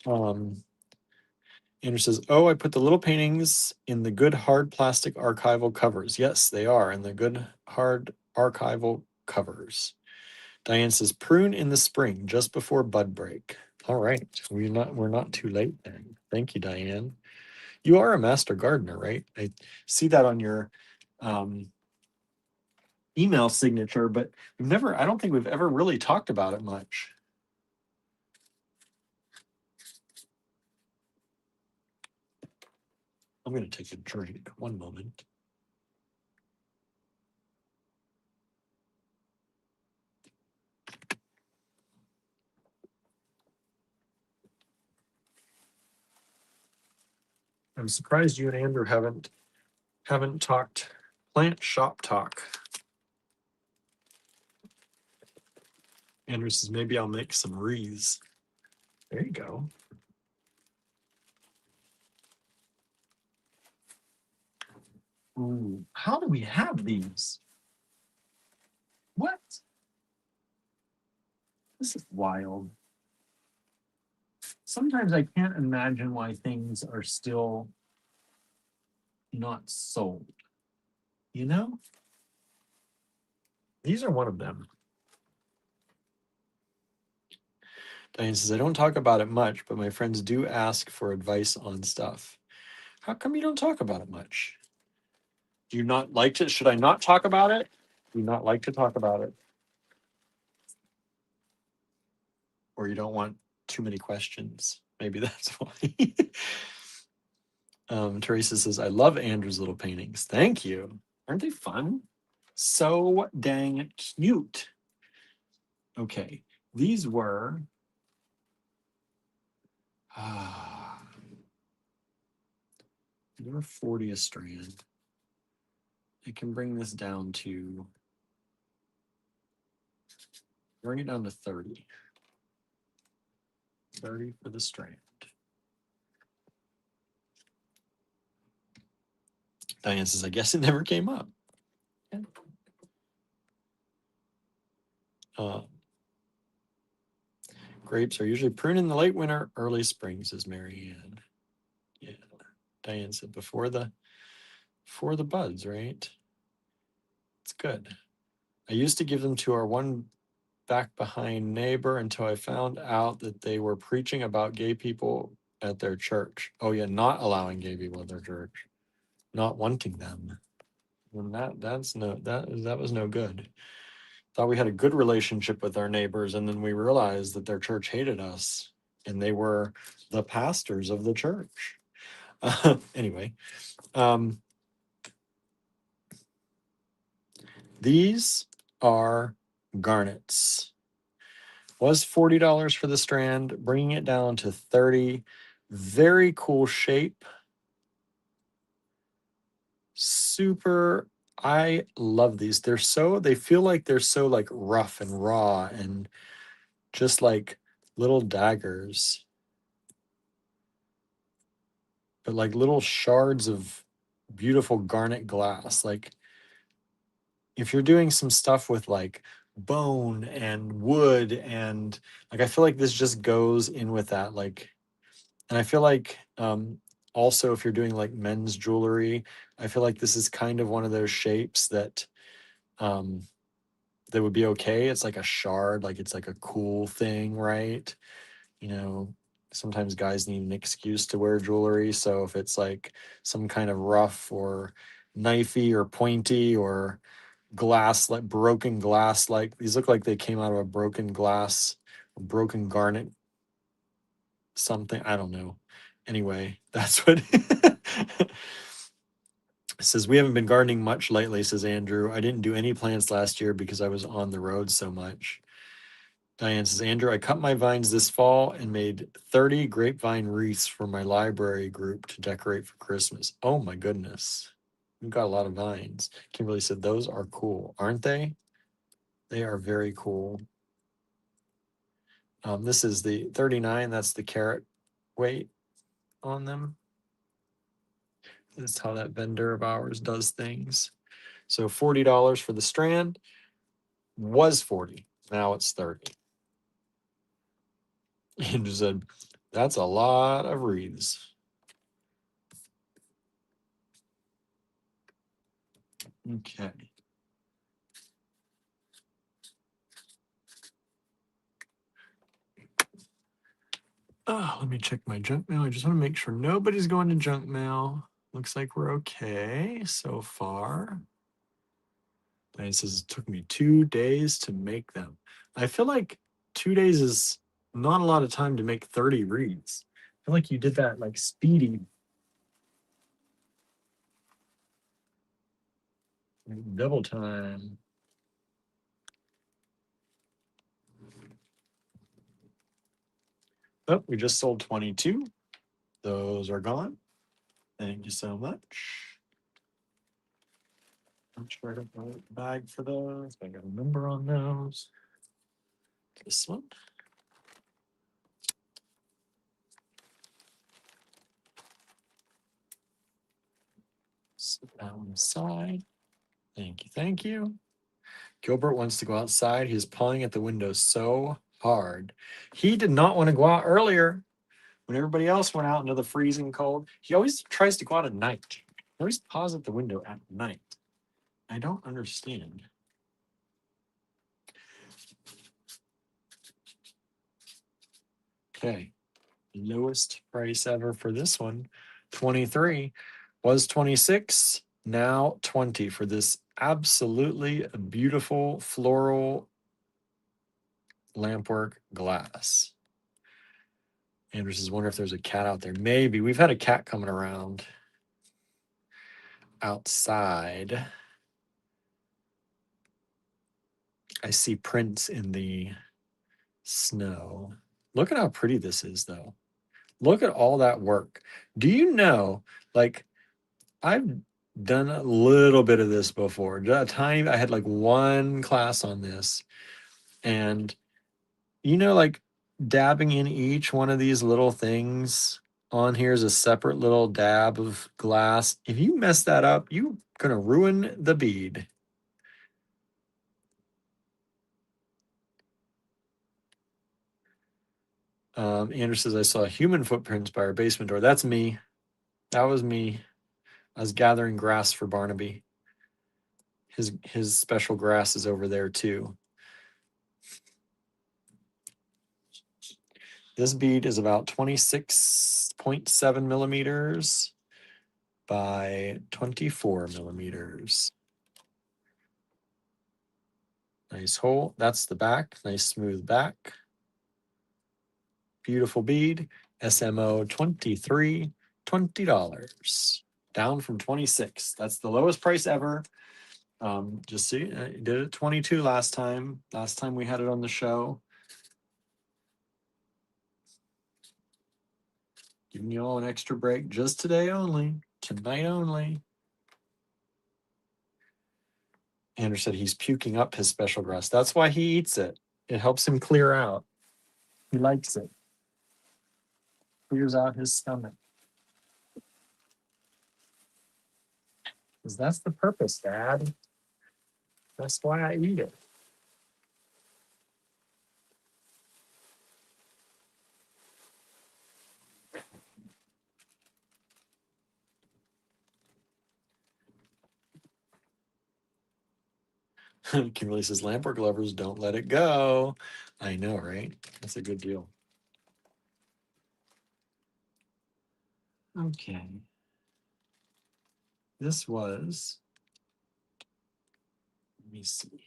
Speaker 1: Andrew says, oh, I put the little paintings in the good hard plastic archival covers. Yes, they are in the good hard archival covers. Diane says, prune in the spring, just before bud break. All right, we're not too late then. Thank you, Diane. You are a master gardener, right? I see that on your email signature, but I don't think we've ever really talked about it much. I'm going to take a drink. One moment. I'm surprised you and Andrew haven't talked plant shop talk. Andrew says, maybe I'll make some wreaths. There you go. Ooh, how do we have these? What? This is wild. Sometimes I can't imagine why things are still not sold. You know? These are one of them. Diane says, I don't talk about it much, but my friends do ask for advice on stuff. How come you don't talk about it much? Do you not like to? Should I not talk about it? Do you not like to talk about it? Or you don't want too many questions? Maybe that's why. Teresa says, I love Andrew's little paintings. Thank you. Aren't they fun? So dang cute. Okay, these were they were 40 a strand. I can bring this down to bring it down to 30. 30 for the strand. Diane says, I guess it never came up. Grapes are usually pruned in the late winter, early spring, says Mary Ann. Yeah. Diane said before the buds, right? It's good. I used to give them to our one back behind neighbor until I found out that they were preaching about gay people at their church. Oh yeah, not allowing gay people at their church, not wanting them. And that was no good. Thought we had a good relationship with our neighbors, and then we realized that their church hated us, and they were the pastors of the church. Anyway, these are garnets. Was $40 for the strand, bringing it down to 30. Very cool shape. Super. I love these. They feel like they're so like rough and raw and just like little daggers, but like little shards of beautiful garnet glass. Like if you're doing some stuff with like bone and wood and like I feel like this just goes in with that. Like, and I feel like also if you're doing like men's jewelry, I feel like this is kind of one of those shapes that um that would be okay. It's like a shard, like it's like a cool thing, right? You know, sometimes guys need an excuse to wear jewelry. So if it's like some kind of rough or knifey or pointy or glass, like broken glass, like these look like they came out of a broken glass, broken garnet, something. I don't know. Anyway, that's what it says. We haven't been gardening much lately, says Andrew. I didn't do any plants last year because I was on the road so much. Diane says, Andrew, I cut my vines this fall and made 30 grapevine wreaths for my library group to decorate for Christmas. Oh my goodness. We've got a lot of vines. Kimberly said, those are cool, aren't they? They are very cool. This is the 39. That's the carat weight on them. That's how that vendor of ours does things. So $40 for the strand was 40. Now it's 30. Andrew said, that's a lot of wreaths. Okay. Oh, let me check my junk mail. I just want to make sure nobody's going to junk mail. Looks like we're okay so far. And it says it took me 2 days to make them. I feel like 2 days is not a lot of time to make 30 reads. I feel like you did that like speedy. Double time. Oh, we just sold 22. Those are gone. Thank you so much. I'm sure I got the right bag for those. I got a number on those. This one. Sit that on the side. Thank you. Thank you. Gilbert wants to go outside. He's pawing at the window so hard. He did not want to go out earlier when everybody else went out into the freezing cold. He always tries to go out at night. He always paws at the window at night. I don't understand. Okay. Lowest price ever for this one. 23 was 26, now 20 for this absolutely beautiful floral lampwork glass. Andrew says, wonder if there's a cat out there. Maybe. We've had a cat coming around outside. I see prints in the snow. Look at how pretty this is, though. Look at all that work. Do you know, like, I've done a little bit of this before. I had like one class on this, and like dabbing in each one of these little things On here is a separate little dab of glass. If you mess that up, you're gonna ruin the bead. Andrew says, I saw human footprints by our basement door. That's me. That was me. I was gathering grass for Barnaby. His special grass is over there too. This bead is about 26.7 millimeters by 24 millimeters. Nice hole. That's the back. Nice smooth back. Beautiful bead. SMO 23, $20. Down from 26. That's the lowest price ever. Just see, I did it 22 last time. Last time we had it on the show. Giving you all an extra break just today only. Tonight only. Andrew said he's puking up his special grass. That's why he eats it. It helps him clear out. He likes it. Clears out his stomach. Because that's the purpose, Dad. That's why I eat it. Kimberly says, Lampwork lovers, don't let it go. I know, right? That's a good deal. Okay. This was, let me see.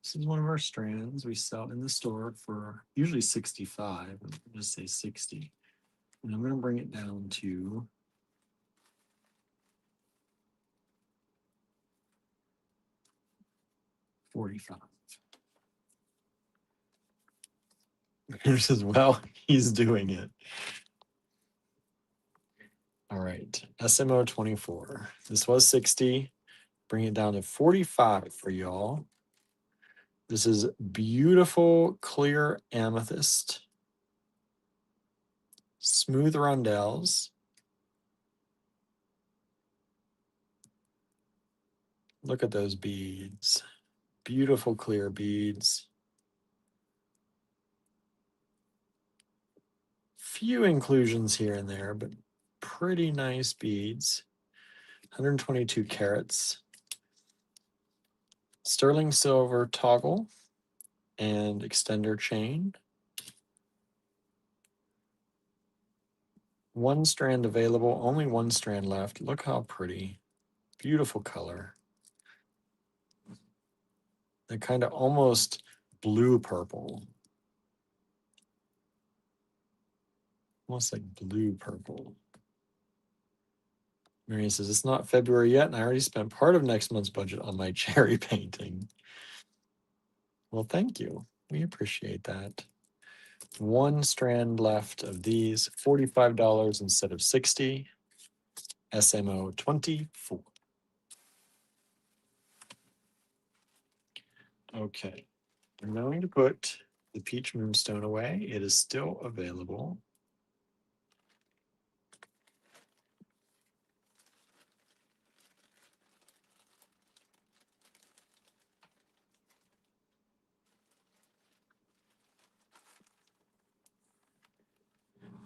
Speaker 1: This is one of our strands we sell in the store for usually 65. I'm just say 60. And I'm going to bring it down to 45. He says, well, he's doing it. All right, SMO 24. This was 60. Bring it down to 45 for y'all. This is beautiful, clear amethyst. Smooth rondelles. Look at those beads. Beautiful, clear beads. Few inclusions here and there, but pretty nice beads. 122 carats. Sterling silver toggle and extender chain. One strand available, only one strand left. Look how pretty. Beautiful color. They're kind of almost blue purple. Almost like blue purple. Marion says, it's not February yet, and I already spent part of next month's budget on my cherry painting. Well, thank you. We appreciate that. One strand left of these, $45 instead of 60. SMO 24. Okay, I'm going to put the peach moonstone away. It is still available.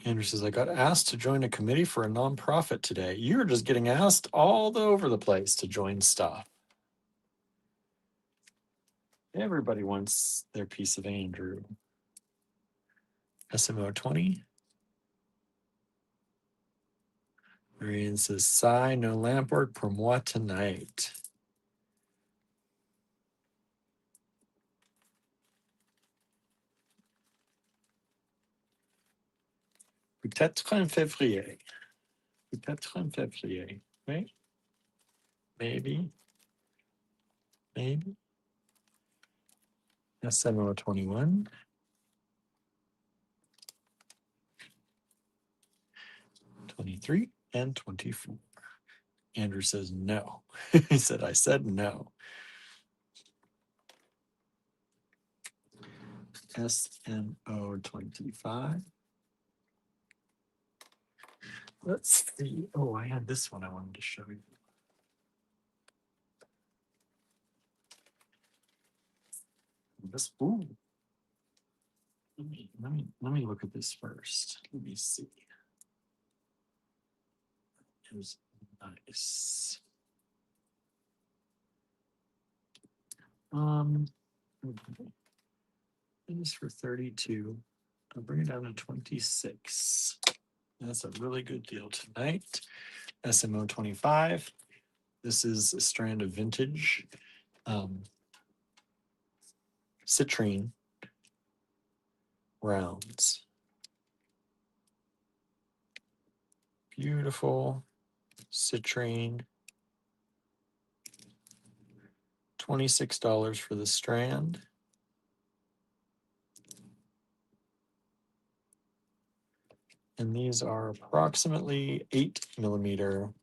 Speaker 1: Andrew says, I got asked to join a committee for a nonprofit today. You're just getting asked all over the place to join stuff. Everybody wants their piece of Andrew. SMO 20. Marianne says, sigh, no lamp work pour moi tonight. Peut-être en février. Peut-être en février. Right? Maybe. Maybe. SMO 21. '23 and 24. Andrew says no. He said, I said no. SMO 25. Let's see. Oh, I had this one I wanted to show you. This, ooh. Let me look at this first. Let me see. It was nice. Okay. It is for 32. I'll bring it down to 26. That's a really good deal tonight. SMO 25. This is a strand of vintage citrine rounds. Beautiful citrine. $26 for the strand. And these are approximately 8mm.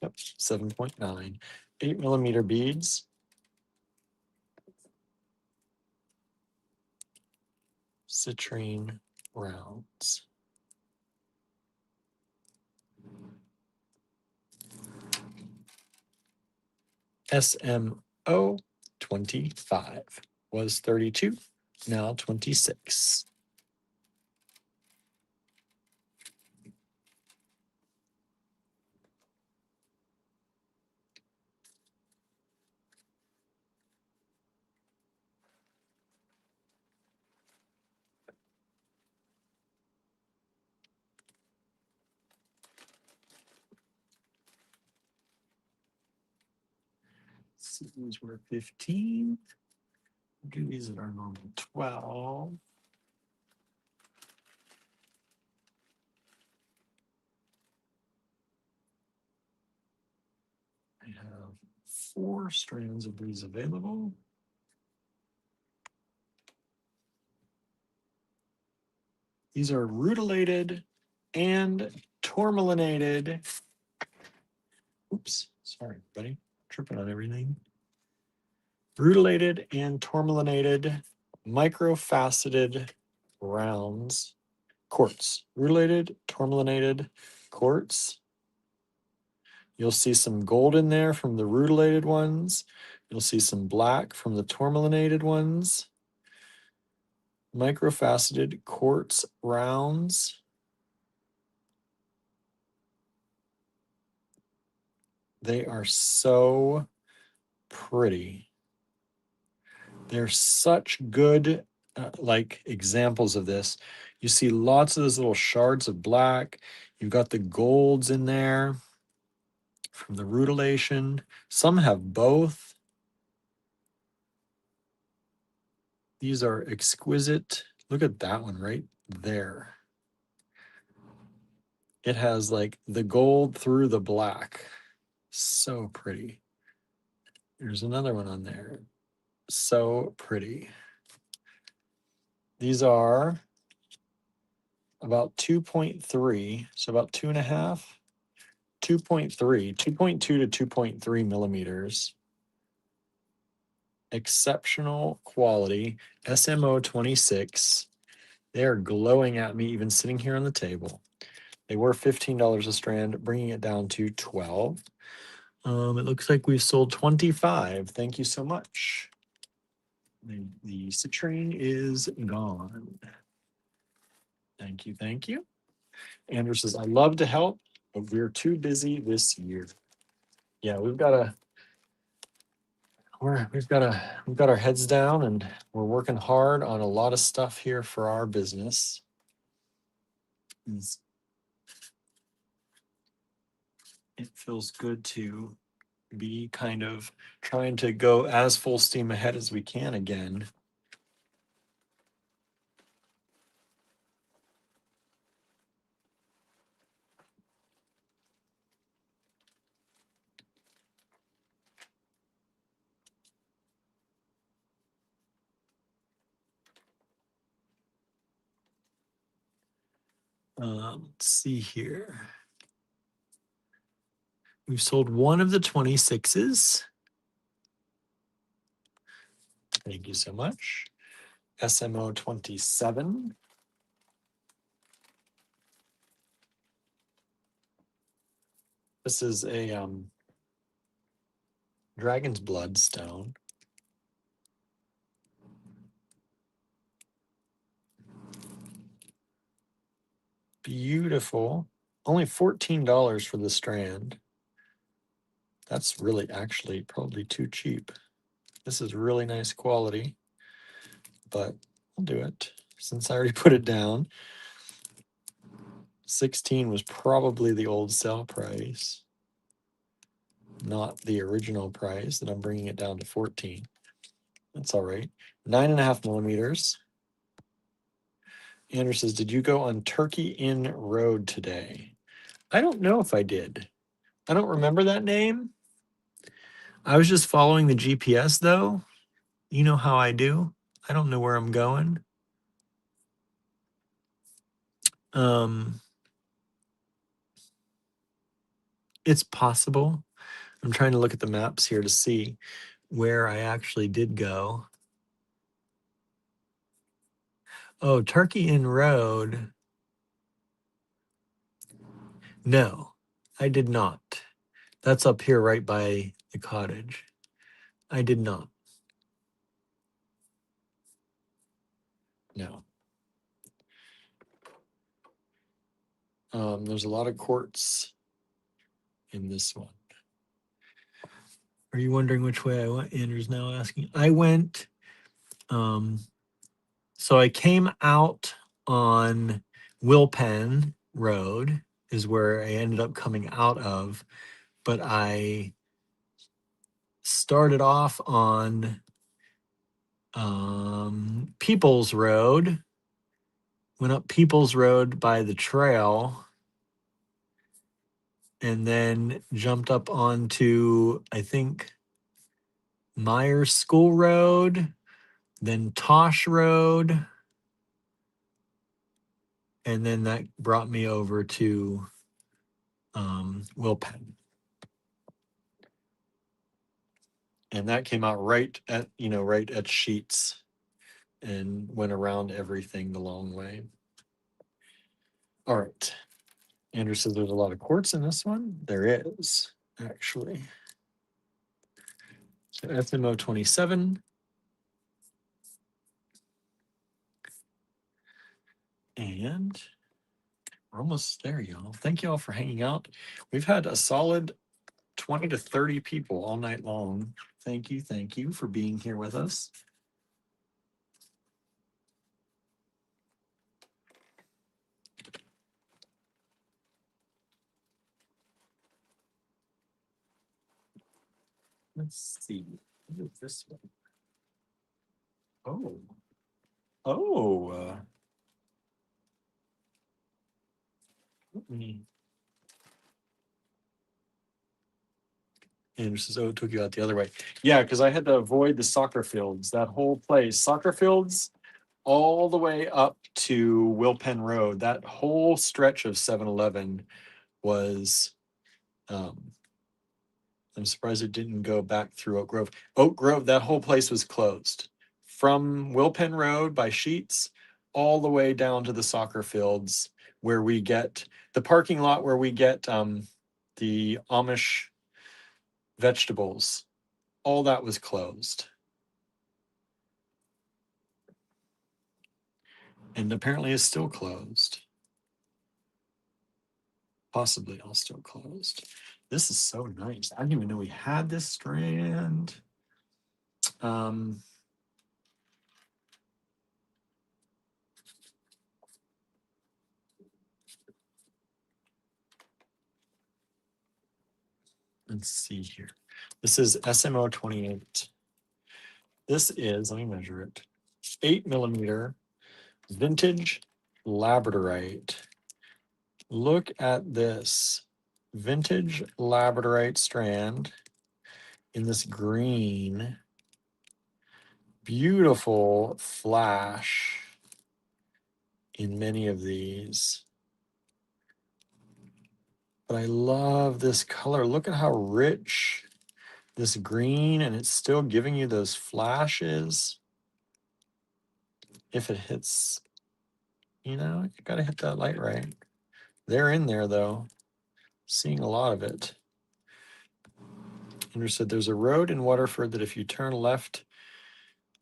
Speaker 1: Yep, 7.9. 8mm beads. Citrine rounds. SMO 25 was 32, now 26. So these were 15. Do these at our normal 12. I have 4 strands of these available. These are rutilated and tourmalinated. Oops, sorry, buddy. Tripping on everything. Rutilated and tourmalinated microfaceted rounds. Quartz. Rutilated, tourmalinated quartz. You'll see some gold in there from the rutilated ones. You'll see some black from the tourmalinated ones. Microfaceted quartz rounds. They are so pretty. They're such good like examples of this. You see lots of those little shards of black. You've got the golds in there from the rutilation. Some have both. These are exquisite. Look at that one right there. It has like the gold through the black. So pretty. There's another one on there. So pretty. These are about 2.3, so about 2.5, 2.3, 2.2 to 2.3 millimeters. Exceptional quality, SMO 26. They are glowing at me even sitting here on the table. They were $15 a strand, bringing it down to 12. It looks like we've sold 25. Thank you so much. The citrine is gone. Thank you, thank you. Andrew says, I love to help, but we're too busy this year. Yeah, we've got our heads down and we're working hard on a lot of stuff here for our business. It feels good to be kind of trying to go as full steam ahead as we can again. Let's see here. We've sold one of the 26s. Thank you so much. SMO 27. This is a dragon's blood stone. Beautiful. Only $14 for the strand. That's really actually probably too cheap. This is really nice quality, but I'll do it since I already put it down. 16 was probably the old sale price, not the original price that I'm bringing it down to 14. That's all right. 9.5 millimeters. Andrew says, did you go on Turkey Inn Road today? I don't know if I did. I don't remember that name. I was just following the GPS though. You know how I do. I don't know where I'm going. It's possible. I'm trying to look at the maps here to see where I actually did go. Oh, Turkey Inn Road. No, I did not. That's up here right by the cottage. I did not. No. There's a lot of quartz in this one. Are you wondering which way I went? Andrew's now asking. I went, so I came out on Wilpen Road is where I ended up coming out of, but I started off on Peoples Road, went up Peoples Road by the trail, and then jumped up onto, I think, Myers School Road, then Tosh Road, and then that brought me over to Wilpen. And that came out right at Sheets and went around everything the long way. All right. Andrew says there's a lot of quartz in this one. There is, actually. So SMO 27. And we're almost there, y'all. Thank you all for hanging out. We've had a solid 20 to 30 people all night long. Thank you for being here with us. Let's see. What is this one? Oh. Let me. Andrew says, oh, it took you out the other way. Yeah, because I had to avoid the soccer fields, that whole place. Soccer fields all the way up to Wilpen Road. That whole stretch of 7-Eleven was, I'm surprised it didn't go back through Oak Grove. Oak Grove, that whole place was closed. From Wilpen Road by Sheets all the way down to the soccer fields where we get the parking lot where we get the Amish vegetables. All that was closed. And apparently is still closed. Possibly all still closed. This is so nice. I didn't even know we had this strand. Let's see here. This is SMO 28. This is, let me measure it, 8mm vintage labradorite. Look at this vintage labradorite strand in this green. Beautiful flash in many of these. But I love this color. Look at how rich this green, and it's still giving you those flashes. if it hits, you gotta hit that light right. They're in there though, seeing a lot of it. Andrew said there's a road in Waterford that if you turn left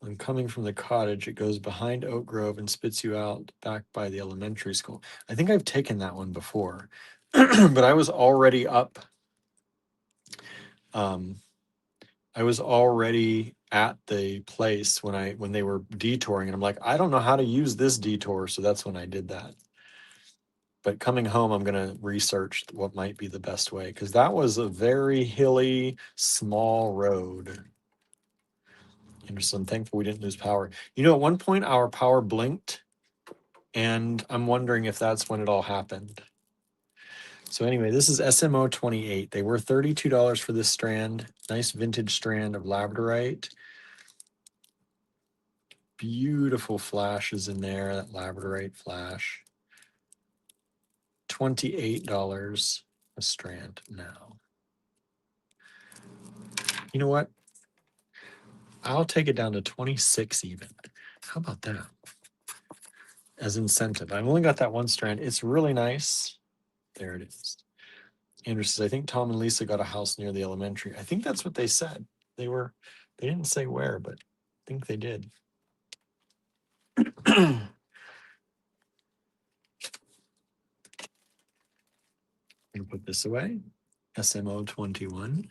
Speaker 1: when coming from the cottage, it goes behind Oak Grove and spits you out back by the elementary school. I think I've taken that one before, but I was already up. I was already at the place when they were detouring, and I'm like, I don't know how to use this detour, so that's when I did that. But coming home, I'm going to research what might be the best way, because that was a very hilly, small road. And so I'm thankful we didn't lose power. At one point our power blinked, and I'm wondering if that's when it all happened. So anyway, this is SMO 28. They were $32 for this strand. Nice vintage strand of labradorite. Beautiful flashes in there, that labradorite flash. $28 a strand now. You know what? I'll take it down to 26 even. How about that? As incentive. I've only got that one strand. It's really nice. There it is. Andrew says, I think Tom and Lisa got a house near the elementary. I think that's what they said. They didn't say where, but I think they did. I'm gonna put this away. SMO 21.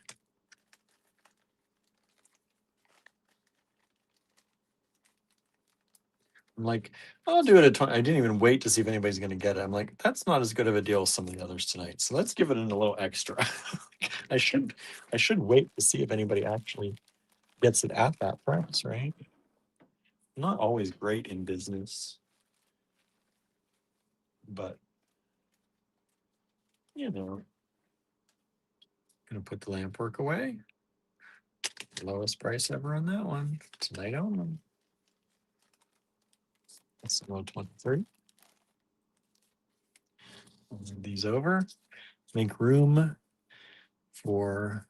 Speaker 1: I'm like, I'll do it at 20. I didn't even wait to see if anybody's going to get it. I'm like, that's not as good of a deal as some of the others tonight. So let's give it in a little extra. I should wait to see if anybody actually gets it at that price, right? I'm not always great in business, but gonna put the lamp work away. Lowest price ever on that one. Tonight only. That's 23. Move these over. Make room for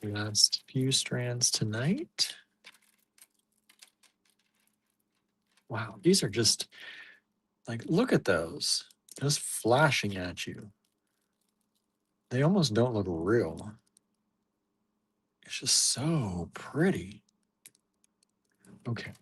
Speaker 1: the last few strands tonight. Wow, these are just like, look at those, just flashing at you. They almost don't look real. It's just so pretty. Okay.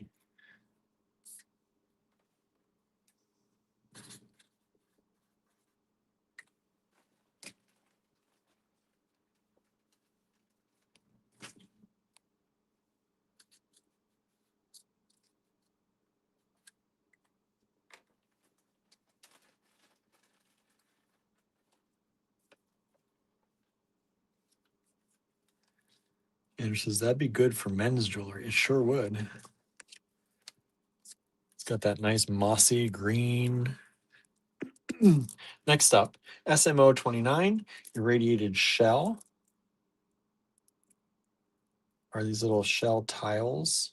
Speaker 1: Andrew says, that'd be good for men's jewelry. It sure would. It's got that nice mossy green. Next up, SMO 29, irradiated shell. Are these little shell tiles.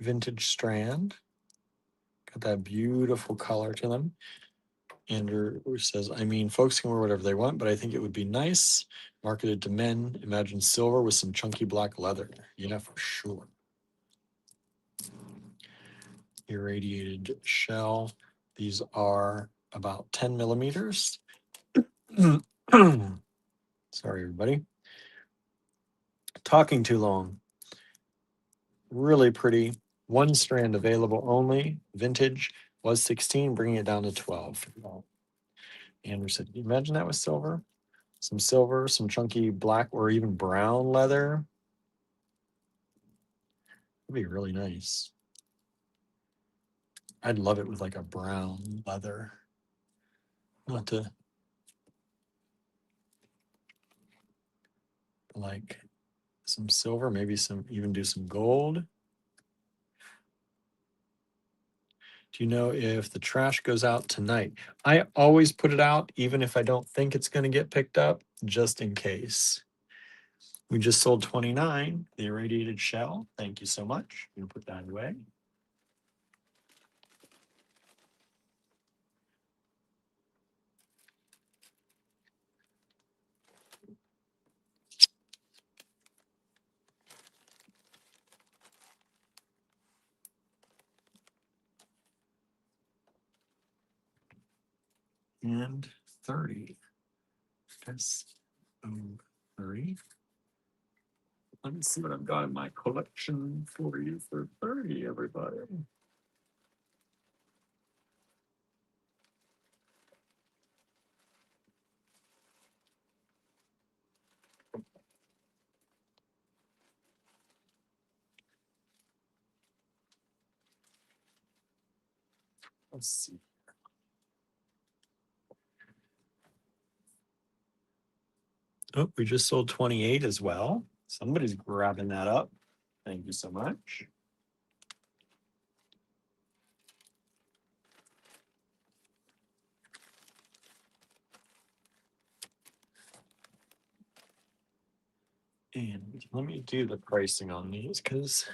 Speaker 1: Vintage strand. Got that beautiful color to them. Andrew says, I mean, folks can wear whatever they want, but I think it would be nice. Marketed to men. Imagine silver with some chunky black leather. Yeah, for sure. Irradiated shell. These are about 10 millimeters. Sorry, everybody. Talking too long. Really pretty. One strand available only. Vintage was 16, bringing it down to 12. Andrew said, can you imagine that with silver? Some silver, some chunky black or even brown leather. It'd be really nice. I'd love it with like a brown leather. Not to like some silver, maybe even do some gold. Do you know if the trash goes out tonight? I always put it out, even if I don't think it's going to get picked up, just in case. We just sold 29, the irradiated shell. Thank you so much. I'm going to put that away. and 30. SO30. Let me see what I've got in my collection for you for 30, everybody. Let's see. Oh, we just sold 28 as well. Somebody's grabbing that up. Thank you so much. And let me do the pricing on these because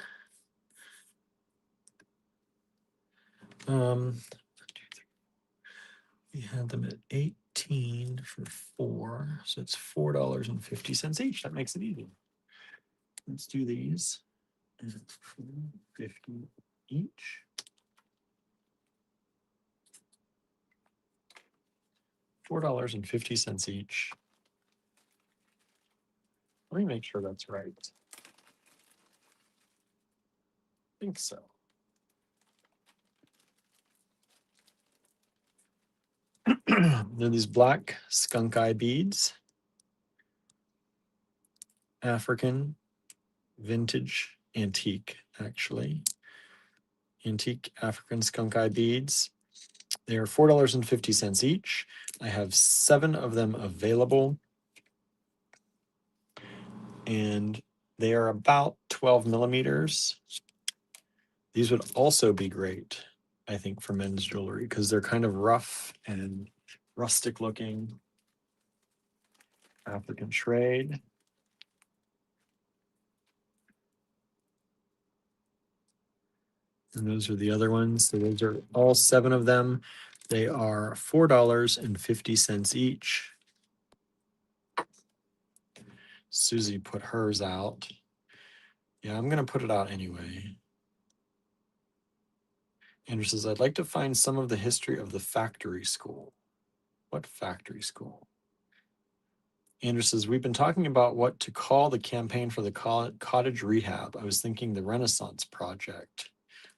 Speaker 1: we had them at 18 for 4. So it's $4.50 each. That makes it easy. Let's do these at $4.50 each. $4.50 each. Let me make sure that's right. I think so. They're these black skunk eye beads. African, vintage, antique, actually. Antique African skunk eye beads. They are $4.50 each. I have 7 of them available. And they are about 12 millimeters. These would also be great, I think, for men's jewelry because they're kind of rough and rustic looking. African trade. And those are the other ones. So those are all 7 of them. They are $4.50 each. Susie put hers out. Yeah, I'm going to put it out anyway. Andrew says, I'd like to find some of the history of the factory school. What factory school? Andrew says, we've been talking about what to call the campaign for the cottage rehab. I was thinking the Renaissance Project.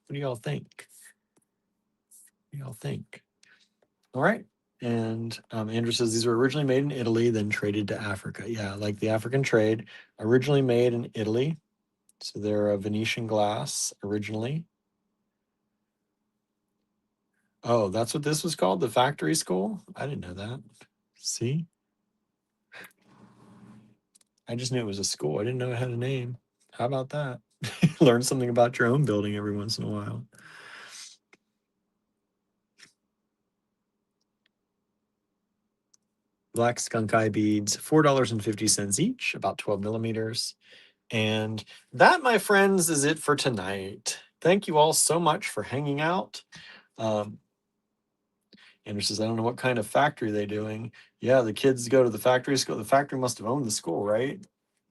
Speaker 1: What do y'all think? What do y'all think? All right. And Andrew says, these were originally made in Italy, then traded to Africa. Yeah, like the African trade, originally made in Italy. So they're a Venetian glass originally. Oh, that's what this was called, the factory school? I didn't know that. See? I just knew it was a school. I didn't know it had a name. How about that? Learn something about your own building every once in a while. Black skunk eye beads, $4.50 each, about 12 millimeters. And that, my friends, is it for tonight. Thank you all so much for hanging out. Andrew says, I don't know what kind of factory they're doing. Yeah, the kids go to the factory school. The factory must have owned the school, right?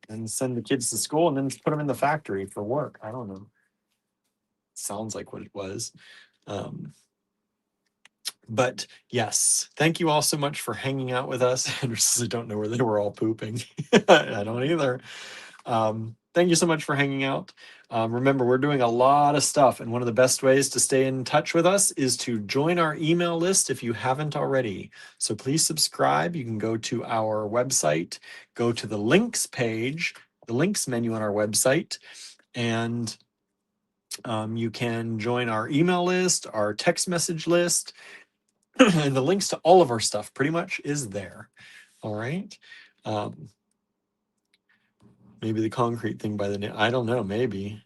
Speaker 1: And send the kids to school and then put them in the factory for work. I don't know. Sounds like what it was. But yes, thank you all so much for hanging out with us. Andrew says, I don't know where they were all pooping. I don't either. Thank you so much for hanging out. Remember, we're doing a lot of stuff, and one of the best ways to stay in touch with us is to join our email list if you haven't already. So please subscribe. You can go to our website, go to the links page, the links menu on our website, and you can join our email list, our text message list, and the links to all of our stuff pretty much is there. All right. Maybe the concrete thing by the name. I don't know. Maybe.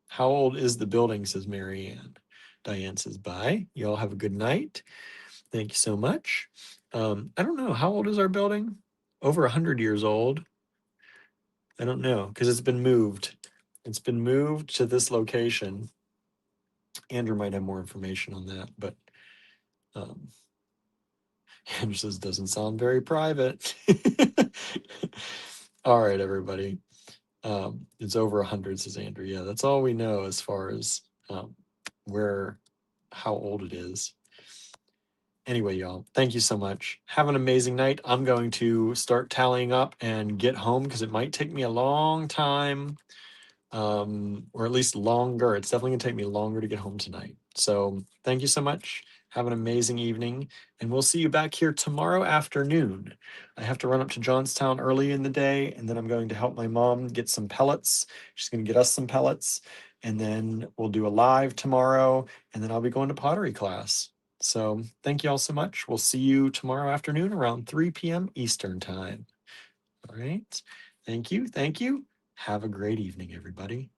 Speaker 1: How old is the building, says Marianne. Diane says, bye. You all have a good night. Thank you so much. I don't know. How old is our building? Over 100 years old. I don't know because it's been moved. It's been moved to this location. Andrew might have more information on that, but Andrew says, doesn't sound very private. All right, everybody. It's over 100, says Andrew. Yeah, that's all we know as far as how old it is. Anyway, y'all, thank you so much. Have an amazing night. I'm going to start tallying up and get home because it might take me a long time, or at least longer. It's definitely gonna take me longer to get home tonight. So thank you so much. Have an amazing evening, and we'll see you back here tomorrow afternoon. I have to run up to Johnstown early in the day, and then I'm going to help my mom get some pellets. She's gonna get us some pellets, and then we'll do a live tomorrow, and then I'll be going to pottery class. So thank you all so much. We'll see you tomorrow afternoon around 3 p.m. Eastern time. All right. Thank you. Thank you. Have a great evening, everybody.